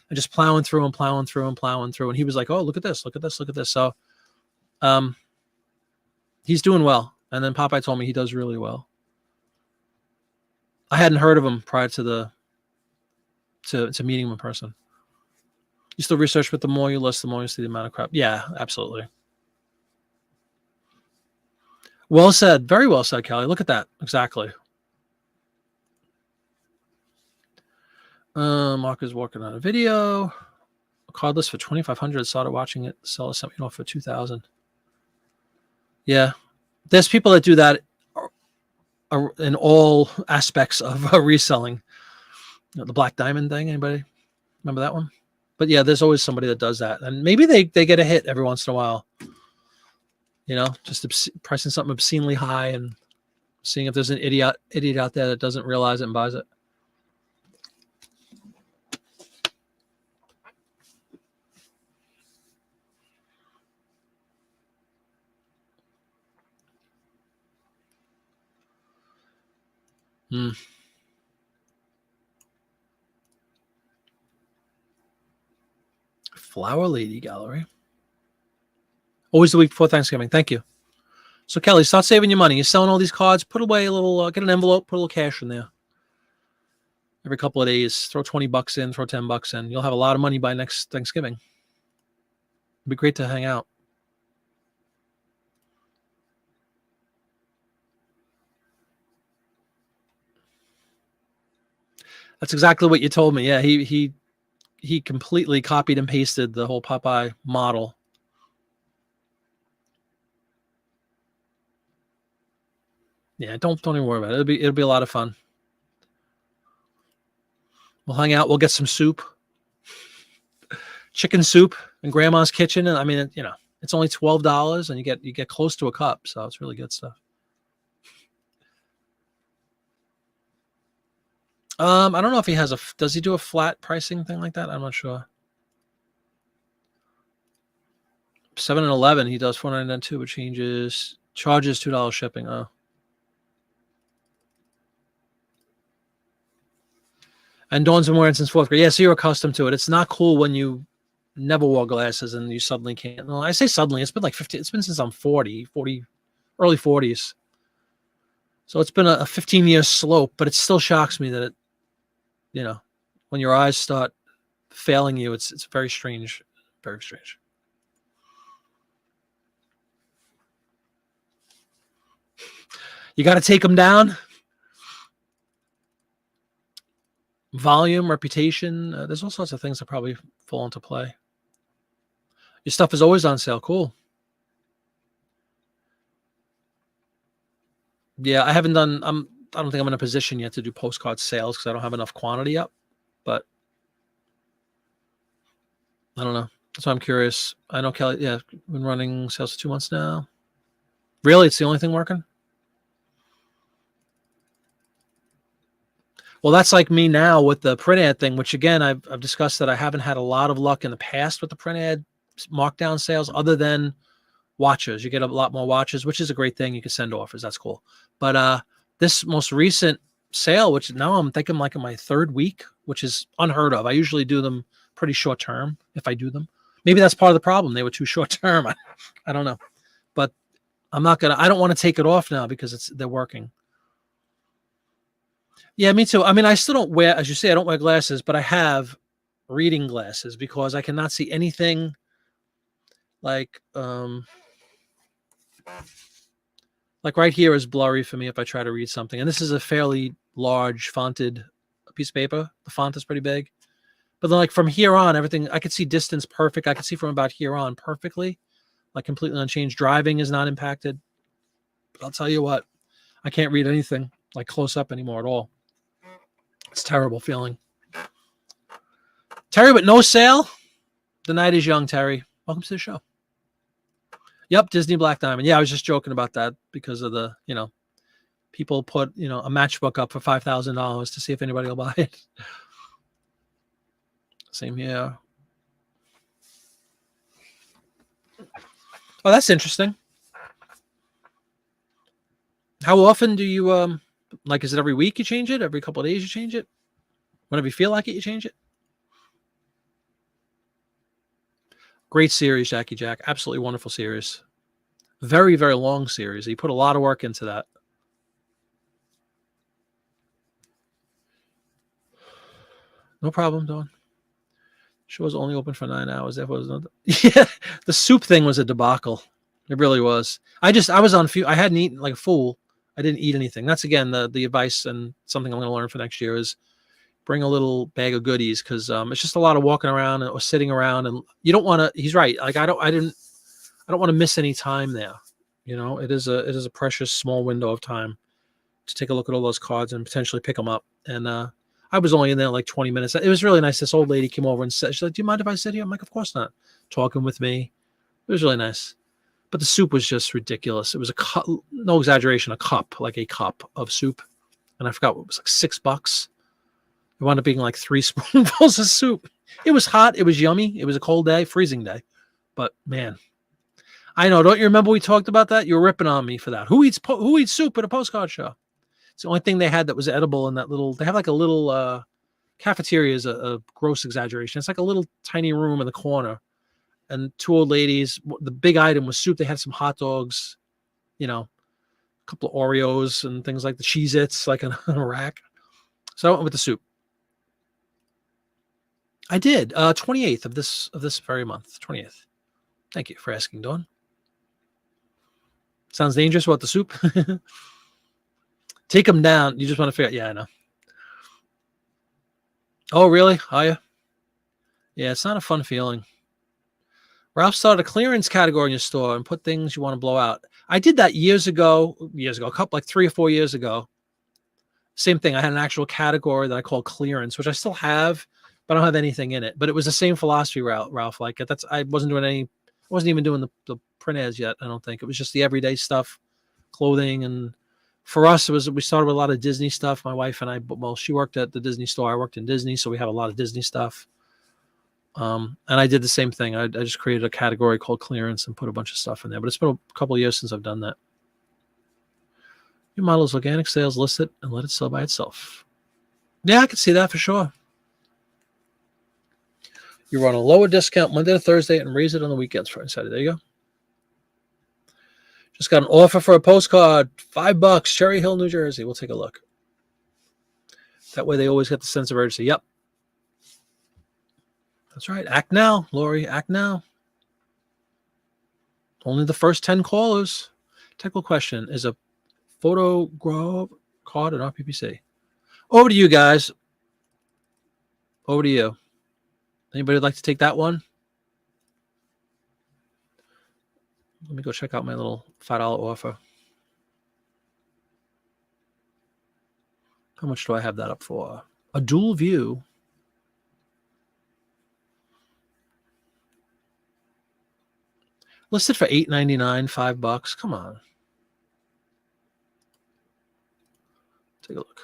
and just plowing through and plowing through and plowing through. And he was like, oh, look at this, look at this, look at this. So he's doing well. And then Popeye told me he does really well. I hadn't heard of him prior to to meeting him in person. You still research, but the more you list, the more you see the amount of crap. Yeah, absolutely. Well said. Very well said, Kelly. Look at that. Exactly. Mark is working on a video. A card list for 2,500. Started watching it. The seller sent me off for 2,000. Yeah. There's people that do that in all aspects of reselling. You know, the Black Diamond thing. Anybody remember that one? But yeah, there's always somebody that does that. And maybe they get a hit every once in a while. You know, just pricing something obscenely high and seeing if there's an idiot out there that doesn't realize it and buys it. Flower Lady Gallery. Always the week before Thanksgiving. Thank you. So Kelly, start saving your money. You're selling all these cards. Put away a little. Get an envelope. Put a little cash in there. Every couple of days, throw $20 in. Throw $10 in. You'll have a lot of money by next Thanksgiving. It'd be great to hang out. That's exactly what you told me. Yeah, he completely copied and pasted the whole Popeye model. Yeah, don't even worry about it. It'll be a lot of fun. We'll hang out. We'll get some soup, chicken soup in Grandma's kitchen, and I mean, you know, it's only $12, and you get close to a cup, so it's really good stuff. I don't know if he has does he do a flat pricing thing like that? I'm not sure. 7 and 11, he does $4.99 which charges $2 shipping. Oh. And Dawn's been wearing since 4th grade. Yeah, so you're accustomed to it. It's not cool when you never wore glasses and you suddenly can't. No, I say suddenly. It's been like 50. It's been since I'm 40, early 40s. So it's been a 15-year slope, but it still shocks me that it, you know, when your eyes start failing you, it's very strange. Very strange. You got to take them down. Volume, reputation. There's all sorts of things that probably fall into play. Your stuff is always on sale. Cool. Yeah, I haven't done. I don't think I'm in a position yet to do postcard sales because I don't have enough quantity up. But I don't know. So I'm curious. I know Kelly. Yeah, been running sales for 2 months now. Really, it's the only thing working. Well, that's like me now with the print ad thing, which again, I've discussed that I haven't had a lot of luck in the past with the print ad markdown sales other than watches. You get a lot more watches, which is a great thing. You can send offers. That's cool. But this most recent sale, which now I'm thinking like in my 3rd week, which is unheard of. I usually do them pretty short term if I do them. Maybe that's part of the problem. They were too short term. I don't know. But I don't want to take it off now because they're working. Yeah, me too. I mean, I still don't wear, as you say, I don't wear glasses, but I have reading glasses because I cannot see anything like right here is blurry for me if I try to read something. And this is a fairly large fonted piece of paper. The font is pretty big. But then like from here on, everything, I could see distance perfect. I could see from about here on perfectly, like completely unchanged. Driving is not impacted. But I'll tell you what, I can't read anything like close up anymore at all. It's a terrible feeling. Terry, but no sale? The night is young, Terry. Welcome to the show. Yep, Disney Black Diamond. Yeah, I was just joking about that because of the, you know, people put, you know, a matchbook up for $5,000 to see if anybody will buy it. Same here. Oh, that's interesting. How often do you like? Is it every week you change it? Every couple of days you change it? Whenever you feel like it, you change it. Great series, Jackie Jack. Absolutely wonderful series. Very, very long series. He put a lot of work into that. No problem, Dawn. Show was only open for 9 hours. That was another. Yeah, the soup thing was a debacle. It really was. I was on few. I hadn't eaten like a fool. I didn't eat anything. That's again the advice and something I'm going to learn for next year is bring a little bag of goodies because it's just a lot of walking around or sitting around and you don't want to. He's right. Like I don't want to miss any time there. You know, it is a precious small window of time to take a look at all those cards and potentially pick them up. And I was only in there like 20 minutes. It was really nice. This old lady came over and said, she's like, "Do you mind if I sit here?" I'm like, "Of course not." Talking with me. It was really nice. But the soup was just ridiculous. It was a cup, no exaggeration, a cup, like a cup of soup. And I forgot what it was like $6. It wound up being like 3 spoonfuls of soup. It was hot. It was yummy. It was a cold day, freezing day. But man, I know. Don't you remember we talked about that? You were ripping on me for that. Who eats soup at a postcard show? It's the only thing they had that was edible in that little. They have like a little cafeteria is a gross exaggeration. It's like a little tiny room in the corner, and 2 old ladies. The big item was soup. They had some hot dogs, you know, a couple of Oreos and things like the Cheez-Its, like on a rack. So I went with the soup. I did 28th of this very month, 20th. Thank you for asking, Dawn. Sounds dangerous about the soup. Take them down. You just want to figure out. Yeah, I know. Oh, really? Are you? Yeah, it's not a fun feeling. Ralph started a clearance category in your store and put things you want to blow out. I did that years ago, a couple, like 3 or 4 years ago. Same thing. I had an actual category that I called clearance, which I still have, but I don't have anything in it. But it was the same philosophy, Ralph. Like I wasn't doing I wasn't even doing the print ads yet. I don't think. It was just the everyday stuff, clothing, and for us, we started with a lot of Disney stuff. My wife and I, well, she worked at the Disney store. I worked in Disney, so we have a lot of Disney stuff. And I did the same thing. I just created a category called clearance and put a bunch of stuff in there. But it's been a couple of years since I've done that. Your model is organic sales, list it and let it sell by itself. Yeah, I can see that for sure. You run a lower discount Monday to Thursday and raise it on the weekends for Friday. There you go. Just got an offer for a postcard, $5, Cherry Hill, New Jersey. We'll take a look. That way they always get the sense of urgency. Yep. That's right. Act now, Lori. Act now. Only the first 10 callers. Technical question. Is a photograph card an RPPC? Over to you guys. Over to you. Anybody like to take that one? Let me go check out my little $5 offer. How much do I have that up for? A dual view. Listed for $8.99, $5. Come on. Take a look.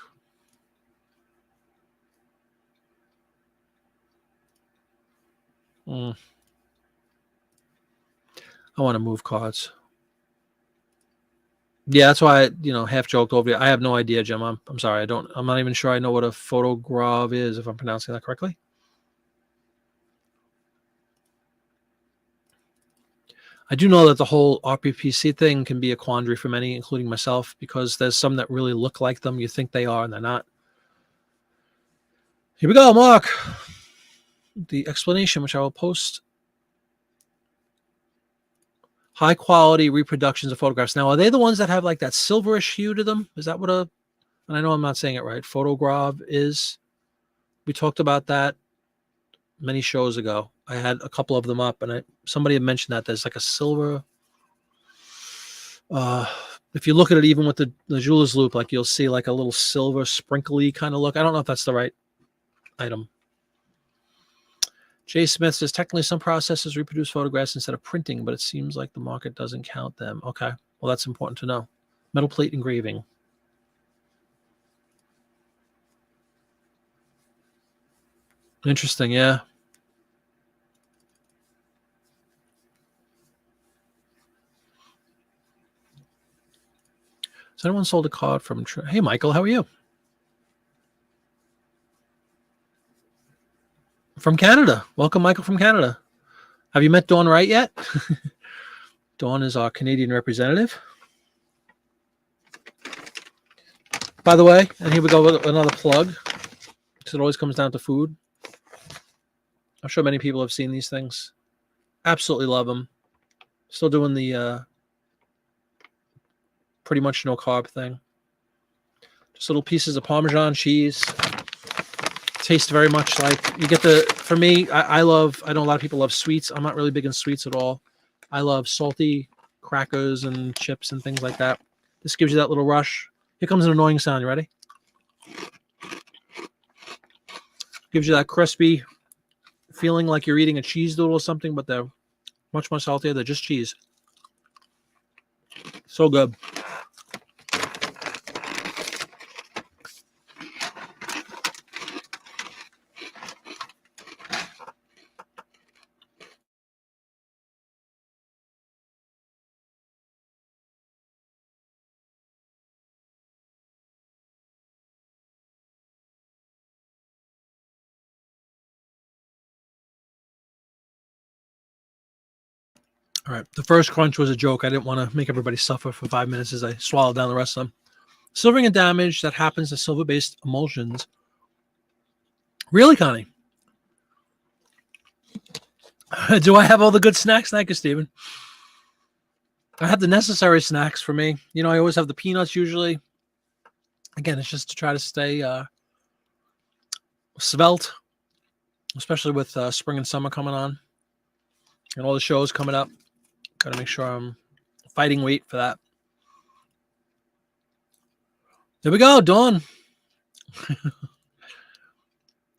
I want to move cards. Yeah, that's why I, half joked over you. I have no idea, Jim. I'm sorry. I'm not even sure I know what a photograph is, if I'm pronouncing that correctly. I do know that the whole RPPC thing can be a quandary for many, including myself, because there's some that really look like them. You think they are, and they're not. Here we go, Mark. The explanation, which I will post. High quality reproductions of photographs. Now, are they the ones that have like that silverish hue to them? Is that what and I know I'm not saying it right, photograph is? We talked about that many shows ago. I had a couple of them up, and somebody had mentioned that there's like a silver. If you look at it, even with the jeweler's loop, like you'll see like a little silver sprinkly kind of look. I don't know if that's the right item. Jay Smith says, technically some processors reproduce photographs instead of printing, but it seems like the market doesn't count them. Okay. Well, that's important to know. Metal plate engraving. Interesting. Yeah. Has anyone sold a card from... Hey, Michael, how are you? From Canada. Welcome, Michael from Canada. Have you met Dawn Wright yet? Dawn is our Canadian representative. By the way, and here we go with another plug, because it always comes down to food. I'm sure many people have seen these things. Absolutely love them. Still doing the pretty much no carb thing. Just little pieces of Parmesan cheese. Taste very much like you get the... For me, I know a lot of people love sweets. I'm not really big in sweets at all. I love salty crackers and chips and things like that. This gives you that little rush. Here comes an annoying sound. You ready? Gives you that crispy feeling like you're eating a cheese doodle or something, but they're much more saltier. They're just cheese. So good. All right. The first crunch was a joke. I didn't want to make everybody suffer for 5 minutes as I swallowed down the rest of them. Silvering and damage that happens to silver-based emulsions. Really, Connie? Do I have all the good snacks? Thank you, Stephen. I have the necessary snacks for me. You know, I always have the peanuts usually. Again, it's just to try to stay svelte, especially with spring and summer coming on and all the shows coming up. Got to make sure I'm fighting weight for that. There we go, Dawn.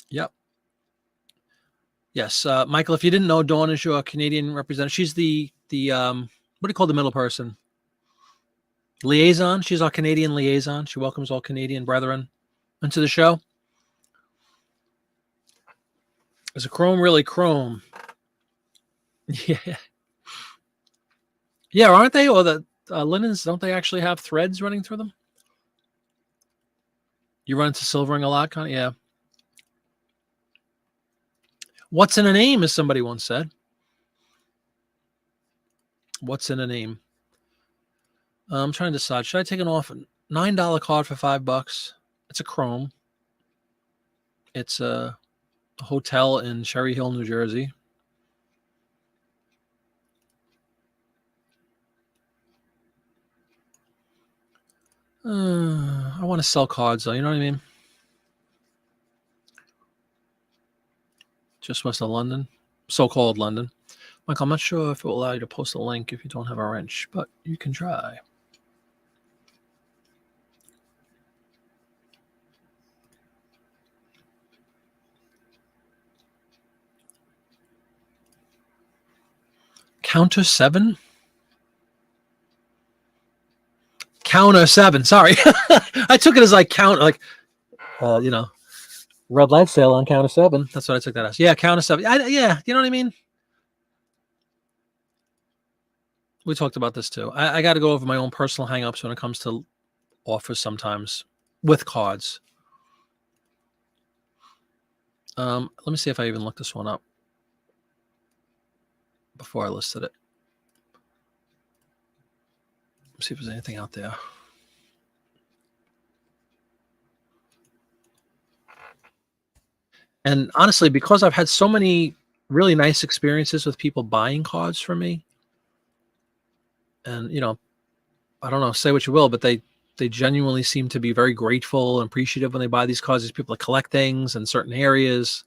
Yep. Yes, Michael, if you didn't know, Dawn is your Canadian representative. She's the what do you call the middle person? Liaison. She's our Canadian liaison. She welcomes all Canadian brethren into the show. Is a chrome really chrome? Yeah. Yeah, aren't they? Or the linens, don't they actually have threads running through them? You run into silvering a lot, Connie? Yeah. What's in a name, as somebody once said. What's in a name? I'm trying to decide. Should I take an off $9 card for $5? It's a chrome. It's a hotel in Cherry Hill, New Jersey. I want to sell cards, though. You know what I mean? Just west of London. So-called London. Michael, I'm not sure if it will allow you to post a link if you don't have a wrench, but you can try. Counter 7? Counter 7. Sorry. I took it as like count, like, you know, red light sale on counter 7. That's what I took that as. Yeah, counter 7. Yeah, you know what I mean? We talked about this too. I got to go over my own personal hangups when it comes to offers sometimes with cards. Let me see if I even looked this one up before I listed it. Let's see if there's anything out there. And honestly, because I've had so many really nice experiences with people buying cards for me, and you know, I don't know, say what you will, but they genuinely seem to be very grateful and appreciative when they buy these cards. These people that collect things in certain areas.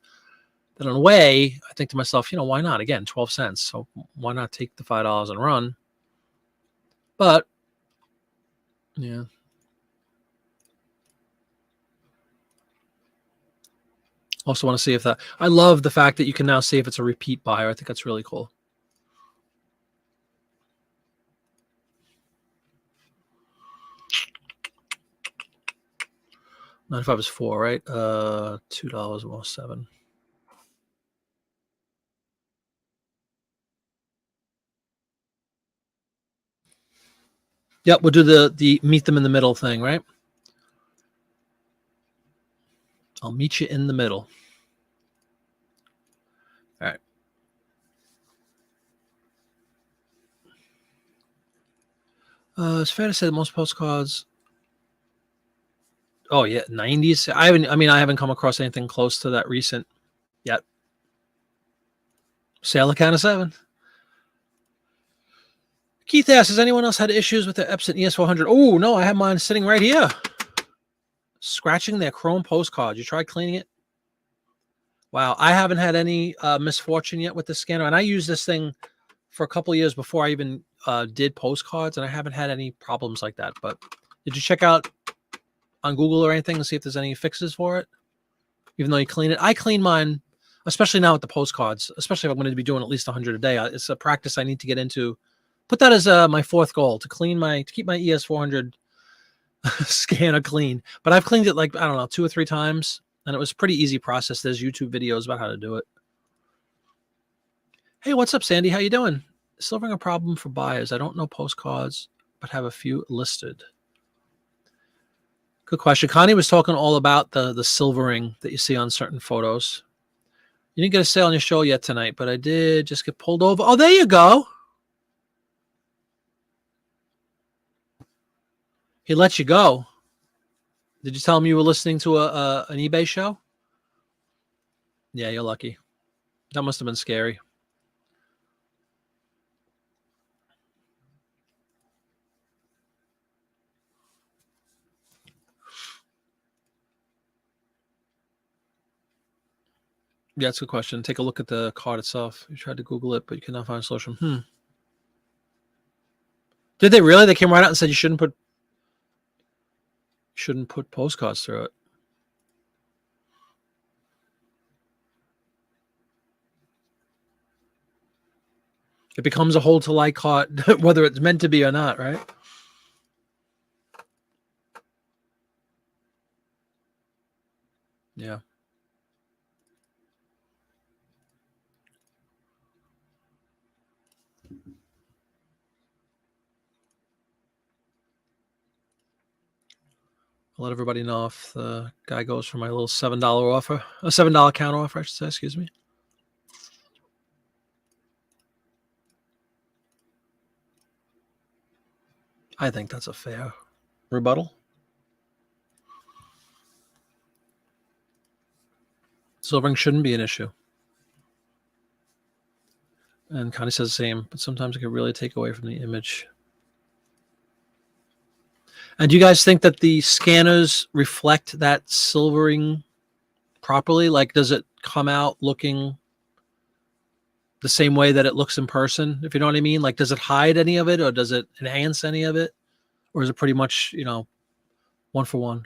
Then in a way, I think to myself, you know, why not? Again, 12 cents. So why not take the $5 and run? But yeah. Also want to see if that, I love the fact that you can now see if it's a repeat buyer. I think that's really cool. $95 is 4, right? $2 more 7. Yep, we'll do the meet them in the middle thing, right? I'll meet you in the middle. All right. It's fair to say that most postcards. Oh yeah, 90s. I haven't come across anything close to that recent yet. Sailor count of 7. Keith asks, has anyone else had issues with their Epson ES400? Oh no, I have mine sitting right here. Scratching their Chrome postcard. You tried cleaning it? Wow, I haven't had any misfortune yet with the scanner, and I used this thing for a couple of years before I even did postcards, and I haven't had any problems like that. But did you check out on Google or anything to see if there's any fixes for it? Even though you clean it, I clean mine, especially now with the postcards. Especially if I'm going to be doing at least 100 a day. It's a practice I need to get into. Put that as my 4th goal, to keep my ES400 scanner clean. But I've cleaned it like, I don't know, 2 or 3 times, and it was a pretty easy process. There's YouTube videos about how to do it. Hey, what's up, Sandy? How you doing? Silvering a problem for buyers. I don't know postcards, but have a few listed. Good question. Connie was talking all about the silvering that you see on certain photos. You didn't get a sale on your show yet tonight, but I did just get pulled over. Oh, there you go. He let you go. Did you tell him you were listening to an eBay show? Yeah, you're lucky. That must have been scary. Yeah, that's a good question. Take a look at the card itself. You tried to Google it, but you cannot find a solution. Did they really? They came right out and said you shouldn't put postcards through it. It becomes a hold to like card, whether it's meant to be or not, right? Yeah. I'll let everybody know if the guy goes for my little $7 offer, a $7 counter offer, I should say, excuse me. I think that's a fair rebuttal. Silvering shouldn't be an issue. And Connie says the same, but sometimes it can really take away from the image. And do you guys think that the scanners reflect that silvering properly? Like, does it come out looking the same way that it looks in person, if you know what I mean? Like, does it hide any of it, or does it enhance any of it? Or is it pretty much, one for one?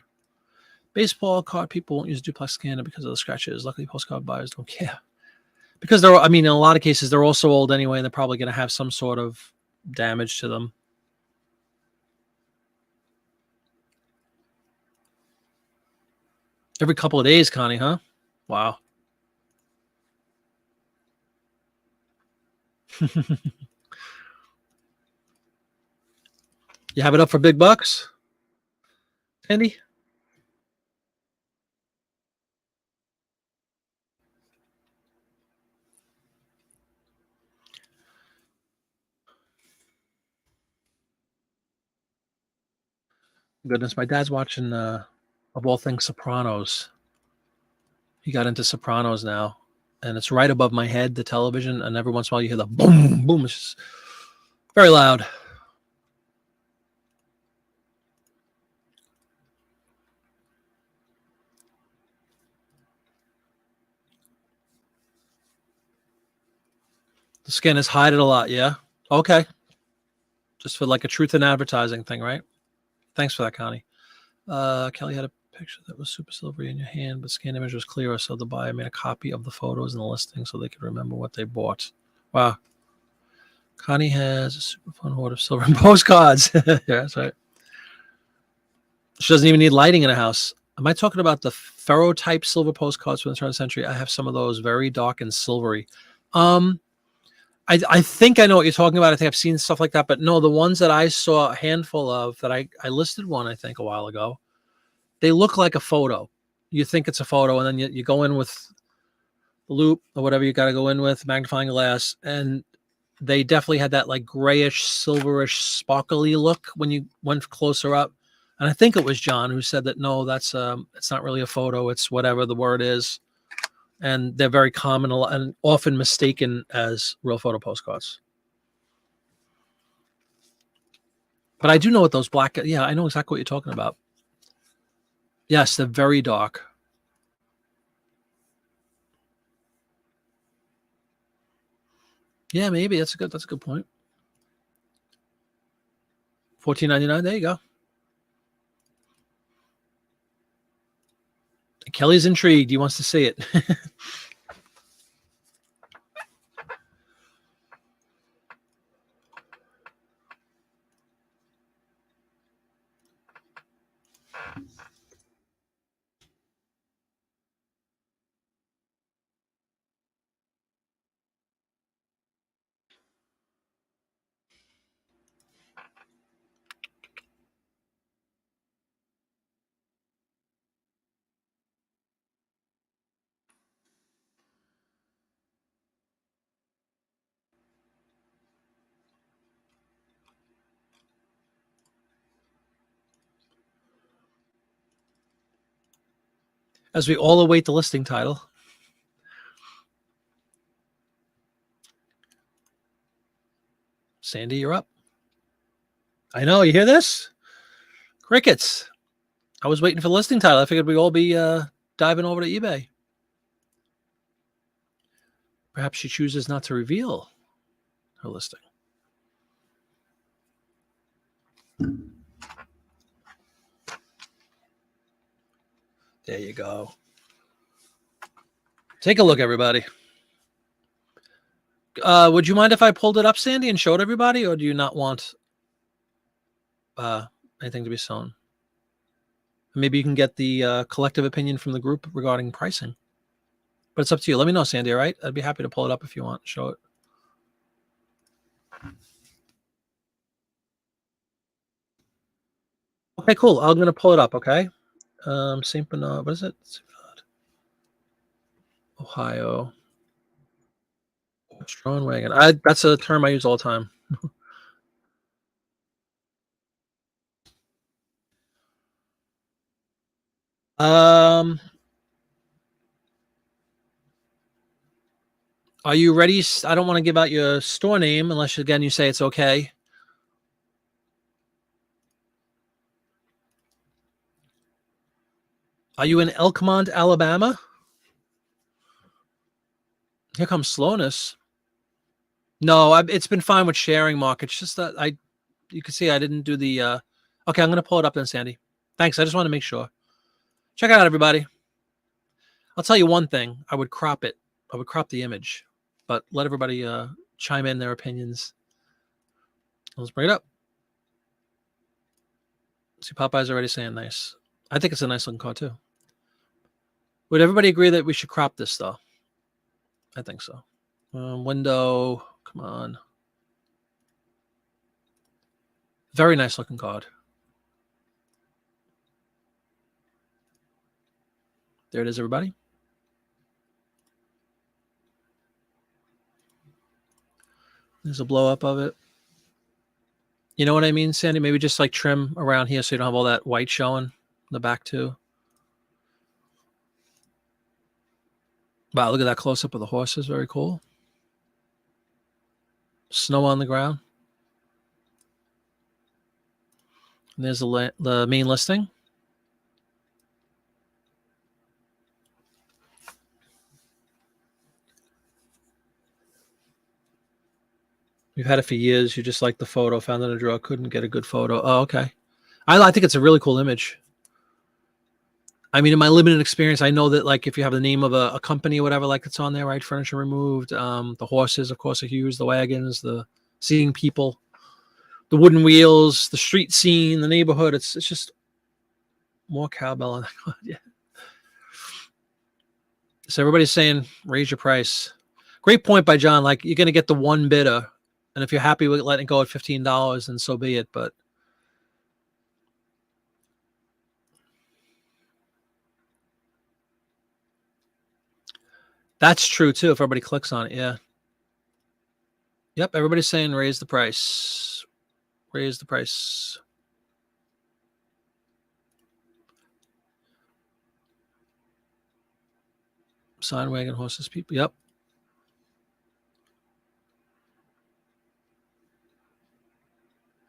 Baseball card people won't use a duplex scanner because of the scratches. Luckily, postcard buyers don't care. Because in a lot of cases, they're also old anyway, and they're probably going to have some sort of damage to them. Every couple of days, Connie, huh? Wow. You have it up for big bucks, Andy? Goodness, my dad's watching, of all things, Sopranos. He got into Sopranos now, and it's right above my head, the television, and every once in a while you hear the boom, boom. It's just very loud. The skin is hide it a lot, yeah? Okay. Just for like a truth in advertising thing, right? Thanks for that, Connie. Kelly had a picture that was super silvery in your hand, but scan image was clearer, so the buyer made a copy of the photos in the listing so they could remember what they bought. Wow. Connie has a super fun hoard of silver postcards. Yeah, that's right. She doesn't even need lighting in a house. Am I talking about the ferro type silver postcards from the turn of the century? I have some of those, very dark and silvery. I think I know what you're talking about. I think I've seen stuff like that, but no, the ones that I saw a handful of that I listed one, I think a while ago, they look like a photo. You think it's a photo, and then you go in with the loop or whatever you got to go in with, magnifying glass, and they definitely had that like grayish, silverish, sparkly look when you went closer up. And I think it was John who said that no, that's it's not really a photo, it's whatever the word is. And they're very common and often mistaken as real photo postcards. But I do know what those black, yeah, I know exactly what you're talking about. Yes, they're very dark. Yeah, maybe that's a good point. $14.99. There you go. Kelly's intrigued. He wants to see it. As we all await the listing title. Sandy, you're up. I know. You hear this? Crickets. I was waiting for the listing title. I figured we'd all be diving over to eBay. Perhaps she chooses not to reveal her listing. There you go. Take a look, everybody. Would you mind if I pulled it up, Sandy, and showed everybody, or do you not want anything to be shown? Maybe you can get the collective opinion from the group regarding pricing. But it's up to you. Let me know, Sandy, all right? I'd be happy to pull it up if you want. Show it. Okay, cool. I'm going to pull it up, okay? St. Bernard, what is it? Ohio. Strawn wagon. That's a term I use all the time. Are you ready? I don't want to give out your store name unless, again, you say it's okay. Are you in Elkmont, Alabama? Here comes slowness. No, it's been fine with sharing, Mark. It's just that you can see I didn't do the. Okay, I'm going to pull it up then, Sandy. Thanks. I just want to make sure. Check it out, everybody. I'll tell you one thing. I would crop it. I would crop the image, but let everybody chime in their opinions. Let's bring it up. See, Popeye's already saying nice. I think it's a nice looking car too. Would everybody agree that we should crop this though? I think so. Window, come on. Very nice looking card. There it is, everybody. There's a blow up of it. You know what I mean, Sandy? Maybe just like trim around here so you don't have all that white showing in the back too. Wow, look at that close up of the horses. Very cool. Snow on the ground. And there's the main listing. We've had it for years. You just like the photo, found it in a drawer, couldn't get a good photo. Oh, okay. I think it's a really cool image. I mean, in my limited experience, I know that like if you have the name of a company or whatever, like it's on there, right? Furniture removed. The horses, of course, are huge. The wagons, the seeing people, the wooden wheels, the street scene, the neighborhood. It's just more cowbell on that. Yeah. So everybody's saying raise your price. Great point by John. Like, you're going to get the one bidder, and if you're happy with letting it go at $15, then so be it. But that's true too. If everybody clicks on it, yeah. Yep, everybody's saying raise the price. Raise the price. Sign wagon, horses, people. Yep.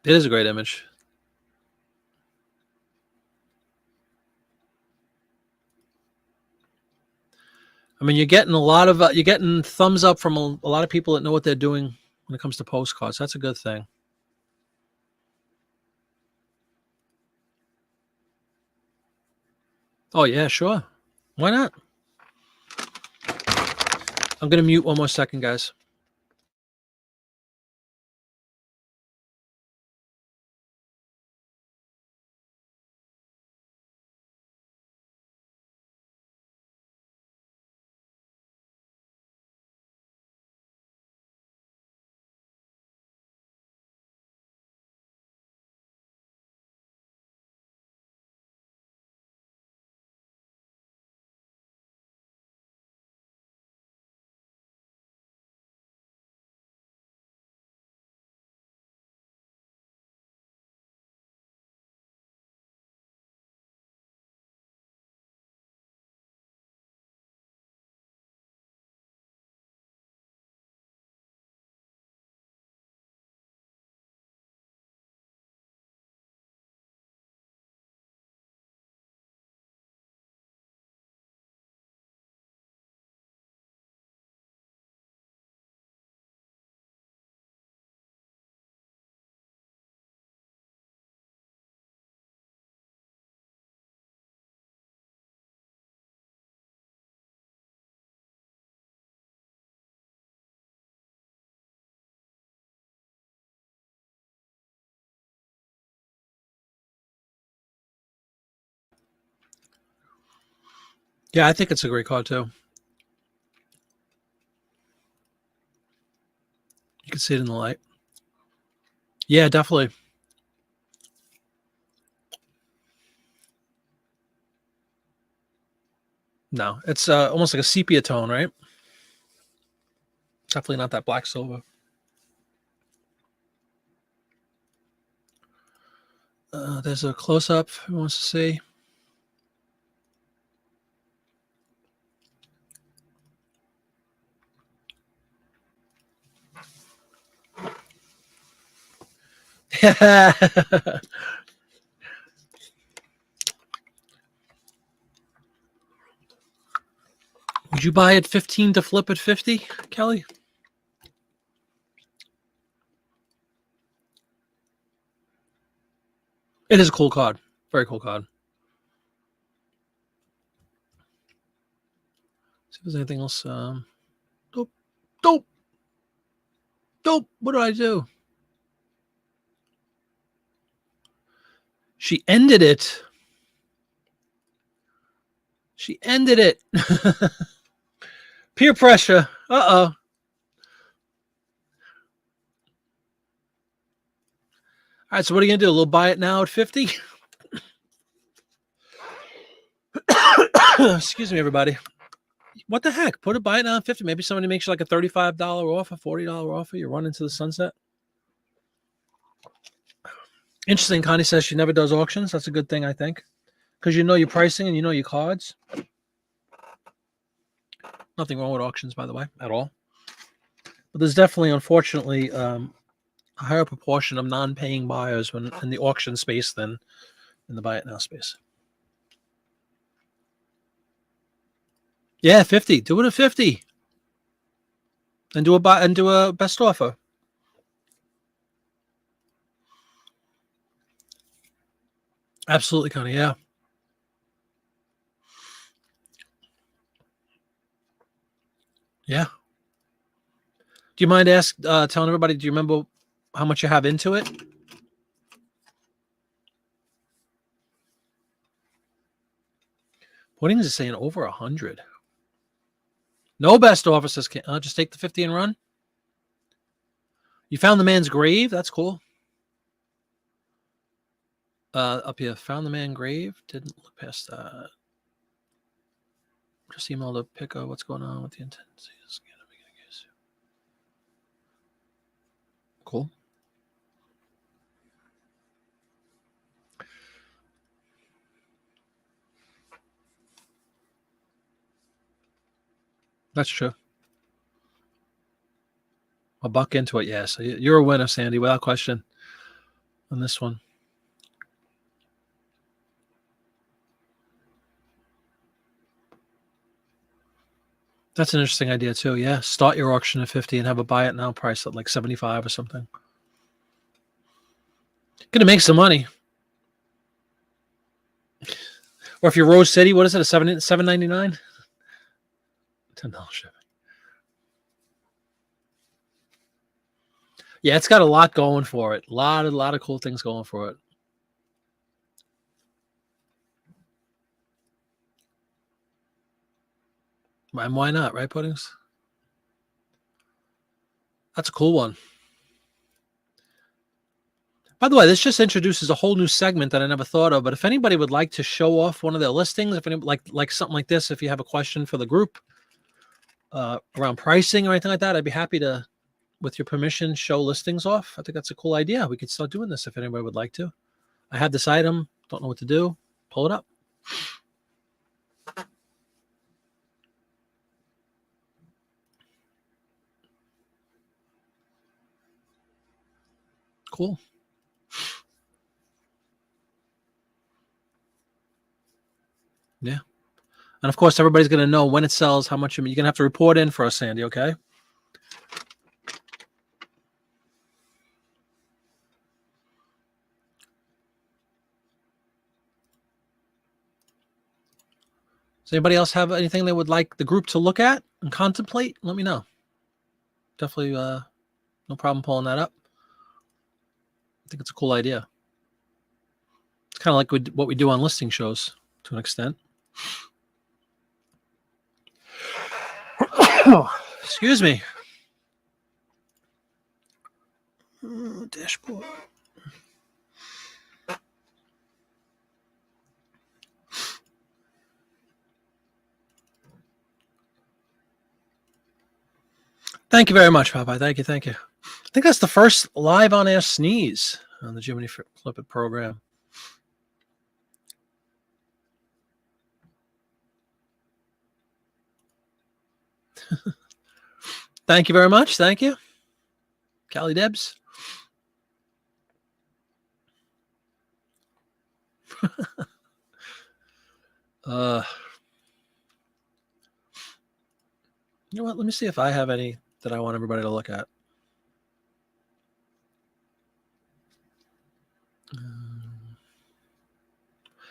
It is a great image. I mean, you're getting a lot of you're getting thumbs up from a lot of people that know what they're doing when it comes to postcards. That's a good thing. Oh yeah, sure. Why not? I'm gonna mute one more second, guys. Yeah, I think it's a great card too. You can see it in the light. Yeah, definitely. No, it's almost like a sepia tone, right? Definitely not that black silver. There's a close up. Who wants to see? Would you buy at 15 to flip at 50, Kelly? It is a cool card. Very cool card. See if there's anything else. Dope. Dope. Dope. What did I do? She ended it. She ended it. Peer pressure. Uh-oh. All right, so what are you going to do? A little buy it now at 50? Excuse me, everybody. What the heck? Put a buy it now at 50. Maybe somebody makes you like a $35 offer, $40 offer. You run into the sunset. Interesting. Connie says she never does auctions. That's a good thing, I think, because you know your pricing and you know your cards. Nothing wrong with auctions, by the way, at all. But there's definitely, unfortunately, a higher proportion of non-paying buyers when in the auction space than in the buy it now space. Yeah, 50. Do it at 50. And do a best offer. Absolutely, Connie. Yeah. Yeah. Do you mind telling everybody, do you remember how much you have into it? Puddings is saying over 100. No best officers can just take the 50 and run. You found the man's grave. That's cool. Up here, found the man grave. Didn't look past that. Just emailed a pick of what's going on with the intensity. Cool. That's true. I'll buck into it. Yeah. So you're a winner, Sandy, without question on this one. That's an interesting idea too. Yeah. Start your auction at 50 and have a buy it now price at like 75 or something. Gonna make some money. Or if you're Rose City, what is it? A $7.99? $10 shipping. Yeah, it's got a lot going for it. A lot of cool things going for it. And why not, right, Puddings? That's a cool one. By the way, this just introduces a whole new segment that I never thought of. But if anybody would like to show off one of their listings, if anybody like something like this, if you have a question for the group around pricing or anything like that, I'd be happy to, with your permission, show listings off. I think that's a cool idea. We could start doing this if anybody would like to. I have this item, don't know what to do. Pull it up. Cool. Yeah. And of course, everybody's going to know when it sells, how much you're going to have to report in for us, Sandy, okay? Does anybody else have anything they would like the group to look at and contemplate? Let me know. Definitely no problem pulling that up. I think it's a cool idea. It's kind of like what we do on listing shows to an extent. Excuse me. Dashboard. Thank you very much, Popeye. Thank you. Thank you. I think that's the first live on air sneeze on the Jiminy Flip It program. Thank you very much. Thank you. Callie Debs. You know what? Let me see if I have any that I want everybody to look at.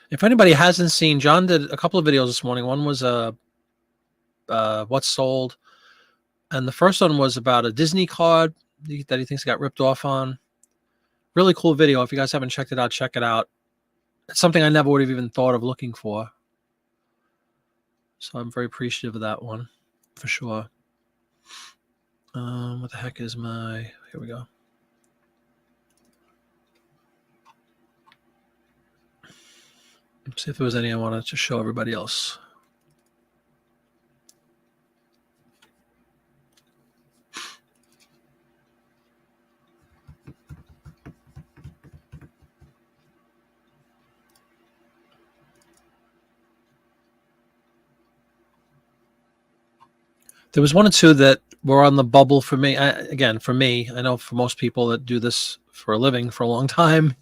If anybody hasn't seen, John did a couple of videos this morning. One was what's sold, and the first one was about a Disney card that he thinks got ripped off on. Really cool video. If you guys haven't checked it out, check it out. It's something I never would have even thought of looking for. So I'm very appreciative of that one, for sure. What the heck is my... Here we go. Let's see if there was any I wanted to show everybody else. There was one or two that were on the bubble for me. Again, for me, I know for most people that do this for a living for a long time,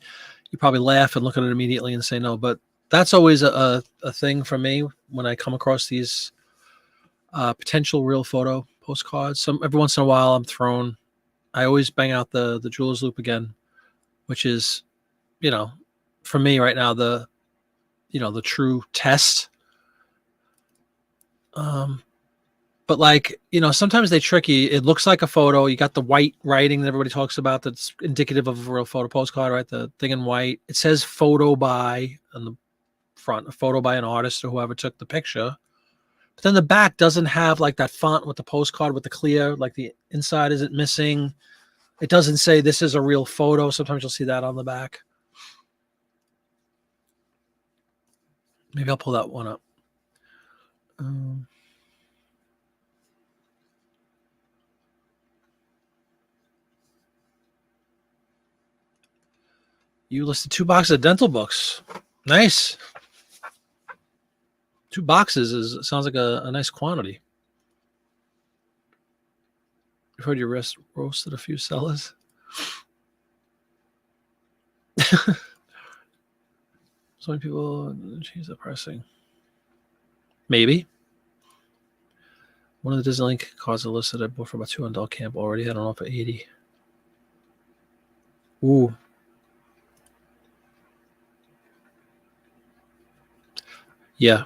you probably laugh and look at it immediately and say no. But that's always a thing for me when I come across these potential real photo postcards. Every once in a while, I'm thrown. I always bang out the jeweler's loop again, which is, you know, for me right now, the true test. But like, you know, sometimes they trick you. It looks like a photo. You got the white writing that everybody talks about that's indicative of a real photo postcard, right? The thing in white. It says photo by on the front, a photo by an artist or whoever took the picture. But then the back doesn't have like that font with the postcard with the clear, like the inside isn't missing. It doesn't say this is a real photo. Sometimes you'll see that on the back. Maybe I'll pull that one up. You listed 2 boxes of dental books. Nice. 2 boxes sounds like a nice quantity. I've heard you roasted a few sellers. So many people change the pricing. Maybe. One of the Disney cards I listed I bought for about 2 on adult camp already. I don't know for 80. Ooh. Yeah.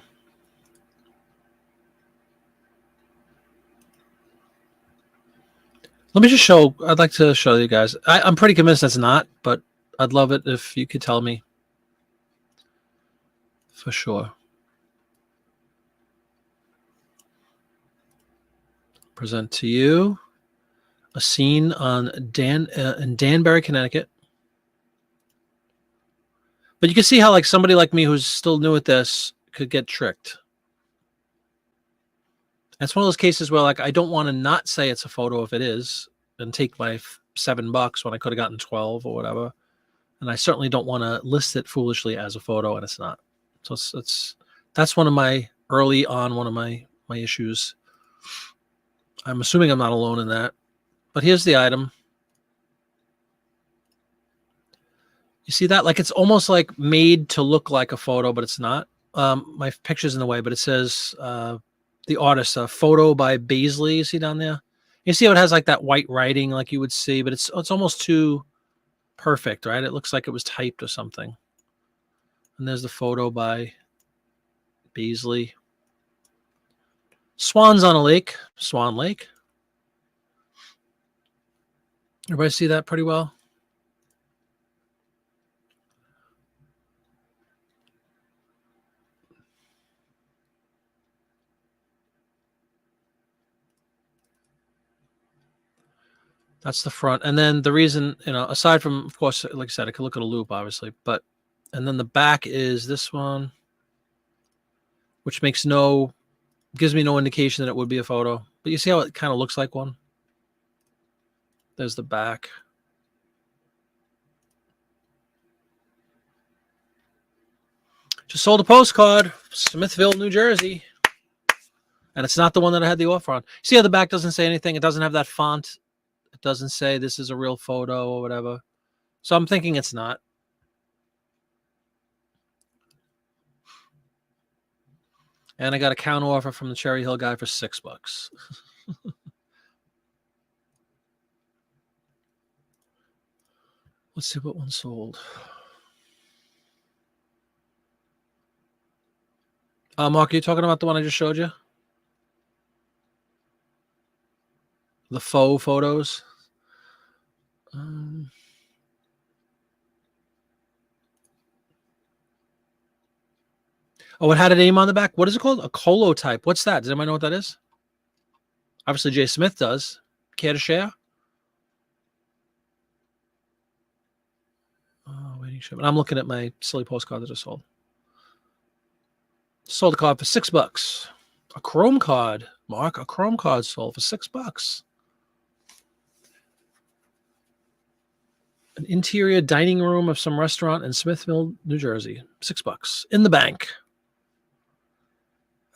Let me just show. I'd like to show you guys. I'm pretty convinced that's not, but I'd love it if you could tell me for sure. Present to you a scene on in Danbury, Connecticut. But you can see how like somebody like me who's still new at this could get tricked. That's one of those cases where like I don't want to not say it's a photo if it is and take my $7 when I could have gotten 12 or whatever. And I certainly don't want to list it foolishly as a photo and it's not. So that's one of my one of my issues. I'm assuming I'm not alone in that. But here's the item. You see that? Like it's almost like made to look like a photo, but it's not. My picture's in the way, but it says the artist, a photo by Baisley. You see down there? You see how it has like that white writing like you would see, but it's almost too perfect, right? It looks like it was typed or something. And there's the photo by Baisley. Swans on a lake. Swan Lake. Everybody see that pretty well? That's the front. And then the reason, aside from, of course, like I said, I could look at a loop, obviously, and then the back is this one, which gives me no indication that it would be a photo. But you see how it kind of looks like one? There's the back. Just sold a postcard, Smithville, New Jersey. And it's not the one that I had the offer on. See how the back doesn't say anything? It doesn't have that font. It doesn't say this is a real photo or whatever. So I'm thinking it's not. And I got a counter offer from the Cherry Hill guy for $6. Let's see what one sold. Mark, are you talking about the one I just showed you? The faux photos? Oh, it had a name on the back. What is it called? A colotype. What's that? Does anybody know what that is? Obviously, Jay Smith does. Care to share? Oh, waiting shipment. I'm looking at my silly postcard that I sold. Sold a card for $6. A Chrome card, Mark. A Chrome card sold for $6. An interior dining room of some restaurant in Smithville, New Jersey. $6. In the bank.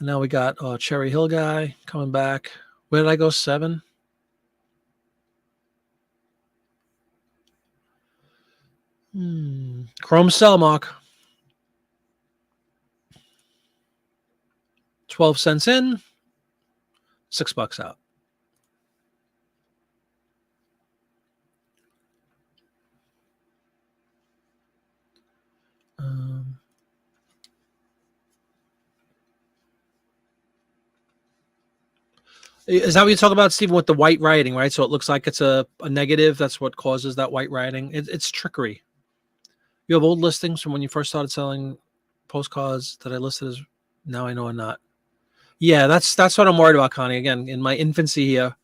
And now we got Cherry Hill guy coming back. Where did I go? 7? Chrome sell, Mark. 12 cents in, $6 out. Is that what you talk about, Stephen, with the white writing, right? So it looks like it's a negative. That's what causes that white writing. It's trickery. You have old listings from when you first started selling postcards that I listed as now I know I'm not. Yeah, that's what I'm worried about, Connie. Again, in my infancy here,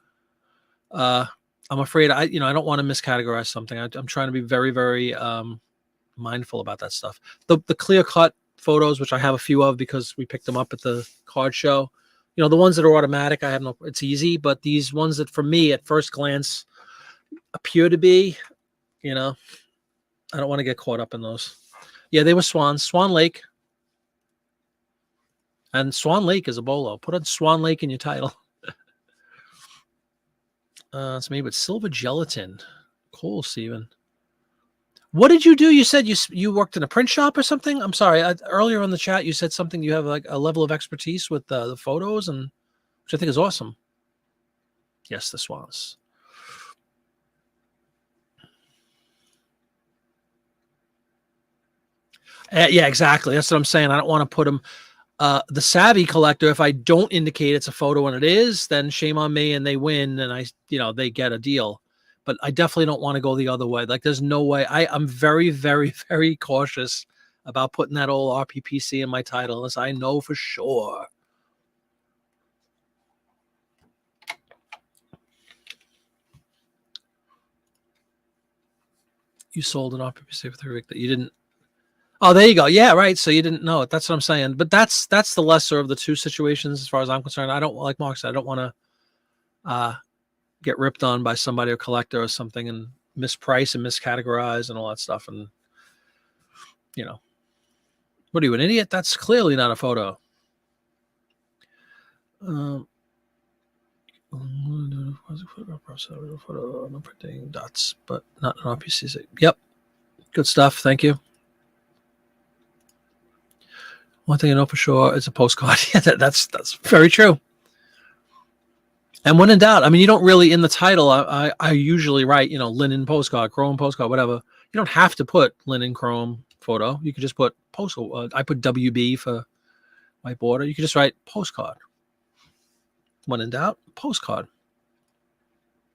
I'm afraid I don't want to miscategorize something. I'm trying to be very, very mindful about that stuff. The clear cut photos, which I have a few of because we picked them up at the card show. The ones that are automatic, I have no. It's easy, but these ones that, for me, at first glance, appear to be, I don't want to get caught up in those. Yeah, they were swans. Swan Lake. And Swan Lake is a bolo. Put on Swan Lake in your title. It's made with silver gelatin. Cool, Steven. What did you do? You said you worked in a print shop or something? I'm sorry. Earlier on the chat, you said something. You have like a level of expertise with the photos, and which I think is awesome. Yes, the swans. Yeah, exactly. That's what I'm saying. I don't want to put them. The savvy collector, if I don't indicate it's a photo and it is, then shame on me, and they win, and they get a deal. But I definitely don't want to go the other way. Like, there's no way. I'm very, very, very cautious about putting that old RPPC in my title unless I know for sure. You sold an RPPC for 3 weeks that you didn't. Oh, there you go. Yeah, right. So you didn't know it. That's what I'm saying. But that's the lesser of the two situations, as far as I'm concerned. I don't, like Mark said, I don't want to get ripped on by somebody, or collector or something, and misprice and miscategorize and all that stuff. And what are you, an idiot? That's clearly not a photo. Photo, no printing dots, but not an RPC. Yep, good stuff. Thank you. One thing I know for sure is a postcard. Yeah, that's very true. And when in doubt, I mean, you don't really, in the title, I usually write, linen postcard, chrome postcard, whatever. You don't have to put linen chrome photo. You could just put postcard. I put WB for my border. You could just write postcard. When in doubt, postcard.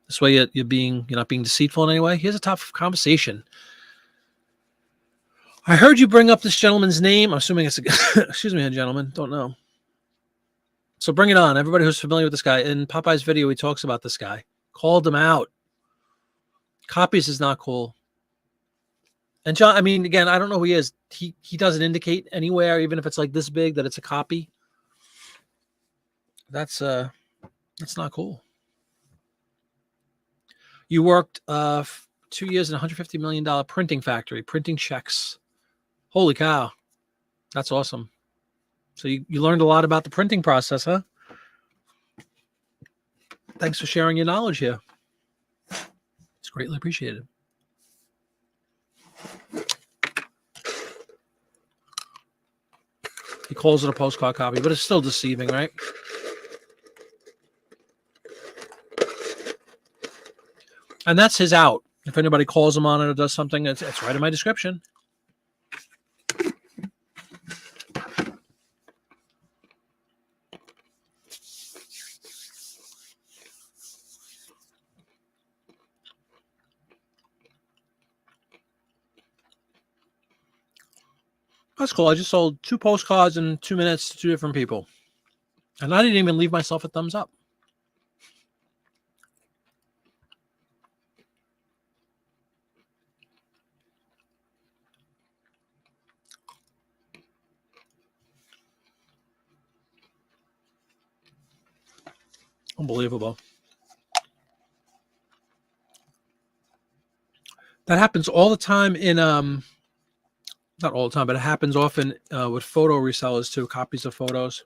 This way you're not being deceitful in any way. Here's a tough conversation. I heard you bring up this gentleman's name. I'm assuming it's excuse me, a gentleman. Don't know. So bring it on. Everybody who's familiar with this guy. In Popeye's video, he talks about this guy. Called him out. Copies is not cool. And John, I mean, again, I don't know who he is. He doesn't indicate anywhere, even if it's like this big, that it's a copy. That's not cool. You worked 2 years in a $150 million printing factory, printing checks. Holy cow. That's awesome. So you learned a lot about the printing process, huh? Thanks for sharing your knowledge here. It's greatly appreciated. He calls it a postcard copy, but it's still deceiving, right? And that's his out. If anybody calls him on it or does something, it's right in my description. That's cool. I just sold 2 postcards in 2 minutes to 2 different people. And I didn't even leave myself a thumbs up. Unbelievable. That happens all the time in not all the time, but it happens often with photo resellers too, copies of photos.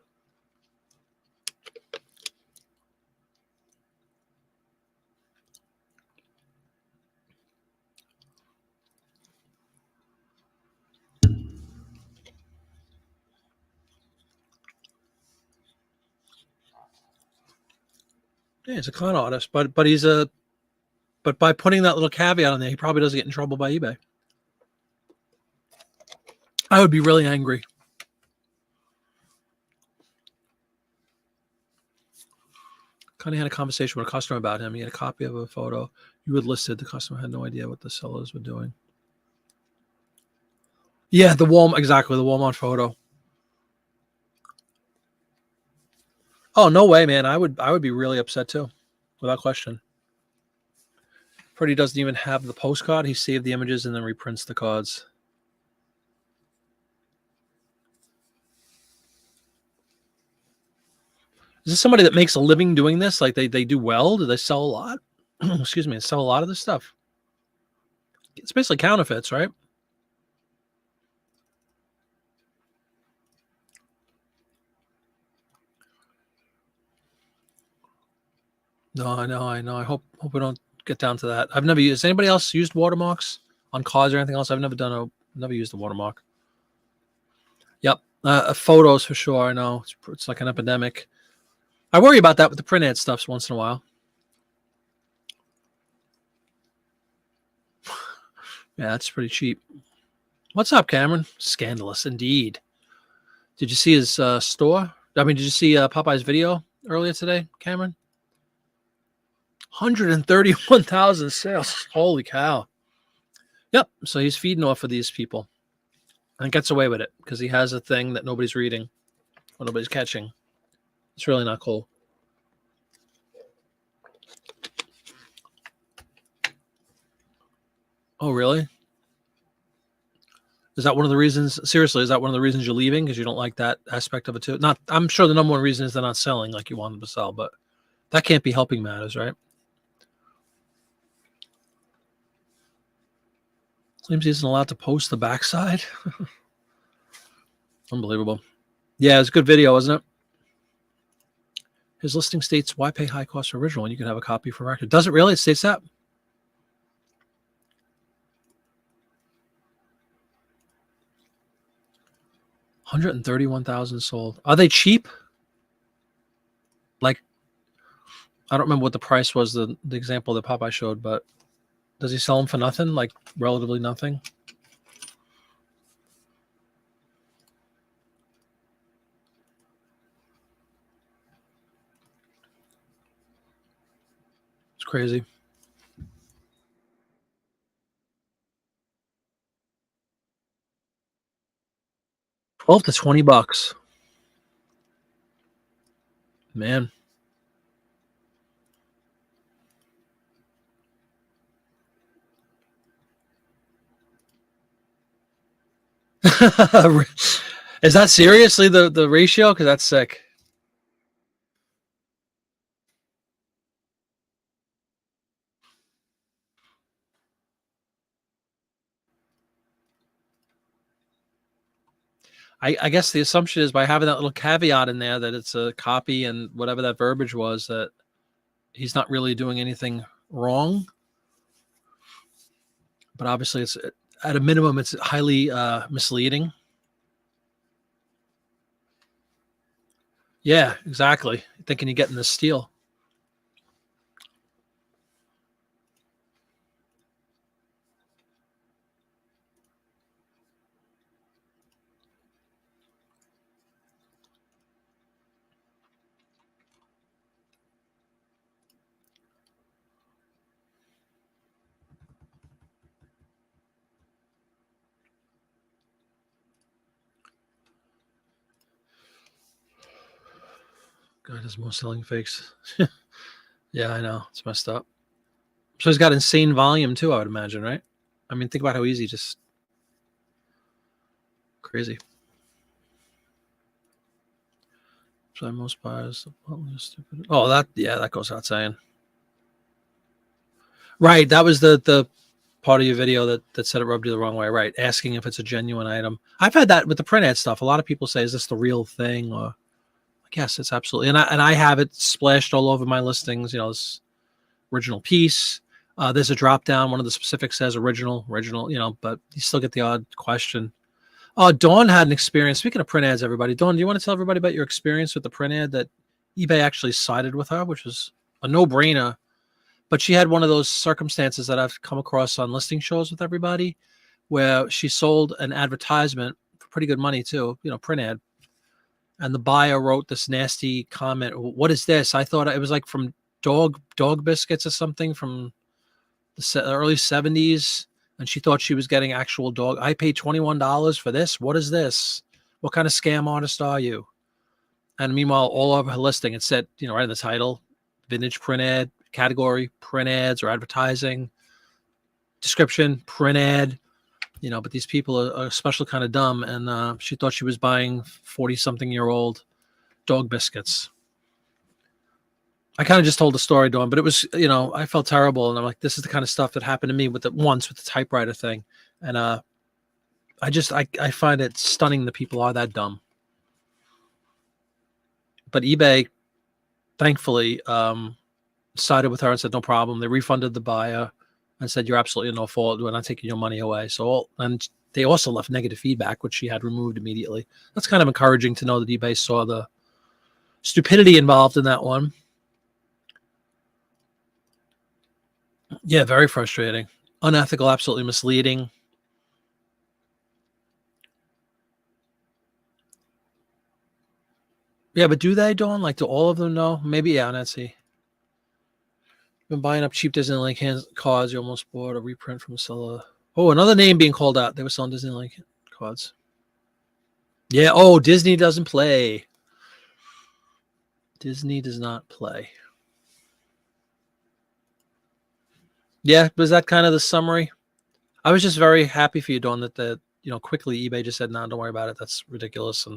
Yeah, he's a con artist, but by putting that little caveat on there, he probably doesn't get in trouble by eBay. I would be really angry. Connie had a conversation with a customer about him. He had a copy of a photo you had listed. The customer had no idea what the sellers were doing. Yeah, exactly, the Walmart photo. Oh, no way, man. I would be really upset too, without question. Freddie doesn't even have the postcard. He saved the images and then reprints the cards. Is this somebody that makes a living doing this? Like they do well? Do they sell a lot? Excuse me, sell a lot of this stuff. It's basically counterfeits, right? No, I know. I hope we don't get down to that. I've never used. Has anybody else used watermarks on cards or anything else? I've never used a watermark. Yep, photos for sure. I know it's like an epidemic. I worry about that with the print ad stuffs once in a while. Yeah, that's pretty cheap. What's up, Cameron? Scandalous indeed. Did you see his store? I mean, did you see Popeye's video earlier today, Cameron? 131,000 sales. Holy cow. Yep. So he's feeding off of these people and gets away with it because he has a thing that nobody's reading or nobody's catching. It's really not cool. Oh, really? Is that one of the reasons? Seriously, is that one of the reasons you're leaving? Because you don't like that aspect of it too? Not. I'm sure the number one reason is they're not selling like you want them to sell, but that can't be helping matters, right? Claims he isn't allowed to post the backside. Unbelievable. Yeah, it's a good video, wasn't it? His listing states, why pay high cost for original when you can have a copy for record? Does it really? It states that? $131,000 sold. Are they cheap? Like, I don't remember what the price was, the example that Popeye showed, but does he sell them for nothing? Like, relatively nothing? It's crazy. 12 to 20 bucks. Man. Is that seriously the ratio? Because that's sick. I guess the assumption is by having that little caveat in there that it's a copy and whatever that verbiage was, that he's not really doing anything wrong. But obviously, it's at a minimum, it's highly misleading. Yeah, exactly. Thinking you're getting the steal. God, there's more selling fakes. Yeah, I know. It's messed up. So he's got insane volume too, I would imagine, right? I mean, think about how easy, just crazy. So most buyers, oh, that goes out saying. Right, that was the part of your video that said it rubbed you the wrong way, right? Asking if it's a genuine item. I've had that with the print ad stuff. A lot of people say, "Is this the real thing?" Or, yes, it's absolutely, and I have it splashed all over my listings. You know, this original piece. There's a drop down. One of the specifics says original. You know, but you still get the odd question. Dawn had an experience. Speaking of print ads, everybody, Dawn, do you want to tell everybody about your experience with the print ad that eBay actually sided with her, which was a no-brainer? But she had one of those circumstances that I've come across on listing shows with everybody, where she sold an advertisement for pretty good money too, you know, print ad. And the buyer wrote this nasty comment. What is this? I thought it was like from dog biscuits or something from the early 70s. And she thought she was getting actual dog. I paid $21 for this. What is this? What kind of scam artist are you? And meanwhile, all over her listing, it said, right in the title, vintage print ad, category, print ads or advertising, description, print ad, but these people are special kind of dumb. And she thought she was buying 40-something-year-old dog biscuits. I kind of just told the story, Dawn, but it was, I felt terrible. And I'm like, this is the kind of stuff that happened to me with the typewriter thing. And I find it stunning that people are that dumb. But eBay, thankfully, sided with her and said, no problem. They refunded the buyer and said, you're absolutely no fault. We're not taking your money away. And they also left negative feedback, which she had removed immediately. That's kind of encouraging to know that eBay saw the stupidity involved in that one. Yeah, very frustrating. Unethical, absolutely misleading. Yeah, but do they, Dawn? Like, do all of them know? Maybe, yeah, on Etsy. Been buying up cheap Disneyland cards. You almost bought a reprint from a seller. Oh, another name being called out. They were selling Disneyland cards. Yeah. Oh, Disney doesn't play. Disney does not play. Yeah. Was that kind of the summary? I was just very happy for you, Dawn, that quickly eBay just said, no, don't worry about it. That's ridiculous.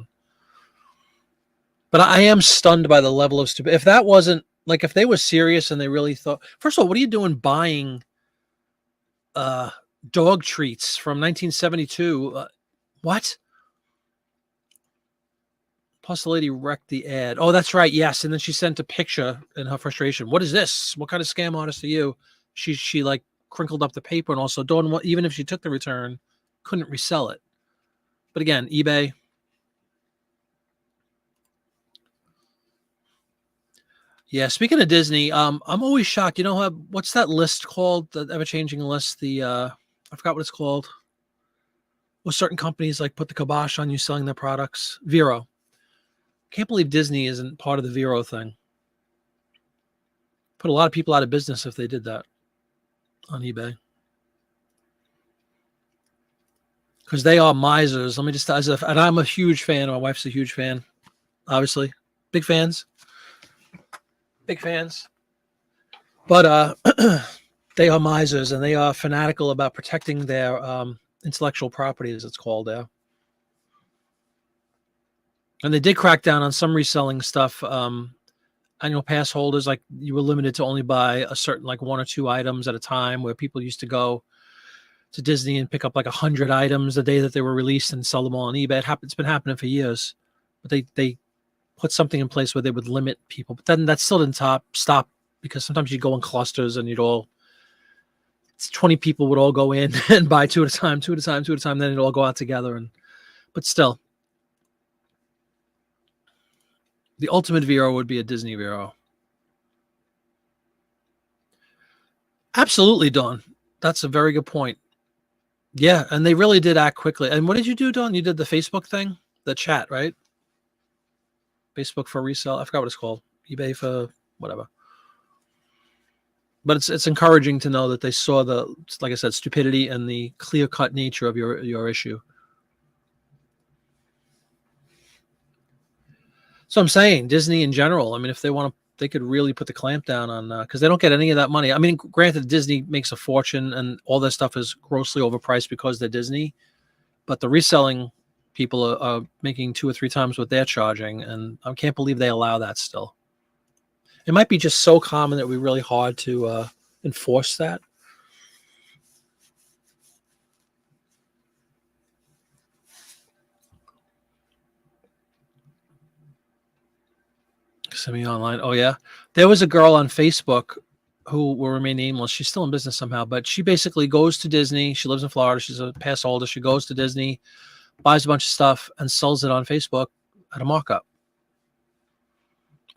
But I am stunned by the level of stupid. If that wasn't like, if they were serious and they really thought, first of all, what are you doing buying dog treats from 1972? What? Plus, the lady wrecked the ad. Oh, that's right. Yes. And then she sent a picture in her frustration. What is this? What kind of scam artist are you? She like crinkled up the paper and also Dawn, even if she took the return, couldn't resell it. But again, eBay. Yeah. Speaking of Disney, I'm always shocked. What's that list called? The ever-changing list. I forgot what it's called. Well, certain companies like put the kibosh on you selling their products. Vero. Can't believe Disney isn't part of the Vero thing. Put a lot of people out of business if they did that on eBay. Because they are misers. Let me just, and I'm a huge fan. My wife's a huge fan, obviously. Big fans. Big fans. But they are misers, and they are fanatical about protecting their intellectual property, as it's called there. And they did crack down on some reselling stuff. Annual pass holders, like you were limited to only buy a certain, like 1 or 2 items at a time, where people used to go to Disney and pick up like 100 items the day that they were released and sell them all on eBay. It's been happening for years, but they put something in place where they would limit people. But then that still didn't stop because sometimes you'd go in clusters and 20 people would all go in and buy 2 at a time, 2 at a time, 2 at a time. Then it'd all go out together. But still, the ultimate Vero would be a Disney Vero. Absolutely, Dawn. That's a very good point. Yeah, and they really did act quickly. And what did you do, Dawn? You did the Facebook thing? The chat, right? Facebook for resale. I forgot what it's called. eBay for whatever. But it's encouraging to know that they saw the, like I said, stupidity and the clear-cut nature of your issue. So I'm saying Disney in general, I mean, if they want to, they could really put the clamp down on, because they don't get any of that money. I mean, granted, Disney makes a fortune and all this stuff is grossly overpriced because they're Disney, but the reselling people are making 2 or 3 times what they're charging. And I can't believe they allow that still. It might be just so common that it would be really hard to enforce that. Semi-online. Oh, yeah. There was a girl on Facebook who will remain nameless. She's still in business somehow, but she basically goes to Disney. She lives in Florida. She's a pass holder. She goes to Disney, buys a bunch of stuff, and sells it on Facebook at a markup.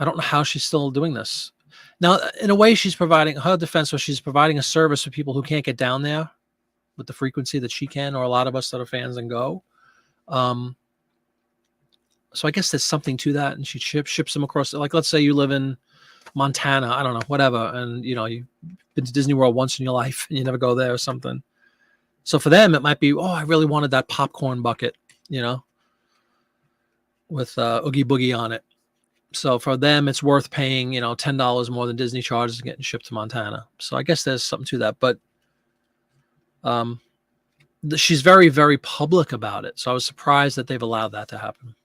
I don't know how she's still doing this. Now, in a way, her defense was she's providing a service for people who can't get down there with the frequency that she can, or a lot of us that are fans and go. So I guess there's something to that. And she ships them across. Like, let's say you live in Montana, I don't know, whatever. And, you've been to Disney World once in your life and you never go there or something. So for them, it might be, oh, I really wanted that popcorn bucket, with Oogie Boogie on it. So for them, it's worth paying, $10 more than Disney charges and getting shipped to Montana. So I guess there's something to that. But she's very, very public about it. So I was surprised that they've allowed that to happen.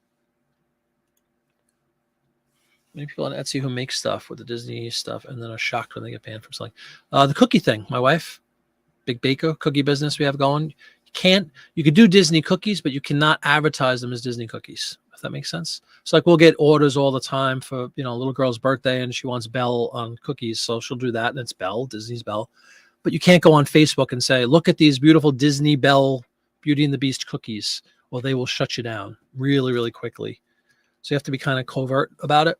Many people on Etsy who make stuff with the Disney stuff and then are shocked when they get banned from selling. The cookie thing, my wife, big baker, cookie business we have going. You could do Disney cookies, but you cannot advertise them as Disney cookies, if that makes sense. So like we'll get orders all the time for, a little girl's birthday and she wants Belle on cookies. So she'll do that and it's Belle, Disney's Belle. But you can't go on Facebook and say, look at these beautiful Disney Belle Beauty and the Beast cookies, or they will shut you down really, really quickly. So you have to be kind of covert about it.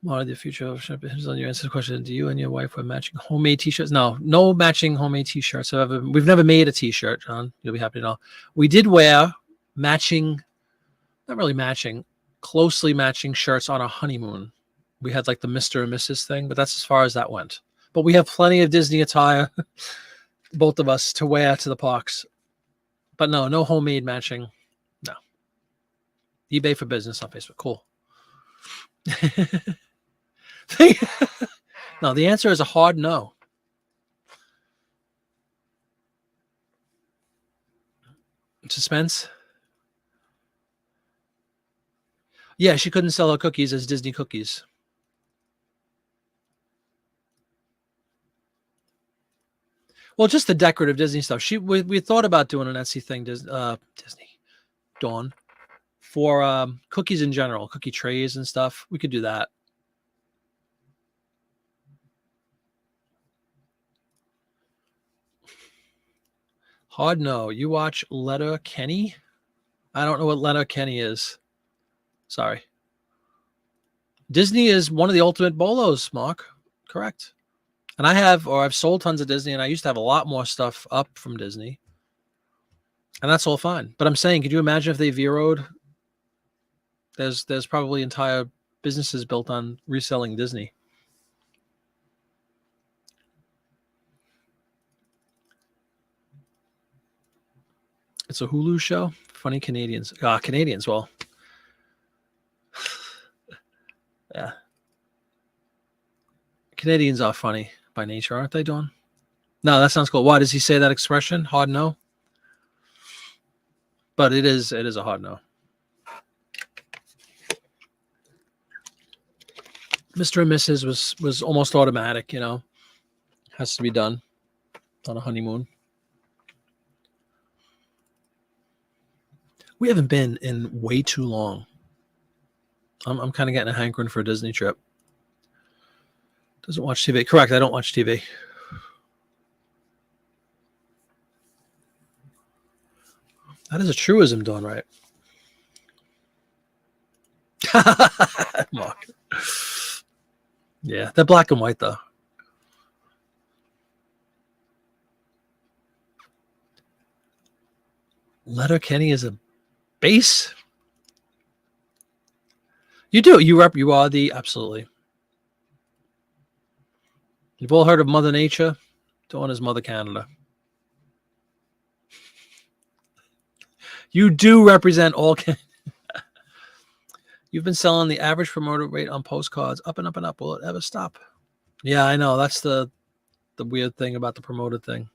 What are the future of shipping? On your answer to the question, do you and your wife wear matching homemade t-shirts? No matching homemade t-shirts. We've never made a t-shirt, John. You'll be happy to know. We did wear matching, not really matching, closely matching shirts on our honeymoon. We had like the Mr. and Mrs. thing, but that's as far as that went. But we have plenty of Disney attire, both of us, to wear to the parks. But no homemade matching. No. eBay for business on Facebook. Cool. No, the answer is a hard no. Suspense. Yeah, she couldn't sell her cookies as Disney cookies. Well, just the decorative Disney stuff. We thought about doing an Etsy thing, Disney, Dawn, for cookies in general, cookie trays and stuff. We could do that. Hard no. You watch Letterkenny? I don't know what Letterkenny is. Sorry. Disney is one of the ultimate bolos, Mark. Correct. And I've sold tons of Disney, and I used to have a lot more stuff up from Disney. And that's all fine. But I'm saying, could you imagine if they zeroed? There's probably entire businesses built on reselling Disney. It's a Hulu show. Funny Canadians. Canadians. Well, yeah. Canadians are funny by nature, aren't they, Dawn? No, that sounds cool. Why does he say that expression? Hard no. But it is a hard no. Mr. and Mrs. was almost automatic, Has to be done on a honeymoon. We haven't been in way too long. I'm kind of getting a hankering for a Disney trip. Doesn't watch TV. Correct, I don't watch TV. That is a truism, Dawn, right? Mark. Yeah, they're black and white, though. Letterkenny is a base? You do. You are the absolutely. You've all heard of Mother Nature. Dawn is Mother Canada. You do represent all. You've been selling the average promoter rate on postcards up and up and up. Will it ever stop? Yeah, I know. That's the weird thing about the promoted thing.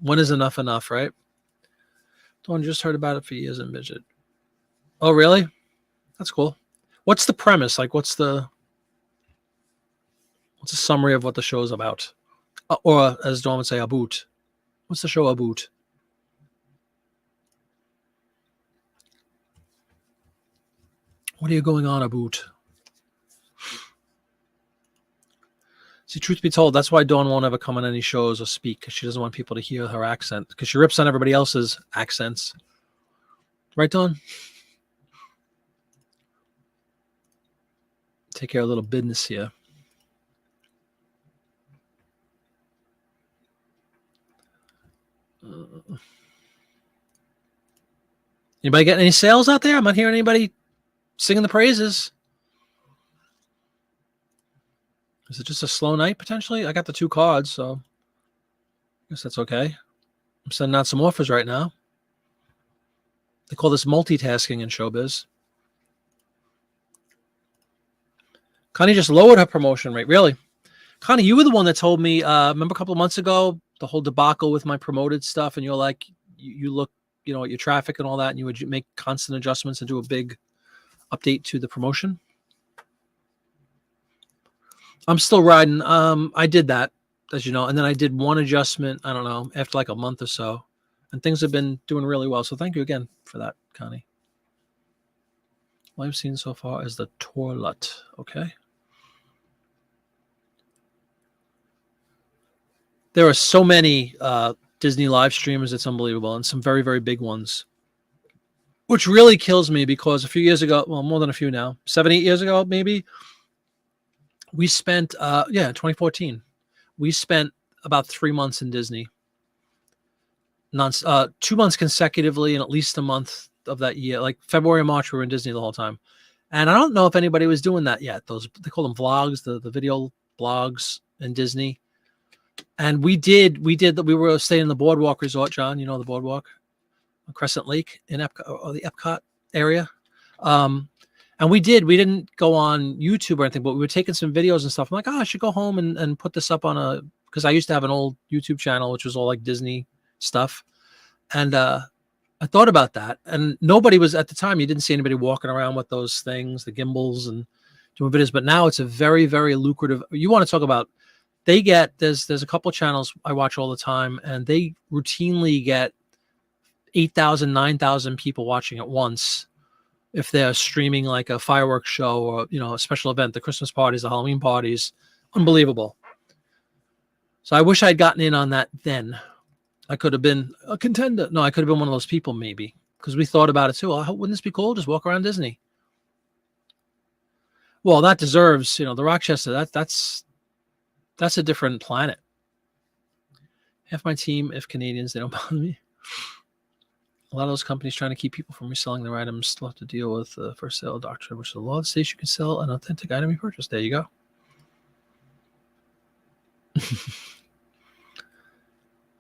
When is enough, right? Dawn just heard about it for years and bitched. Oh, really? That's cool. What's the premise? Like, what's a summary of what the show is about? Or, as Dawn would say, about. What's the show about? What are you going on about? See, truth be told, that's why Dawn won't ever come on any shows or speak, because she doesn't want people to hear her accent, because she rips on everybody else's accents. Right, Dawn? Take care of a little business here. Anybody getting any sales out there? I'm not hearing anybody singing the praises. Is it just a slow night, potentially? I got the 2 cards, so I guess that's okay. I'm sending out some offers right now. They call this multitasking in showbiz. Connie just lowered her promotion rate. Really? Connie, you were the one that told me, remember a couple of months ago, the whole debacle with my promoted stuff, and you're like, you look, at your traffic and all that, and you would make constant adjustments and do a big update to the promotion. I'm still riding. I did that, as you know, and then I did one adjustment, I don't know, after like a month or so, and things have been doing really well. So thank you again for that, Connie. All I've seen so far is the toilet. Okay. There are so many Disney live streamers. It's unbelievable. And some very, very big ones, which really kills me because a few years ago, well, more than a few now, 7, 8 years ago, maybe, we spent, 2014, we spent about 3 months in Disney, 2 months consecutively, and at least a month of that year, like February and March, we were in Disney the whole time. And I don't know if anybody was doing that yet. They call them vlogs, the video blogs in Disney. And we were staying in the Boardwalk Resort, John, the Boardwalk, Crescent Lake in Epcot, or the Epcot area. And we didn't go on YouTube or anything, but we were taking some videos and stuff. I'm like, I should go home and put this up because I used to have an old YouTube channel, which was all like Disney stuff. And I thought about that, and nobody was at the time. You didn't see anybody walking around with those things, the gimbals, and doing videos. But now it's a very, very lucrative. You want to talk about? There's a couple channels I watch all the time, and they routinely get 8,000, 9,000 people watching at once if they're streaming like a fireworks show or a special event, the Christmas parties, the Halloween parties. Unbelievable. So I wish I'd gotten in on that then. I could have been a contender. No, I could have been one of those people maybe, because we thought about it too. Oh, wouldn't this be cool? Just walk around Disney. Well, that deserves, the Rochester. That's a different planet. Half my team, if Canadians, they don't bother me. A lot of those companies trying to keep people from reselling their items still have to deal with the first sale doctrine, which is the law that states you can sell an authentic item you purchased. There you go.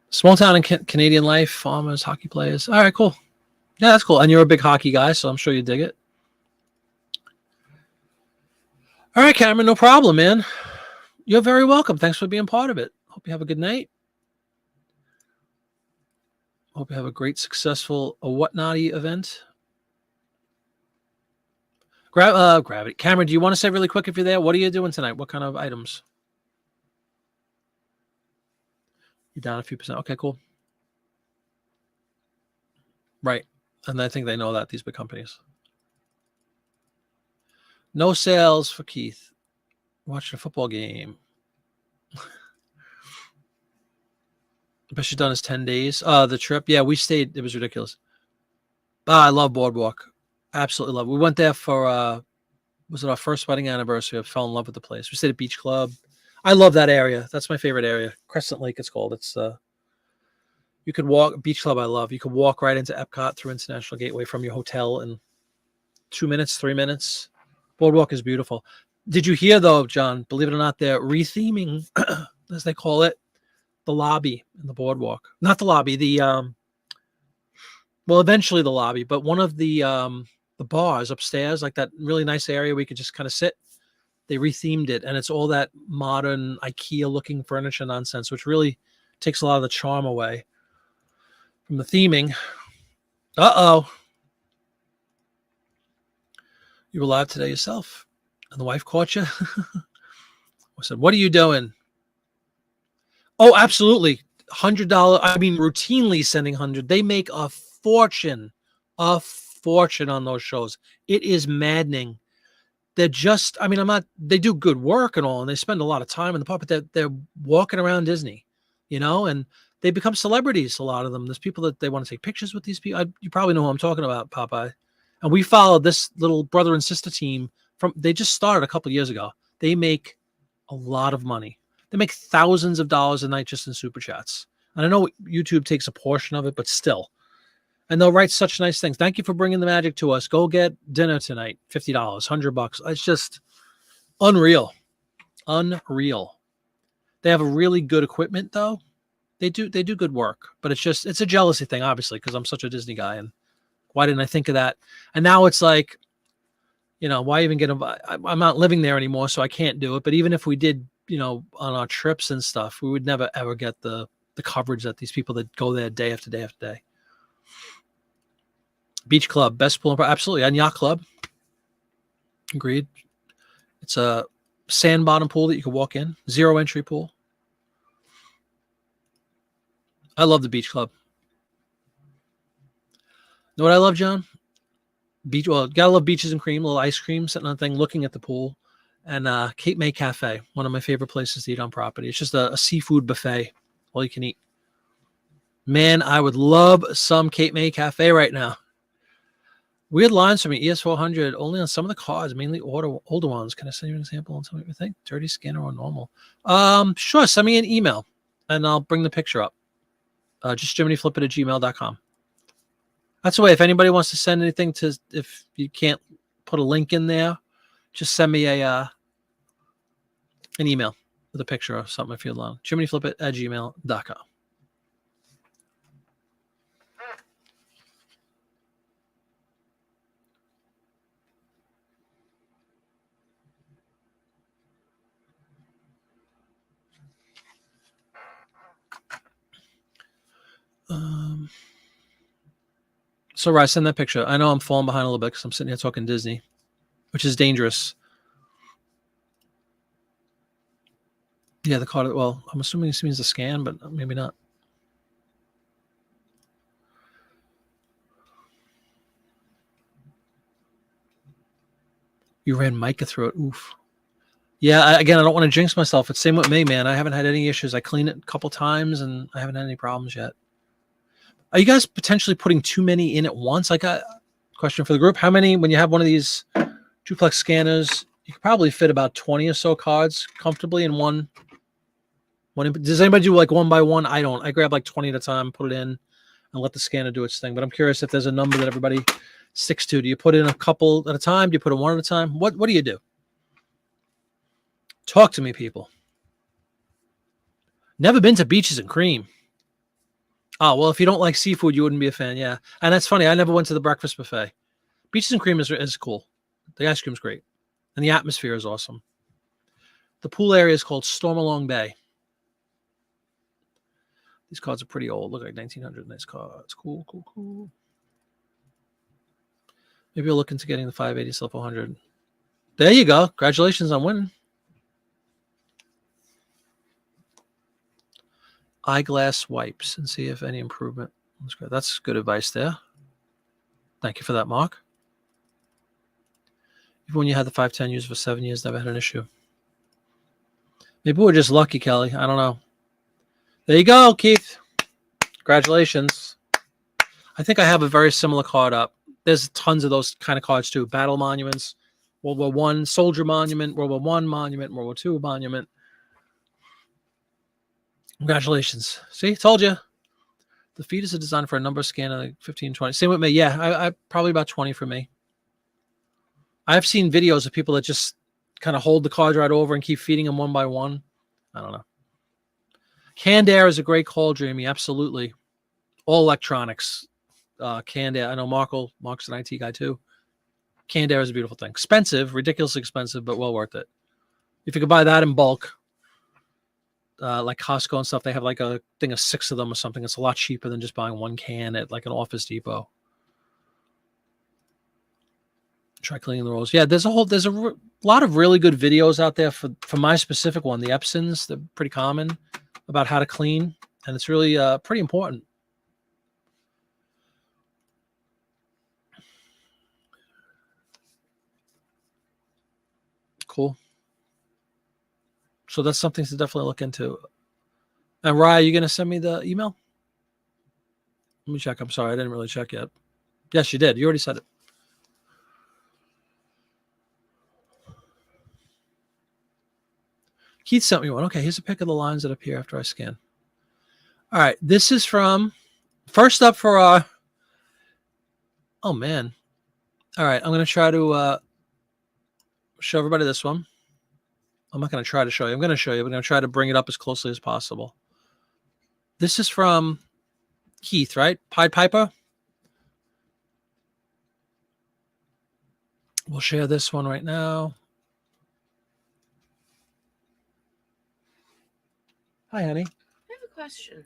Small town in Canadian life, farmers, hockey players. All right, cool. Yeah, that's cool. And you're a big hockey guy, so I'm sure you dig it. All right, Cameron, no problem, man. You're very welcome. Thanks for being part of it. Hope you have a good night. Hope you have a great, successful whatnotty event. Gravity. Cameron, do you want to say really quick if you're there? What are you doing tonight? What kind of items? You're down a few percent. Okay, cool. Right. And I think they know that, these big companies. No sales for Keith. Watched a football game. Best you've done is 10 days. The trip. Yeah, we stayed. It was ridiculous. I love Boardwalk. Absolutely love it. We went there for, was it our first wedding anniversary? I fell in love with the place. We stayed at Beach Club. I love that area. That's my favorite area. Crescent Lake, it's called. It's, you could walk, Beach Club I love. You could walk right into Epcot through International Gateway from your hotel in 2 minutes, 3 minutes. Boardwalk is beautiful. Did you hear, though, John, believe it or not, they're retheming, as they call it, the lobby in the Boardwalk. Not the lobby, well, eventually the lobby, but one of the bars upstairs, like that really nice area where you could just kind of sit. They rethemed it, and it's all that modern IKEA-looking furniture nonsense, which really takes a lot of the charm away from the theming. Uh-oh. You were live today yourself, and the wife caught you? I said, what are you doing? Oh, absolutely. $100. I mean, routinely sending 100. They make a fortune on those shows. It is maddening. They're just, I mean, they do good work and all, and they spend a lot of time in the park, but they're walking around Disney, and they become celebrities, a lot of them. There's people that they want to take pictures with these people. You probably know who I'm talking about, Popeye. And we followed this little brother and sister team they just started a couple of years ago. They make a lot of money. They make thousands of dollars a night just in super chats. And I know YouTube takes a portion of it, but still. And they'll write such nice things. Thank you for bringing the magic to us. Go get dinner tonight. $50, $100. It's just unreal. Unreal. They have a really good equipment, though. They do good work. But it's a jealousy thing, obviously, because I'm such a Disney guy. And why didn't I think of that? And now it's like, You know, why even get involved? I'm not living there anymore, so I can't do it. But even if we did, you know, on our trips and stuff, we would never ever get the coverage that these people that go there day after day after day. Beach club, best pool, absolutely, and yacht club. Agreed. It's a sand bottom pool that you can walk in, 0 entry pool. I love the beach club. Know what I love, John? Beach. Well, gotta love beaches and cream, a little ice cream, sitting on the thing, looking at the pool, and Cape May Cafe, one of my favorite places to eat on property. It's just a seafood buffet, all you can eat. Man, I would love some Cape May Cafe right now. Weird lines from me, ES400, only on some of the cards, mainly older ones. Can I send you an example and tell me what you think? Dirty scanner or normal? Sure, send me an email, and I'll bring the picture up. Just jiminyflipit@gmail.com. That's the way. If anybody wants to send anything if you can't put a link in there, just send me an email with a picture of something if you're alone. jiminyflipit@gmail.com. So, Rye, send that picture. I know I'm falling behind a little bit because I'm sitting here talking Disney, which is dangerous. Yeah, the card. Well, I'm assuming this means a scan, but maybe not. You ran mica through it. Oof. Yeah, again, I don't want to jinx myself. It's same with me, man. I haven't had any issues. I cleaned it a couple times, and I haven't had any problems yet. Are you guys potentially putting too many in at once? I got a question for the group. How many, when you have one of these duplex scanners, you could probably fit about 20 or so cards comfortably in one. Does anybody do like one by one? I don't. I grab like 20 at a time, put it in, and let the scanner do its thing. But I'm curious if there's a number that everybody sticks to. Do you put in a couple at a time? Do you put in one at a time? What do you do? Talk to me, people. Never been to Beaches and Cream. Oh, well, if you don't like seafood, you wouldn't be a fan. Yeah. And that's funny. I never went to the breakfast buffet. Beaches and Cream is cool. The ice cream's great. And the atmosphere is awesome. The pool area is called Stormalong Bay. These cards are pretty old. Look like 1900. Nice cards. Cool, cool, cool. Maybe you'll look into getting the 580 Silver 400. There you go. Congratulations on winning. Eyeglass wipes and see if any improvement. That's good advice there. Thank you for that, Mark. Even when you had the 510 used for 7 years, never had an issue. Maybe we're just lucky, Kelly. I don't know. There you go, Keith. Congratulations. I think I have a very similar card up. There's tons of those kind of cards too. Battle monuments, World War I, Soldier Monument, World War I Monument, World War II Monument. Congratulations. See, told you. The feeders are designed for a number scan of like 15, 20. Same with me. Yeah, I probably about 20 for me. I've seen videos of people that just kind of hold the cards right over and keep feeding them one by one. I don't know. Canned air is a great call, Jamie. Absolutely. All electronics. Canned air. I know Mark's an IT guy too. Canned air is a beautiful thing. Expensive, ridiculously expensive, but well worth it. If you could buy that in bulk, like Costco and stuff, they have like a thing of 6 of them or something. It's a lot cheaper than just buying one can at like an Office Depot. Try cleaning the rolls. Yeah, there's a lot of really good videos out there for my specific one, the Epsons. They're pretty common about how to clean, and it's really pretty important. Cool. So that's something to definitely look into. And Ryan, are you going to send me the email? Let me check. I'm sorry. I didn't really check yet. Yes, you did. You already said it. Keith sent me one. Okay, here's a pic of the lines that appear after I scan. All right. This is from, first up for our, oh, man. All right. I'm going to try to show everybody this one. I'm not going to try to show you. I'm going to show you. I'm going to try to bring it up as closely as possible. This is from Keith, right? Pied Piper. We'll share this one right now. Hi, honey. I have a question.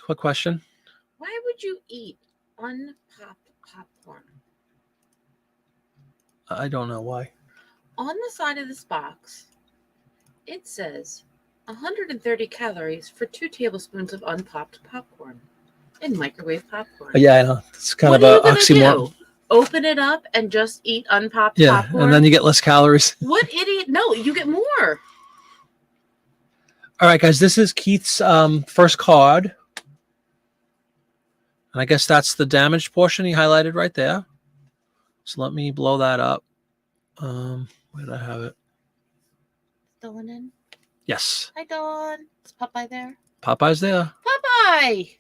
Quick question. Why would you eat unpopped popcorn? I don't know why. On the side of this box, it says 130 calories for 2 tablespoons of unpopped popcorn and microwave popcorn. Yeah, I know. It's kind What of are an you gonna oxymoron. do? Open it up and just eat unpopped Yeah, popcorn? and then you get less calories. What idiot? No, you get more. All right, guys, this is Keith's first card. And I guess that's the damaged portion he highlighted right there. So let me blow that up. Where did I have it? Dawn in. Yes. Hi, Dawn. Is Popeye there? Popeye's there. Popeye!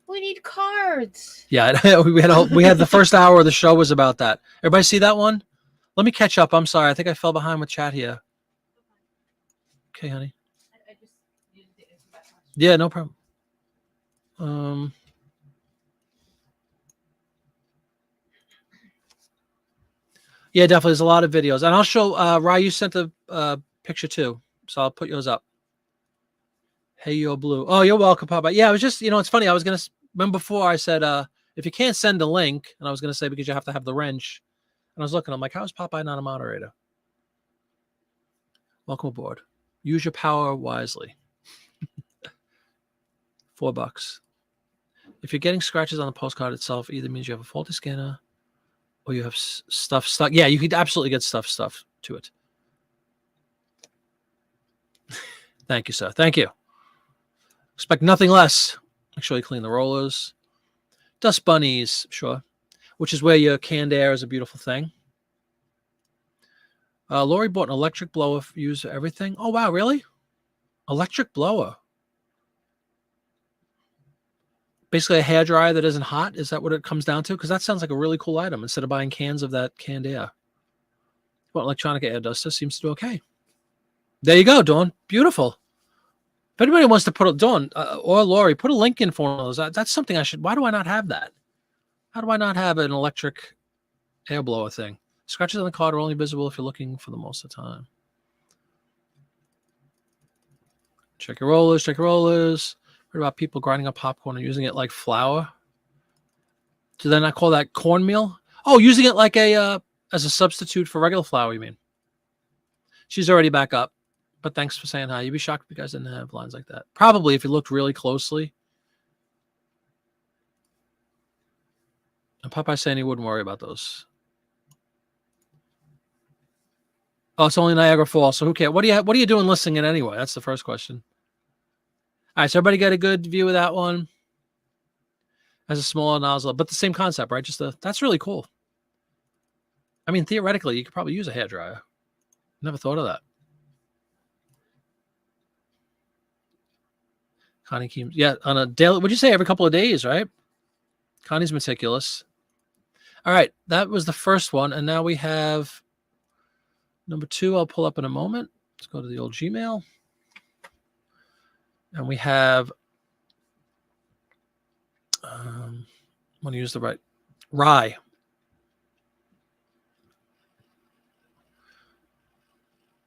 We need cards. Yeah, we had the first hour of the show was about that. Everybody see that one? Let me catch up. I'm sorry. I think I fell behind with chat here. Okay, honey. I just needed to answer that question. Yeah, no problem. Yeah, definitely. There's a lot of videos. And I'll show, Rye, you sent a picture too. So I'll put yours up. Hey, you're blue. Oh, you're welcome, Papa. Yeah, I was just, it's funny. I was going to, remember before I said, if you can't send a link, and I was going to say because you have to have the wrench. And I was looking, I'm like, how is Popeye not a moderator? Welcome aboard. Use your power wisely. $4. If you're getting scratches on the postcard itself, either means you have a faulty scanner or you have stuff stuck. Yeah, you could absolutely get stuff to it. Thank you, sir. Thank you. Expect nothing less. Make sure you clean the rollers. Dust bunnies, sure. Which is where your canned air is a beautiful thing. Lori bought an electric blower used for everything. Oh, wow, really? Electric blower. Basically a hairdryer that isn't hot. Is that what it comes down to? Because that sounds like a really cool item instead of buying cans of that canned air. Well, electronic air duster seems to do okay. There you go, Dawn. Beautiful. If anybody wants to put a Dawn or Lori, put a link in for one of those. That's something I should. Why do I not have that? How do I not have an electric air blower thing? Scratches on the card are only visible if you're looking for them most of the time. Check your rollers. Check your rollers. What about people grinding up popcorn and using it like flour? Do they not call that cornmeal? Oh, using it like as a substitute for regular flour, you mean? She's already back up. But thanks for saying hi. You'd be shocked if you guys didn't have lines like that. Probably if you looked really closely. And Popeye's saying he wouldn't worry about those. Oh, it's only Niagara Falls, so who cares? What are you doing listening in anyway? That's the first question. All right, so everybody got a good view of that one. Has a smaller nozzle, but the same concept, right? That's really cool. I mean, theoretically, you could probably use a hairdryer. Never thought of that. Connie Keems, yeah, on a daily. What'd you say? Every couple of days, right? Connie's meticulous. All right, that was the first one, and now we have number 2. I'll pull up in a moment. Let's go to the old Gmail, and we have. I want to use the right Rye.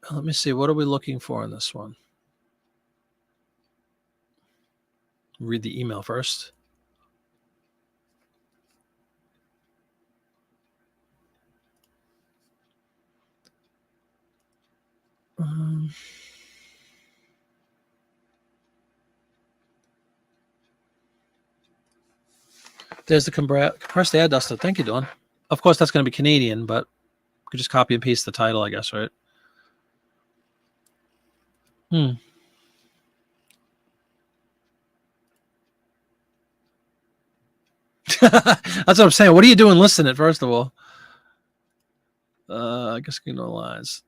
Let me see. What are we looking for in this one? Read the email first. There's the compressed air duster. Thank you, Dawn. Of course, that's going to be Canadian, but we could just copy and paste the title, I guess, right? That's what I'm saying. What are you doing listening, first of all? I guess you know lines.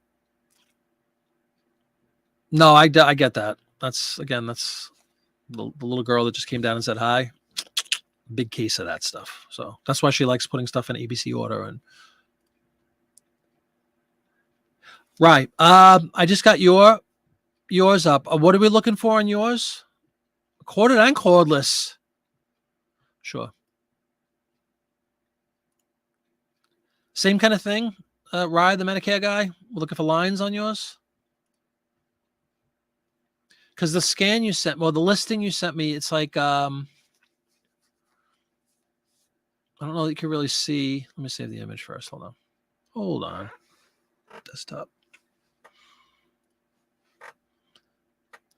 No, I get that. That's the little girl that just came down and said hi. Big case of that stuff. So that's why she likes putting stuff in ABC order. And right. I just got yours up. What are we looking for on yours? Corded and cordless. Sure. Same kind of thing. Rye, the Medicare guy? We're looking for lines on yours? Because the scan you sent, well, the listing you sent me, it's like, I don't know that you can really see. Let me save the image first. Hold on. Desktop.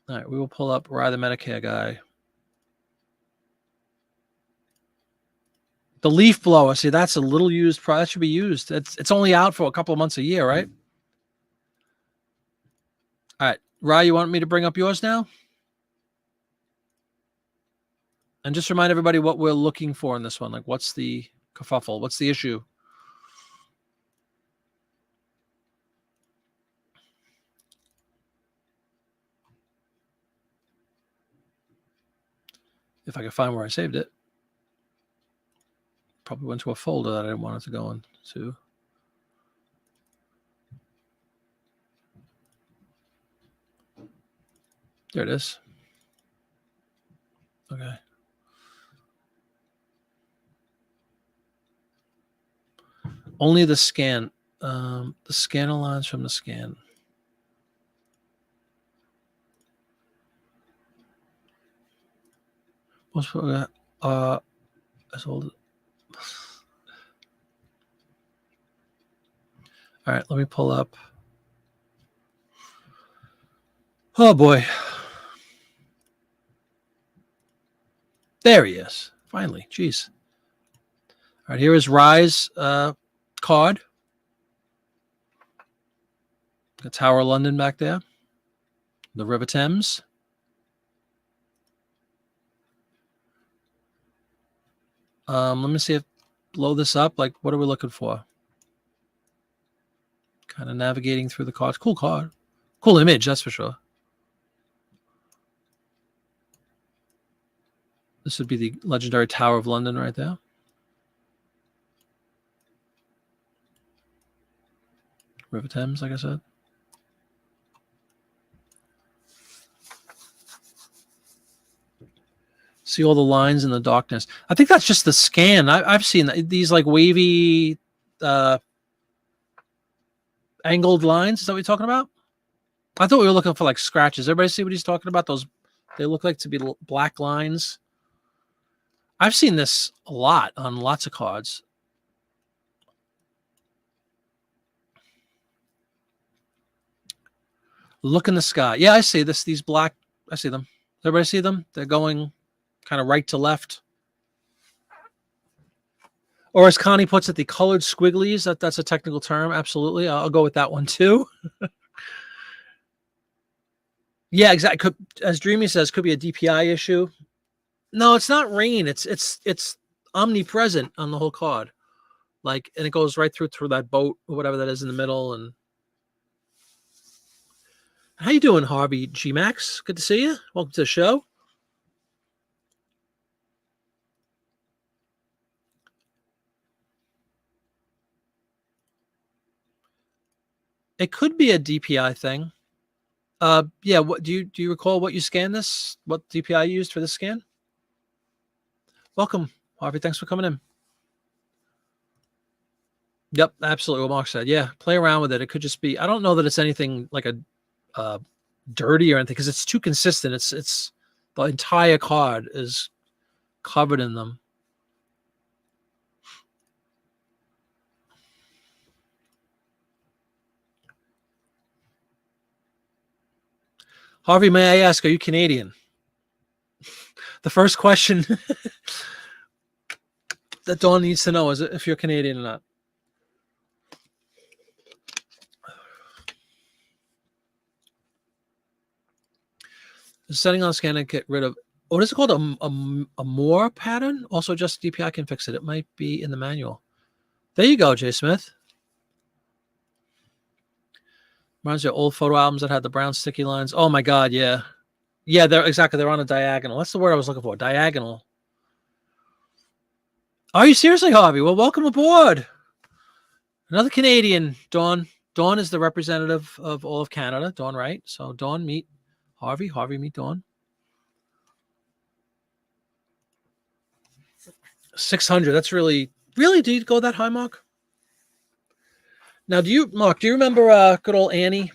All right, we will pull up Rye, the Medicare guy. The leaf blower, see, that's a little used product. That should be used. It's only out for a couple of months a year, right? All right, Rye, you want me to bring up yours now? And just remind everybody what we're looking for in this one. Like, what's the kerfuffle? What's the issue? If I can find where I saved it. Probably went to a folder that I didn't want it to go into. There it is. Okay. Only the scan. The scanner lines from the scan. Most as old. All right, let me pull up. Oh boy. There he is. Finally. Jeez. All right, here is Rye's card. The Tower of London back there. The River Thames. Let me see if blow this up. Like, what are we looking for? Kind of navigating through the cards. Cool card. Cool image, that's for sure. This would be the legendary Tower of London right there. River Thames, like I said. See all the lines in the darkness. I think that's just the scan. I've seen these like wavy angled lines. Is that what you're talking about? I thought we were looking for like scratches. Everybody see what he's talking about? Those, they look like to be black lines. I've seen this a lot on lots of cards. Look in the sky. Yeah, I see this. These black, I see them. Does everybody see them? They're going kind of right to left. Or as Connie puts it, the colored squigglies. That's a technical term. Absolutely. I'll go with that one too. Yeah, exactly. As Dreamy says, could be a DPI issue. No, it's not rain. It's omnipresent on the whole card. Like, and it goes right through that boat or whatever that is in the middle. And how you doing, Harvey G Max? Good to see you. Welcome to the show. It could be a DPI thing. Yeah. What do you recall what you scanned this? What DPI you used for this scan? Welcome, Harvey. Thanks for coming in. Yep, absolutely. What Mark said. Yeah, play around with it. It could just be. I don't know that it's anything like a dirty or anything because it's too consistent. It's the entire card is covered in them. Harvey, may I ask, are you Canadian? The first question that Dawn needs to know is if you're Canadian or not. The setting on scan and get rid of, what is it called? A more pattern? Also just DPI can fix it. It might be in the manual. There you go, Jay Smith. Reminds you of old photo albums that had the brown sticky lines. Oh my God, yeah. Yeah, they're on a diagonal. That's the word I was looking for. Diagonal. Are you seriously, Harvey? Well, welcome aboard. Another Canadian, Dawn. Dawn is the representative of all of Canada. Dawn, right? So Dawn, meet Harvey. Harvey, meet Dawn. 600. That's really, do you go that high, Mark? Now, Mark, do you remember good old Annie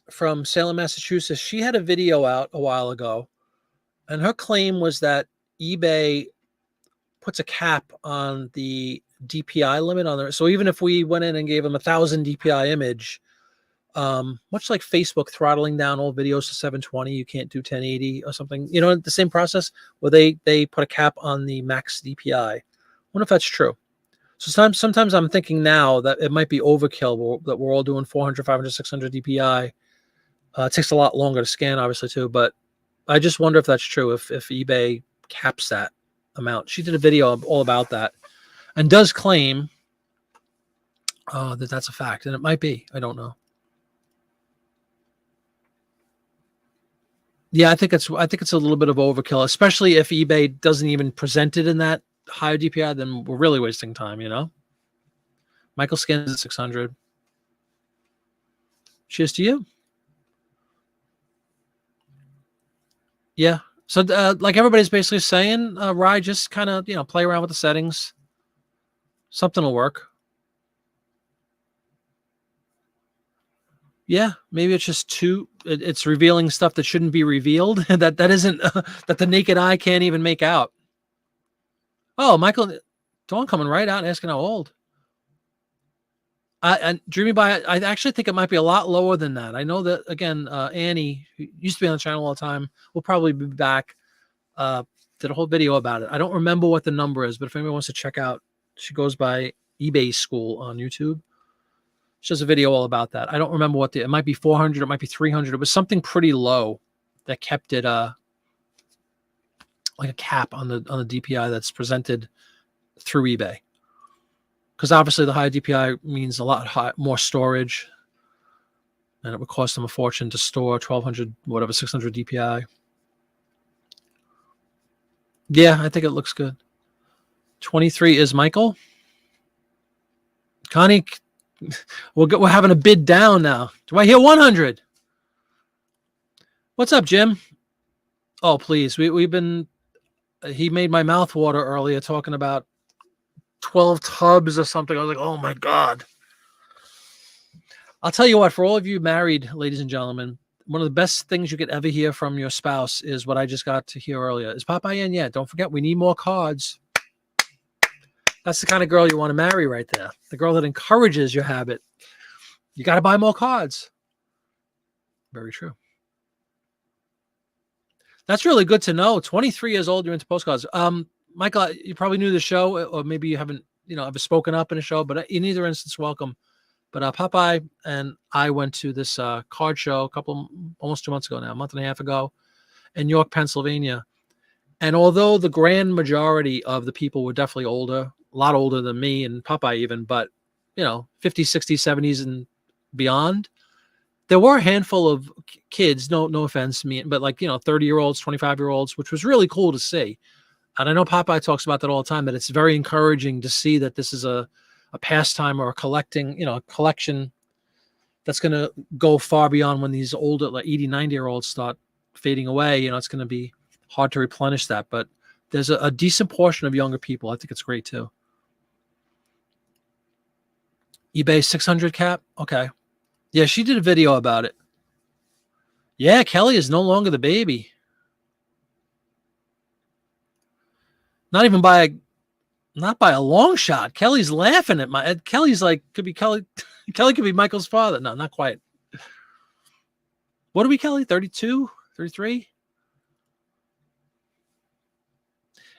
from Salem, Massachusetts? She had a video out a while ago, and her claim was that eBay puts a cap on the DPI limit on there. So even if we went in and gave them 1,000 DPI image, much like Facebook throttling down old videos to 720, you can't do 1080 or something. You know, the same process where they put a cap on the max DPI. I wonder if that's true. So sometimes I'm thinking now that it might be overkill, that we're all doing 400, 500, 600 DPI. It takes a lot longer to scan, obviously, too. But I just wonder if that's true, if eBay caps that amount. She did a video all about that and does claim that that's a fact. And it might be. I don't know. Yeah, I think it's a little bit of overkill, especially if eBay doesn't even present it in that higher DPI, then we're really wasting time, you know? Michael scans at 600. Cheers to you. Yeah. So like everybody's basically saying, Rye, just kind of, play around with the settings. Something will work. Yeah, maybe it's just it's revealing stuff that shouldn't be revealed, that isn't, that the naked eye can't even make out. Oh, Michael, Dawn coming right out and asking how old. And Dreamy by, I actually think it might be a lot lower than that. I know that, again, Annie, who used to be on the channel all the time, will probably be back. Did a whole video about it. I don't remember what the number is, but if anyone wants to check out, she goes by eBay School on YouTube. She does a video all about that. I don't remember it might be 400, it might be 300. It was something pretty low that kept it like a cap on the DPI that's presented through eBay. Because obviously the high DPI means a lot more storage, and it would cost them a fortune to store 1,200, whatever, 600 DPI. Yeah, I think it looks good. 23 is Michael. Connie, we're having a bid down now. Do I hear 100? What's up, Jim? Oh, please. We've been, he made my mouth water earlier talking about 12 tubs or something. I was like, oh my God. I'll tell you what, for all of you married, ladies and gentlemen, one of the best things you could ever hear from your spouse is what I just got to hear earlier. Is Popeye in yet? Don't forget, we need more cards. That's the kind of girl you want to marry right there. The girl that encourages your habit. You got to buy more cards. Very true. That's really good to know. 23 years old, you're into postcards. Michael, you probably knew the show, or maybe you haven't, ever spoken up in a show, but in either instance, welcome. But Popeye and I went to this card show almost 2 months ago now, a month and a half ago, in York, Pennsylvania. And although the grand majority of the people were definitely older, a lot older than me and Popeye even, but, 50s, 60s, 70s and beyond, there were a handful of kids, no offense, but like, 30-year-olds, 25-year-olds, which was really cool to see. And I know Popeye talks about that all the time, that it's very encouraging to see that this is a pastime or a collection that's going to go far beyond when these older, like 80, 90-year-olds start fading away. It's going to be hard to replenish that. But there's a decent portion of younger people. I think it's great too. eBay 600 cap. Okay. Yeah, she did a video about it. Yeah, Kelly is no longer the baby. Not by a long shot. Kelly's laughing at Kelly's like, could be Kelly. Kelly could be Michael's father. No, not quite. What are we, Kelly? 32, 33?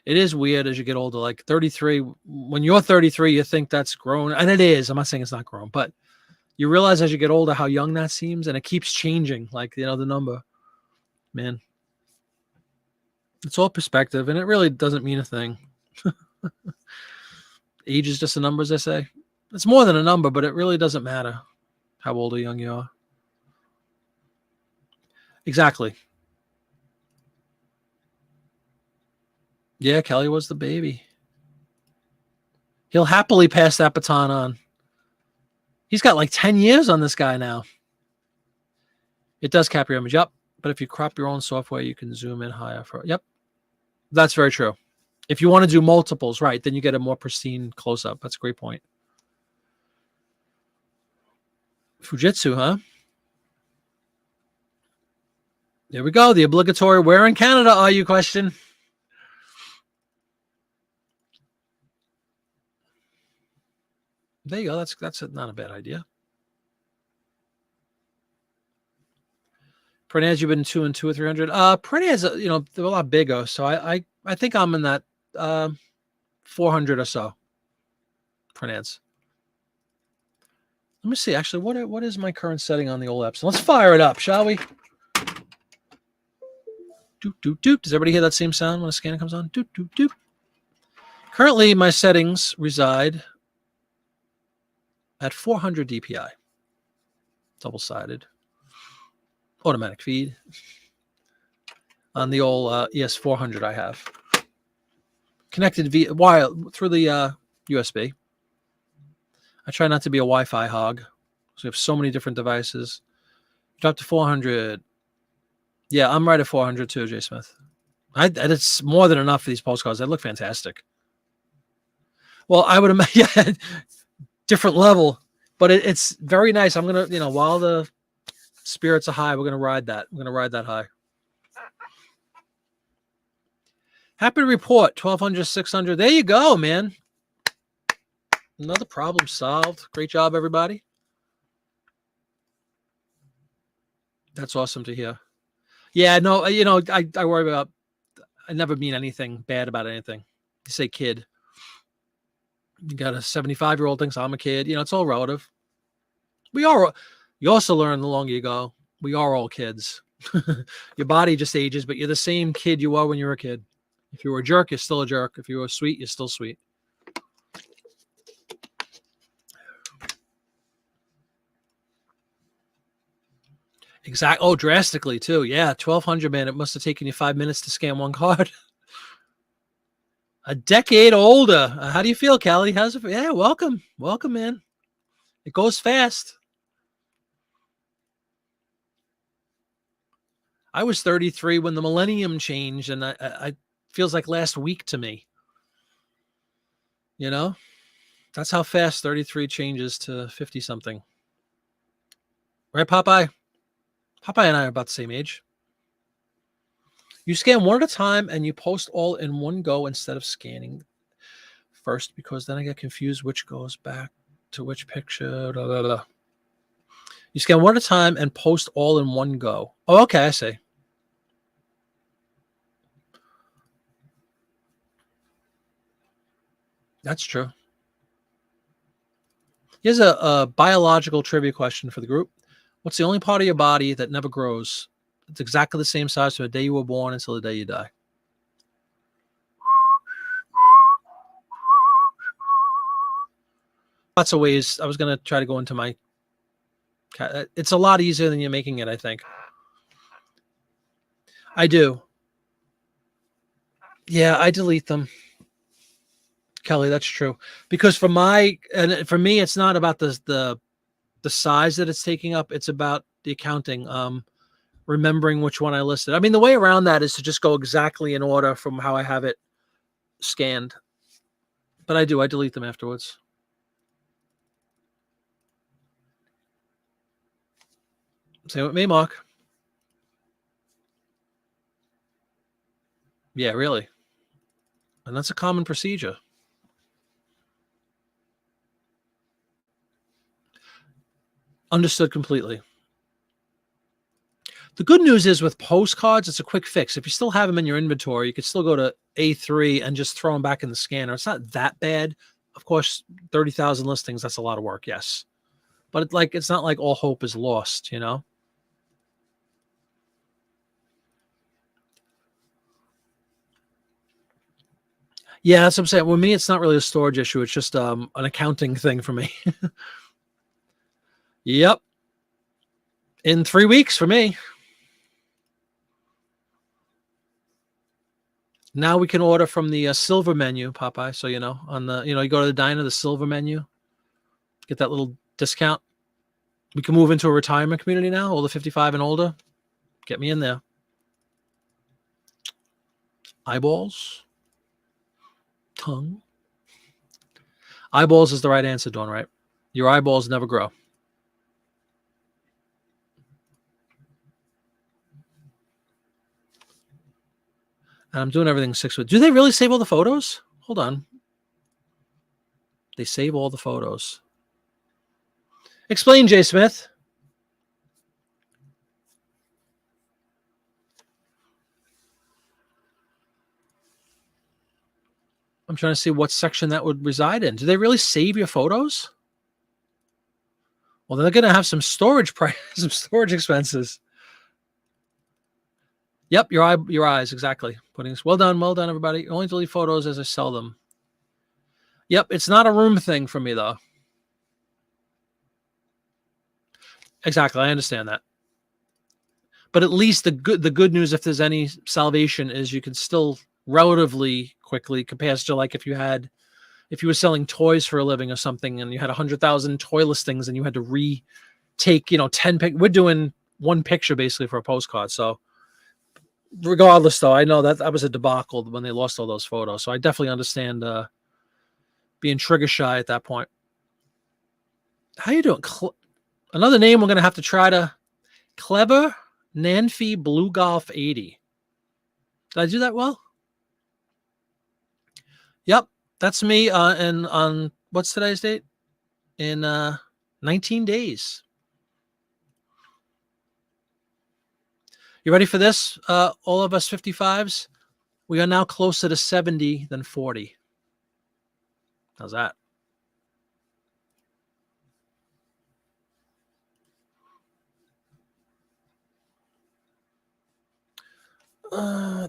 It is weird as you get older. Like 33, when you're 33, you think that's grown. And it is. I'm not saying it's not grown, but you realize as you get older how young that seems, and it keeps changing. Like, the number. Man. It's all perspective, and it really doesn't mean a thing. Age is just a number, as I say. It's more than a number, but it really doesn't matter how old or young you are. Exactly. Yeah, Kelly was the baby. He'll happily pass that baton on. He's got like 10 years on this guy now. It does cap your image. Yep. But if you crop your own software, you can zoom in higher. Yep. That's very true. If you want to do multiples, right, then you get a more pristine close-up. That's a great point. Fujitsu, huh? There we go. The obligatory "Where in Canada are you?" question. There you go. That's not a bad idea. Print ads, you've been 2 and 2 or 300. Print ads, they're a lot bigger. So I think I'm in that 400 or so print ads. Let me see. Actually, what is my current setting on the old apps? Let's fire it up, shall we? Doop, doop, doop. Does everybody hear that same sound when a scanner comes on? Doop, doop, doop. Currently, my settings reside at 400 DPI. Double-sided. Automatic feed. On the old ES400 I have. Connected via wire through the USB. I try not to be a Wi-Fi hog. So we have so many different devices. Drop to 400. Yeah, I'm right at 400 too, Jay Smith. It's more than enough for these postcards. They look fantastic. Well, I would imagine, yeah, different level, but it's very nice. I'm going to, while the spirits are high, we're going to ride that. We're going to ride that high. Happy to report 1200, 600. There you go, man. Another problem solved. Great job, everybody. That's awesome to hear. Yeah, no, I worry about, I never mean anything bad about anything. You say kid. You got a 75-year-old thinks I'm a kid. It's all relative. You also learn the longer you go, we are all kids. Your body just ages, but you're the same kid you were when you were a kid. If you were a jerk, you're still a jerk. If you were sweet, you're still sweet. Exactly. Oh, drastically too. Yeah, 1200, man. It must have taken you 5 minutes to scan one card. A decade older. How do you feel, Callie? How's it? Yeah, welcome, man. It goes fast. I was 33 when the millennium changed, and I feels like last week to me. That's how fast 33 changes to 50 something. Right, Popeye? Popeye and I are about the same age. You scan one at a time and you post all in one go instead of scanning first, because then I get confused which goes back to which picture. Blah, blah, blah. You scan one at a time and post all in one go. Oh, okay, I see. That's true. Here's a biological trivia question for the group. What's the only part of your body that never grows? It's exactly the same size from the day you were born until the day you die. Lots of ways. I was going to try to go into my... It's a lot easier than you're making it, I think. I do. Yeah, I delete them. Kelly, that's true. Because for me, it's not about the size that it's taking up. It's about the accounting. Remembering which one I listed. I mean, the way around that is to just go exactly in order from how I have it scanned. But I delete them afterwards. Same with me, Mark. Yeah, really. And that's a common procedure. Understood completely. The good news is with postcards, it's a quick fix. If you still have them in your inventory, you could still go to A3 and just throw them back in the scanner. It's not that bad. Of course, 30,000 listings, that's a lot of work, yes. But it's not like all hope is lost, Yeah, that's what I'm saying. With me, it's not really a storage issue. It's just an accounting thing for me. Yep. In 3 weeks for me. Now we can order from the silver menu, Popeye. So, on the, you go to the diner, the silver menu, get that little discount. We can move into a retirement community now, all the 55 and older. Get me in there. Eyeballs. Tongue. Eyeballs is the right answer, Dawn, right? Your eyeballs never grow. And I'm doing everything 6 with. Do they really save all the photos? Hold on. They save all the photos. Explain, Jay Smith. I'm trying to see what section that would reside in. Do they really save your photos? Well, they're going to have some storage price, some storage expenses. Yep, your eyes, exactly. Well done, everybody. Only delete photos as I sell them. Yep, it's not a room thing for me though. Exactly, I understand that. But at least the good news, if there's any salvation, is you can still relatively quickly, compared to like if you were selling toys for a living or something, and you had 100,000 toy listings, and you had to retake 10 we're doing one picture basically for a postcard. So regardless, though, I know that was a debacle when they lost all those photos. So I definitely understand being trigger shy at that point. How you doing? Another name we're gonna have to try to Clever Nanfi Blue Golf 80. Did I do that well? Yep, that's me. And on what's today's date? In 19 days. You ready for this? All of us 55s, we are now closer to 70 than 40. How's that?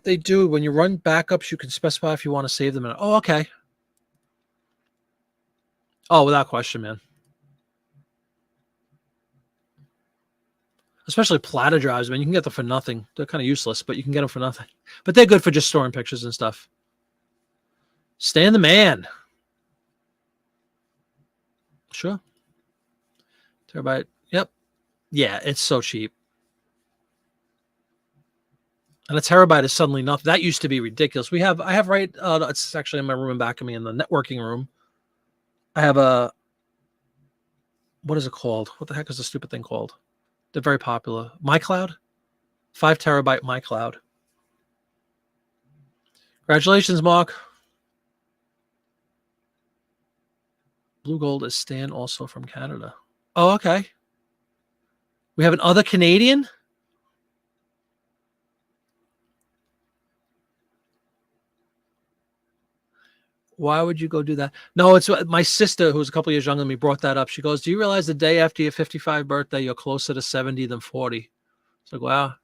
They do. When you run backups, you can specify if you want to save them. Oh, okay. Oh, without question, man. Especially platter drives, man. You can get them for nothing. They're kind of useless, but you can get them for nothing. But they're good for just storing pictures and stuff. Stan the man. Sure. Terabyte. Yep. Yeah, it's so cheap. And a terabyte is suddenly nothing. That used to be ridiculous. I have right, it's actually in my room back of me in the networking room. I have what is it called? What the heck is the stupid thing called? They're very popular. MyCloud? 5 terabyte MyCloud. Congratulations, Mark. Blue Gold is Stan, also from Canada. Oh, okay. We have another Canadian? Why would you go do that? No, it's my sister, who's a couple years younger than me, brought that up. She goes, do you realize the day after your 55th birthday, you're closer to 70 than 40? It's like, wow.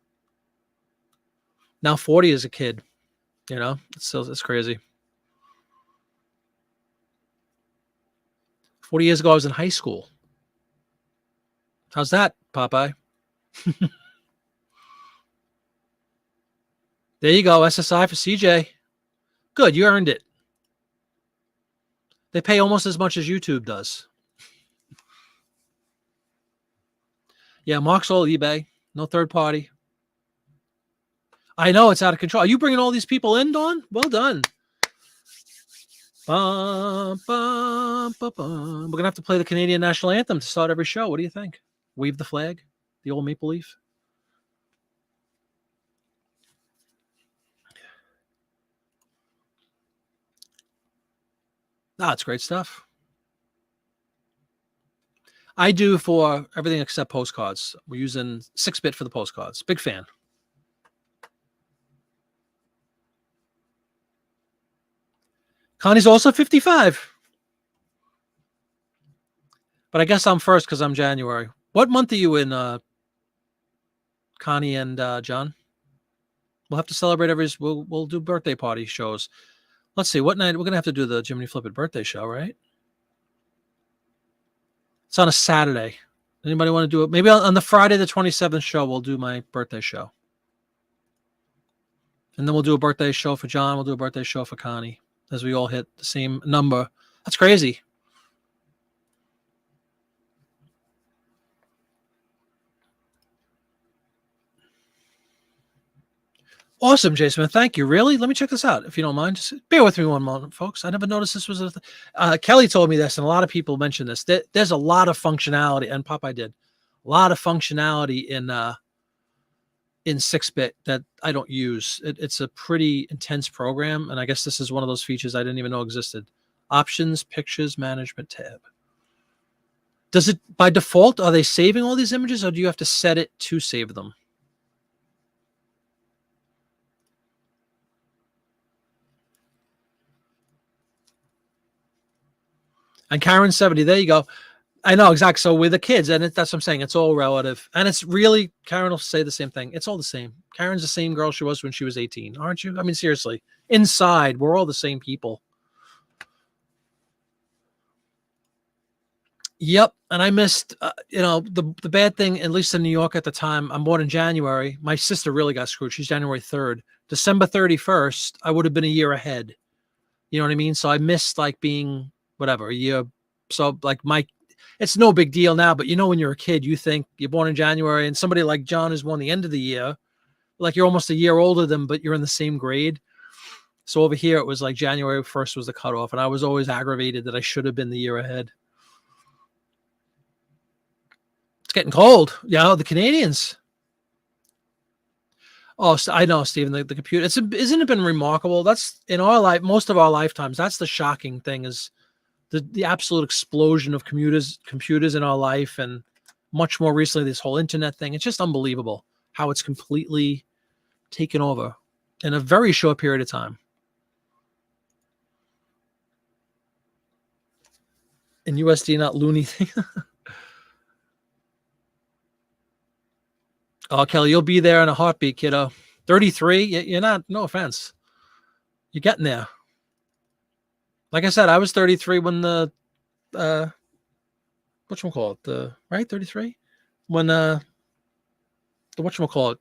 Now 40 is a kid, it's crazy. 40 years ago, I was in high school. How's that, Popeye? There you go, SSI for CJ. Good, you earned it. They pay almost as much as YouTube does. Yeah, Mark's all eBay. No third party. I know, it's out of control. Are you bringing all these people in, Dawn? Well done. Bum, bum, bum, bum. We're going to have to play the Canadian National Anthem to start every show. What do you think? Wave the flag? The old maple leaf? No, it's great stuff. I do for everything except postcards. We're using 6-bit for the postcards. Big fan. Connie's also 55. But I guess I'm first because I'm January. What month are you in, Connie and John? We'll have to celebrate we'll do birthday party shows. Let's see, what night? We're going to have to do the Jiminy Flip It birthday show, right? It's on a Saturday. Anybody want to do it? Maybe on the Friday the 27th show, we'll do my birthday show. And then we'll do a birthday show for John. We'll do a birthday show for Connie as we all hit the same number. That's crazy. Awesome, Jason. Thank you. Really? Let me check this out, if you don't mind. Just bear with me one moment, folks. I never noticed this was Kelly told me this, and a lot of people mentioned this. There's a lot of functionality, and Popeye did. A lot of functionality in in 6-bit that I don't use. It's a pretty intense program, and I guess this is one of those features I didn't even know existed. Options, pictures, management tab. Does it, by default, are they saving all these images, or do you have to set it to save them? And Karen 70, there you go. I know, exactly. So with the kids, and that's what I'm saying. It's all relative. And it's really, Karen will say the same thing. It's all the same. Karen's the same girl she was when she was 18, aren't you? I mean, seriously. Inside, we're all the same people. Yep. And I missed, the bad thing, at least in New York at the time, I'm born in January. My sister really got screwed. She's January 3rd. December 31st, I would have been a year ahead. You know what I mean? So I missed like being whatever, a year. So like it's no big deal now, but when you're a kid, you think you're born in January, and somebody like John is born the end of the year, like you're almost a year older than, but you're in the same grade. So over here, it was like January 1st was the cutoff, and I was always aggravated that I should have been the year ahead. It's getting cold. Yeah, the Canadians. Oh, I know, Stephen, the computer. Isn't it been remarkable? That's in our life, most of our lifetimes. That's the shocking thing, is the absolute explosion of computers in our life, and much more recently, this whole internet thing. It's just unbelievable how it's completely taken over in a very short period of time. In USD, not loony thing. Oh, Kelly, you'll be there in a heartbeat, kiddo. 33, you're not, no offense. You're getting there. Like I said, I was 33 when the, whatchamacallit, right, 33? When, the whatchamacallit,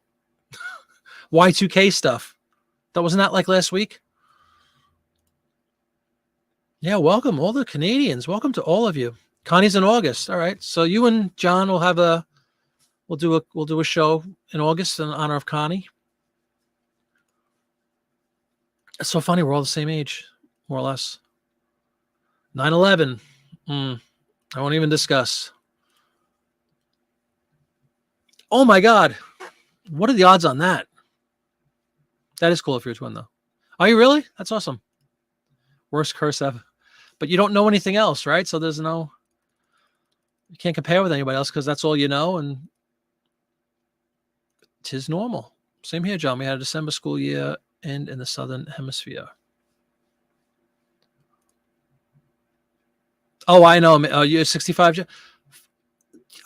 Y2K stuff. Wasn't that like last week? Yeah, welcome, all the Canadians. Welcome to all of you. Connie's in August. All right. So you and John will have we'll do a show in August in honor of Connie. It's so funny. We're all the same age, more or less. 9/11. I won't even discuss. Oh my God. What are the odds on that? That is cool if you're a twin, though. Are you really? That's awesome. Worst curse ever. But you don't know anything else, right? So you can't compare with anybody else because that's all you know, and 'tis normal. Same here, John. We had a December school year end in the Southern Hemisphere. Oh, I know. Oh, you're 65.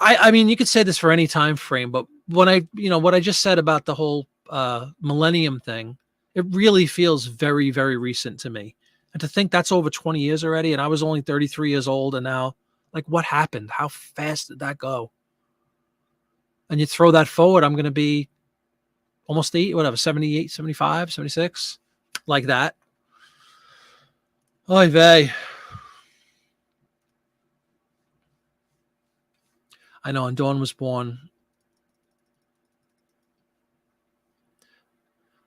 I mean, you could say this for any time frame, but when what I just said about the whole millennium thing, it really feels very, very recent to me. And to think that's over 20 years already, and I was only 33 years old, and now, like, what happened? How fast did that go? And you throw that forward, I'm going to be almost 78, 75, 76, like that. Oy vey. I know, and Dawn was born.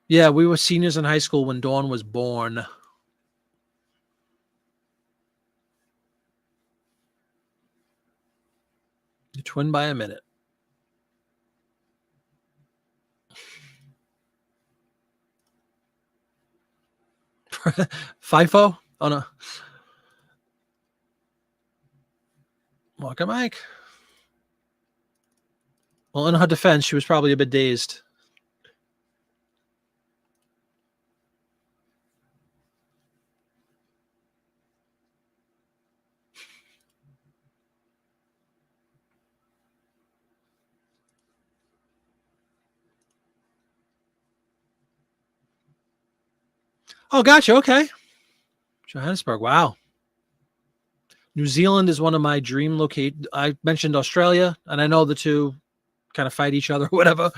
Yeah, we were seniors in high school when Dawn was born. You're twin by a minute. FIFO? Oh, no. Welcome, Mike. Well, in her defense, she was probably a bit dazed. Oh, gotcha. Okay. Johannesburg. Wow. New Zealand is one of my dream locations. I mentioned Australia, and I know the two kind of fight each other or whatever,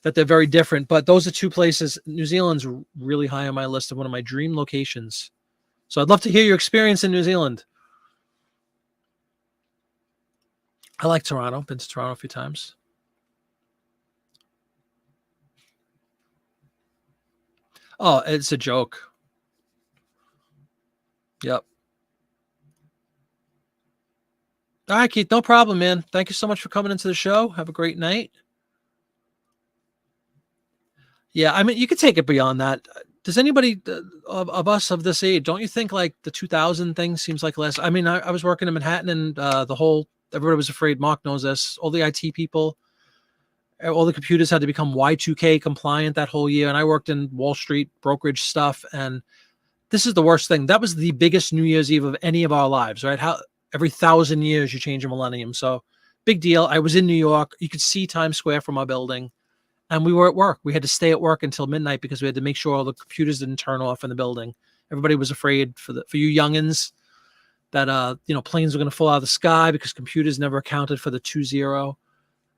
that they're very different. But those are two places. New Zealand's really high on my list of one of my dream locations. So I'd love to hear your experience in New Zealand. I like Toronto. Been to Toronto a few times. Oh, it's a joke. Yep. All right, Keith. No problem, man. Thank you so much for coming into the show. Have a great night. Yeah, I mean, you could take it beyond that. Does anybody of us of this age, don't you think like the 2000 thing seems like less? I mean, I was working in Manhattan and the whole, everybody was afraid, Mark knows this, all the IT people, all the computers had to become Y2K compliant that whole year. And I worked in Wall Street brokerage stuff. And this is the worst thing. That was the biggest New Year's Eve of any of our lives, right? How every 1,000 years you change a millennium. So big deal. I was in New York. You could see Times Square from our building. And we were at work. We had to stay at work until midnight because we had to make sure all the computers didn't turn off in the building. Everybody was afraid for you youngins that planes were going to fall out of the sky because computers never accounted for the 2-0.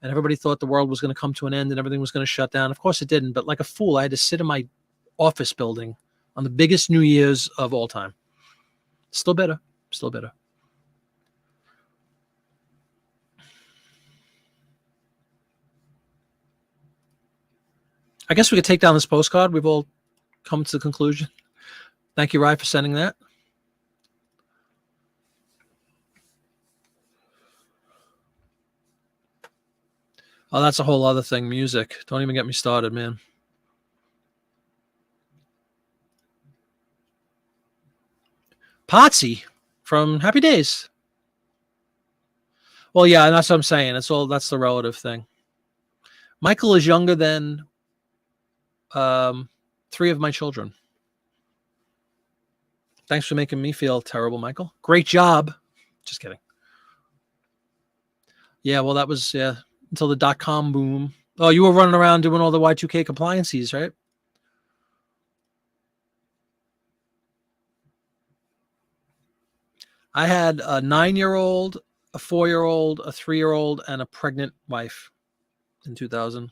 And everybody thought the world was going to come to an end and everything was going to shut down. Of course it didn't. But like a fool, I had to sit in my office building on the biggest New Year's of all time. Still bitter. Still bitter. I guess we could take down this postcard. We've all come to the conclusion. Thank you, Rye, for sending that. Oh, that's a whole other thing. Music. Don't even get me started, man. Potsy from Happy Days. Well, yeah, that's what I'm saying. That's the relative thing. Michael is younger than 3 of my children. Thanks for making me feel terrible, Michael. Great job. Just kidding. Yeah, well, that was until the .com boom. Oh, you were running around doing all the Y2K compliances, right? I had a 9-year-old, a 4-year-old, a 3-year-old, and a pregnant wife in 2000.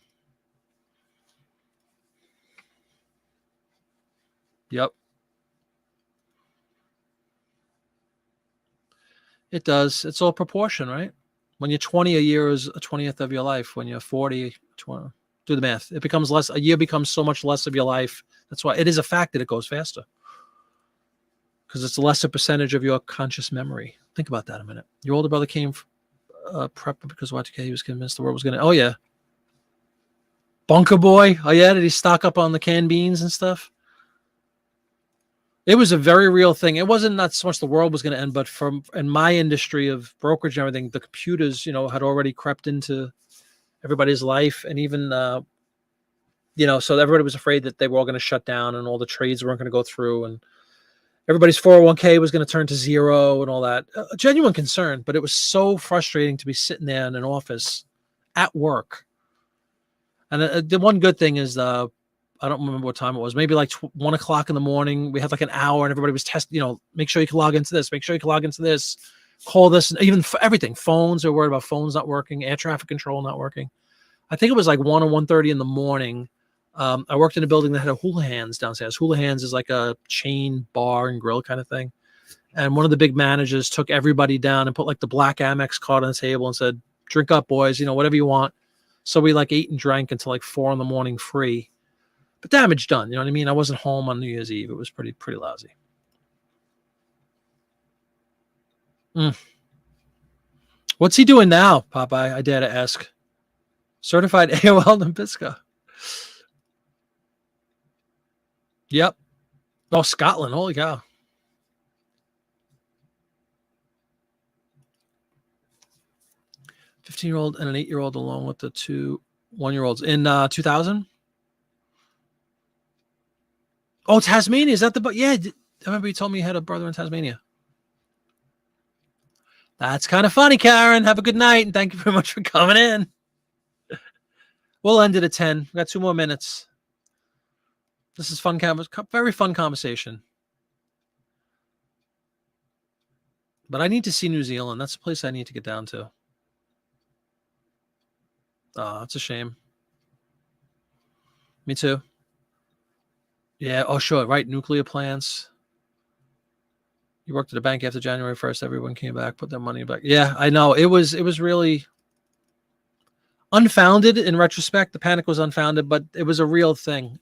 Yep. It does. It's all proportion, right? When you're 20, a year is a 20th of your life. When you're 40, 20, do the math. It becomes less. A year becomes so much less of your life. That's why it is a fact that it goes faster. Because it's a lesser percentage of your conscious memory. Think about that a minute. Your older brother came prep because Y2K, he was convinced the world was going to. Oh, yeah. Bunker Boy. Oh, yeah. Did he stock up on the canned beans and stuff? It was a very real thing. It wasn't not so much the world was going to end, but in my industry of brokerage and everything, the computers, had already crept into everybody's life. And even, so everybody was afraid that they were all going to shut down and all the trades weren't going to go through. And everybody's 401k was going to turn to zero and all that. A genuine concern, but it was so frustrating to be sitting there in an office at work. And the one good thing is I don't remember what time it was. Maybe like 1 o'clock in the morning. We had like an hour, and everybody was testing. Make sure you can log into this. Make sure you can log into this. Call this, and even for everything. Phones are worried about phones not working. Air traffic control not working. I think it was like 1 or 1:30 in the morning. I worked in a building that had a Hula Hands downstairs. Hula Hands is like a chain bar and grill kind of thing. And one of the big managers took everybody down and put like the black Amex card on the table and said, "Drink up, boys. Whatever you want." So we like ate and drank until like 4 in the morning free. But damage done, you know what I mean? I wasn't home on New Year's Eve. It was pretty lousy. What's he doing now, Popeye? I dare to ask. Certified AOL Nabisco. Yep. Oh, Scotland. Holy cow. 15-year-old and an 8-year-old along with the 2 1-year-olds in 2000. Oh, Tasmania. Is that the... Yeah, I remember you told me you had a brother in Tasmania. That's kind of funny, Karen. Have a good night, and thank you very much for coming in. We'll end it at 10. We got 2 more minutes. This is fun, very fun conversation. But I need to see New Zealand. That's a place I need to get down to. Oh, that's a shame. Me too. Yeah. Oh, sure. Right. Nuclear plants. You worked at a bank after January 1st. Everyone came back, put their money back. Yeah, I know. It was really unfounded in retrospect. The panic was unfounded, but it was a real thing,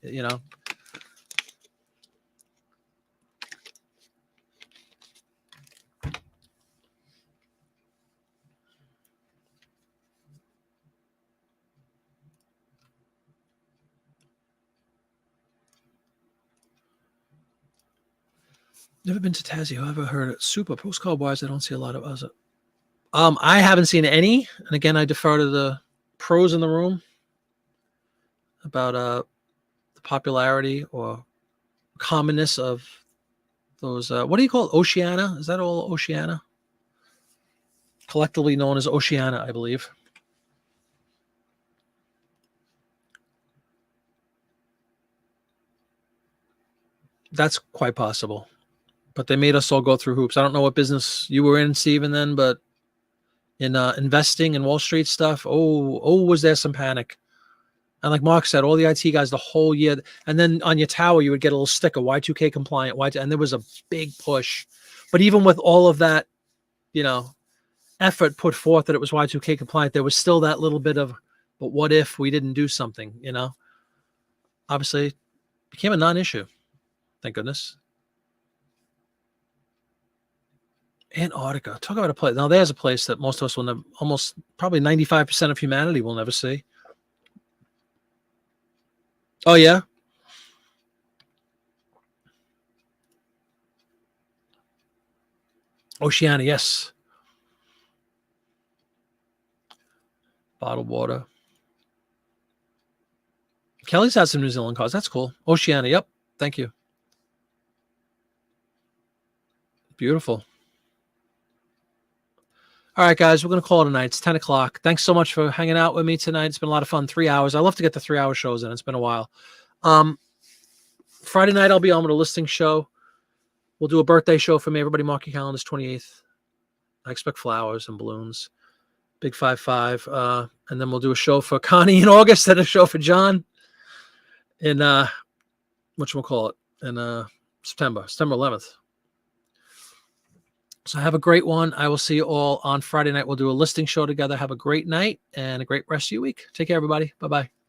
Never been to Tassie. Whoever heard it? Super postcard wise. I don't see a lot of us. I haven't seen any, and again, I defer to the pros in the room about the popularity or commonness of those. What do you call it? Oceania? Is that all Oceania? Collectively known as Oceania, I believe. That's quite possible. But they made us all go through hoops. I don't know what business you were in, Steven, then, but in investing and Wall Street stuff, was there some panic? And like Mark said, all the IT guys the whole year, and then on your tower you would get a little sticker, Y2K compliant, and there was a big push. But even with all of that, effort put forth that it was Y2K compliant, there was still that little bit of, but what if we didn't do something? Obviously, it became a non-issue. Thank goodness. Antarctica. Talk about a place. Now, there's a place that most of us will never, almost probably 95% of humanity will never see. Oh, yeah? Oceania, yes. Bottled water. Kelly's had some New Zealand cards. That's cool. Oceania, yep. Thank you. Beautiful. All right, guys, we're going to call it a night. It's 10 o'clock. Thanks so much for hanging out with me tonight. It's been a lot of fun. 3 hours. I love to get the 3-hour shows in. It's been a while. Friday night, I'll be on with a listing show. We'll do a birthday show for me. Everybody mark your calendars, 28th. I expect flowers and balloons. Big 5-5. And then we'll do a show for Connie in August and a show for John in, whatchamacallit, in September 11th. So have a great one. I will see you all on Friday night. We'll do a listing show together. Have a great night and a great rest of your week. Take care, everybody. Bye-bye.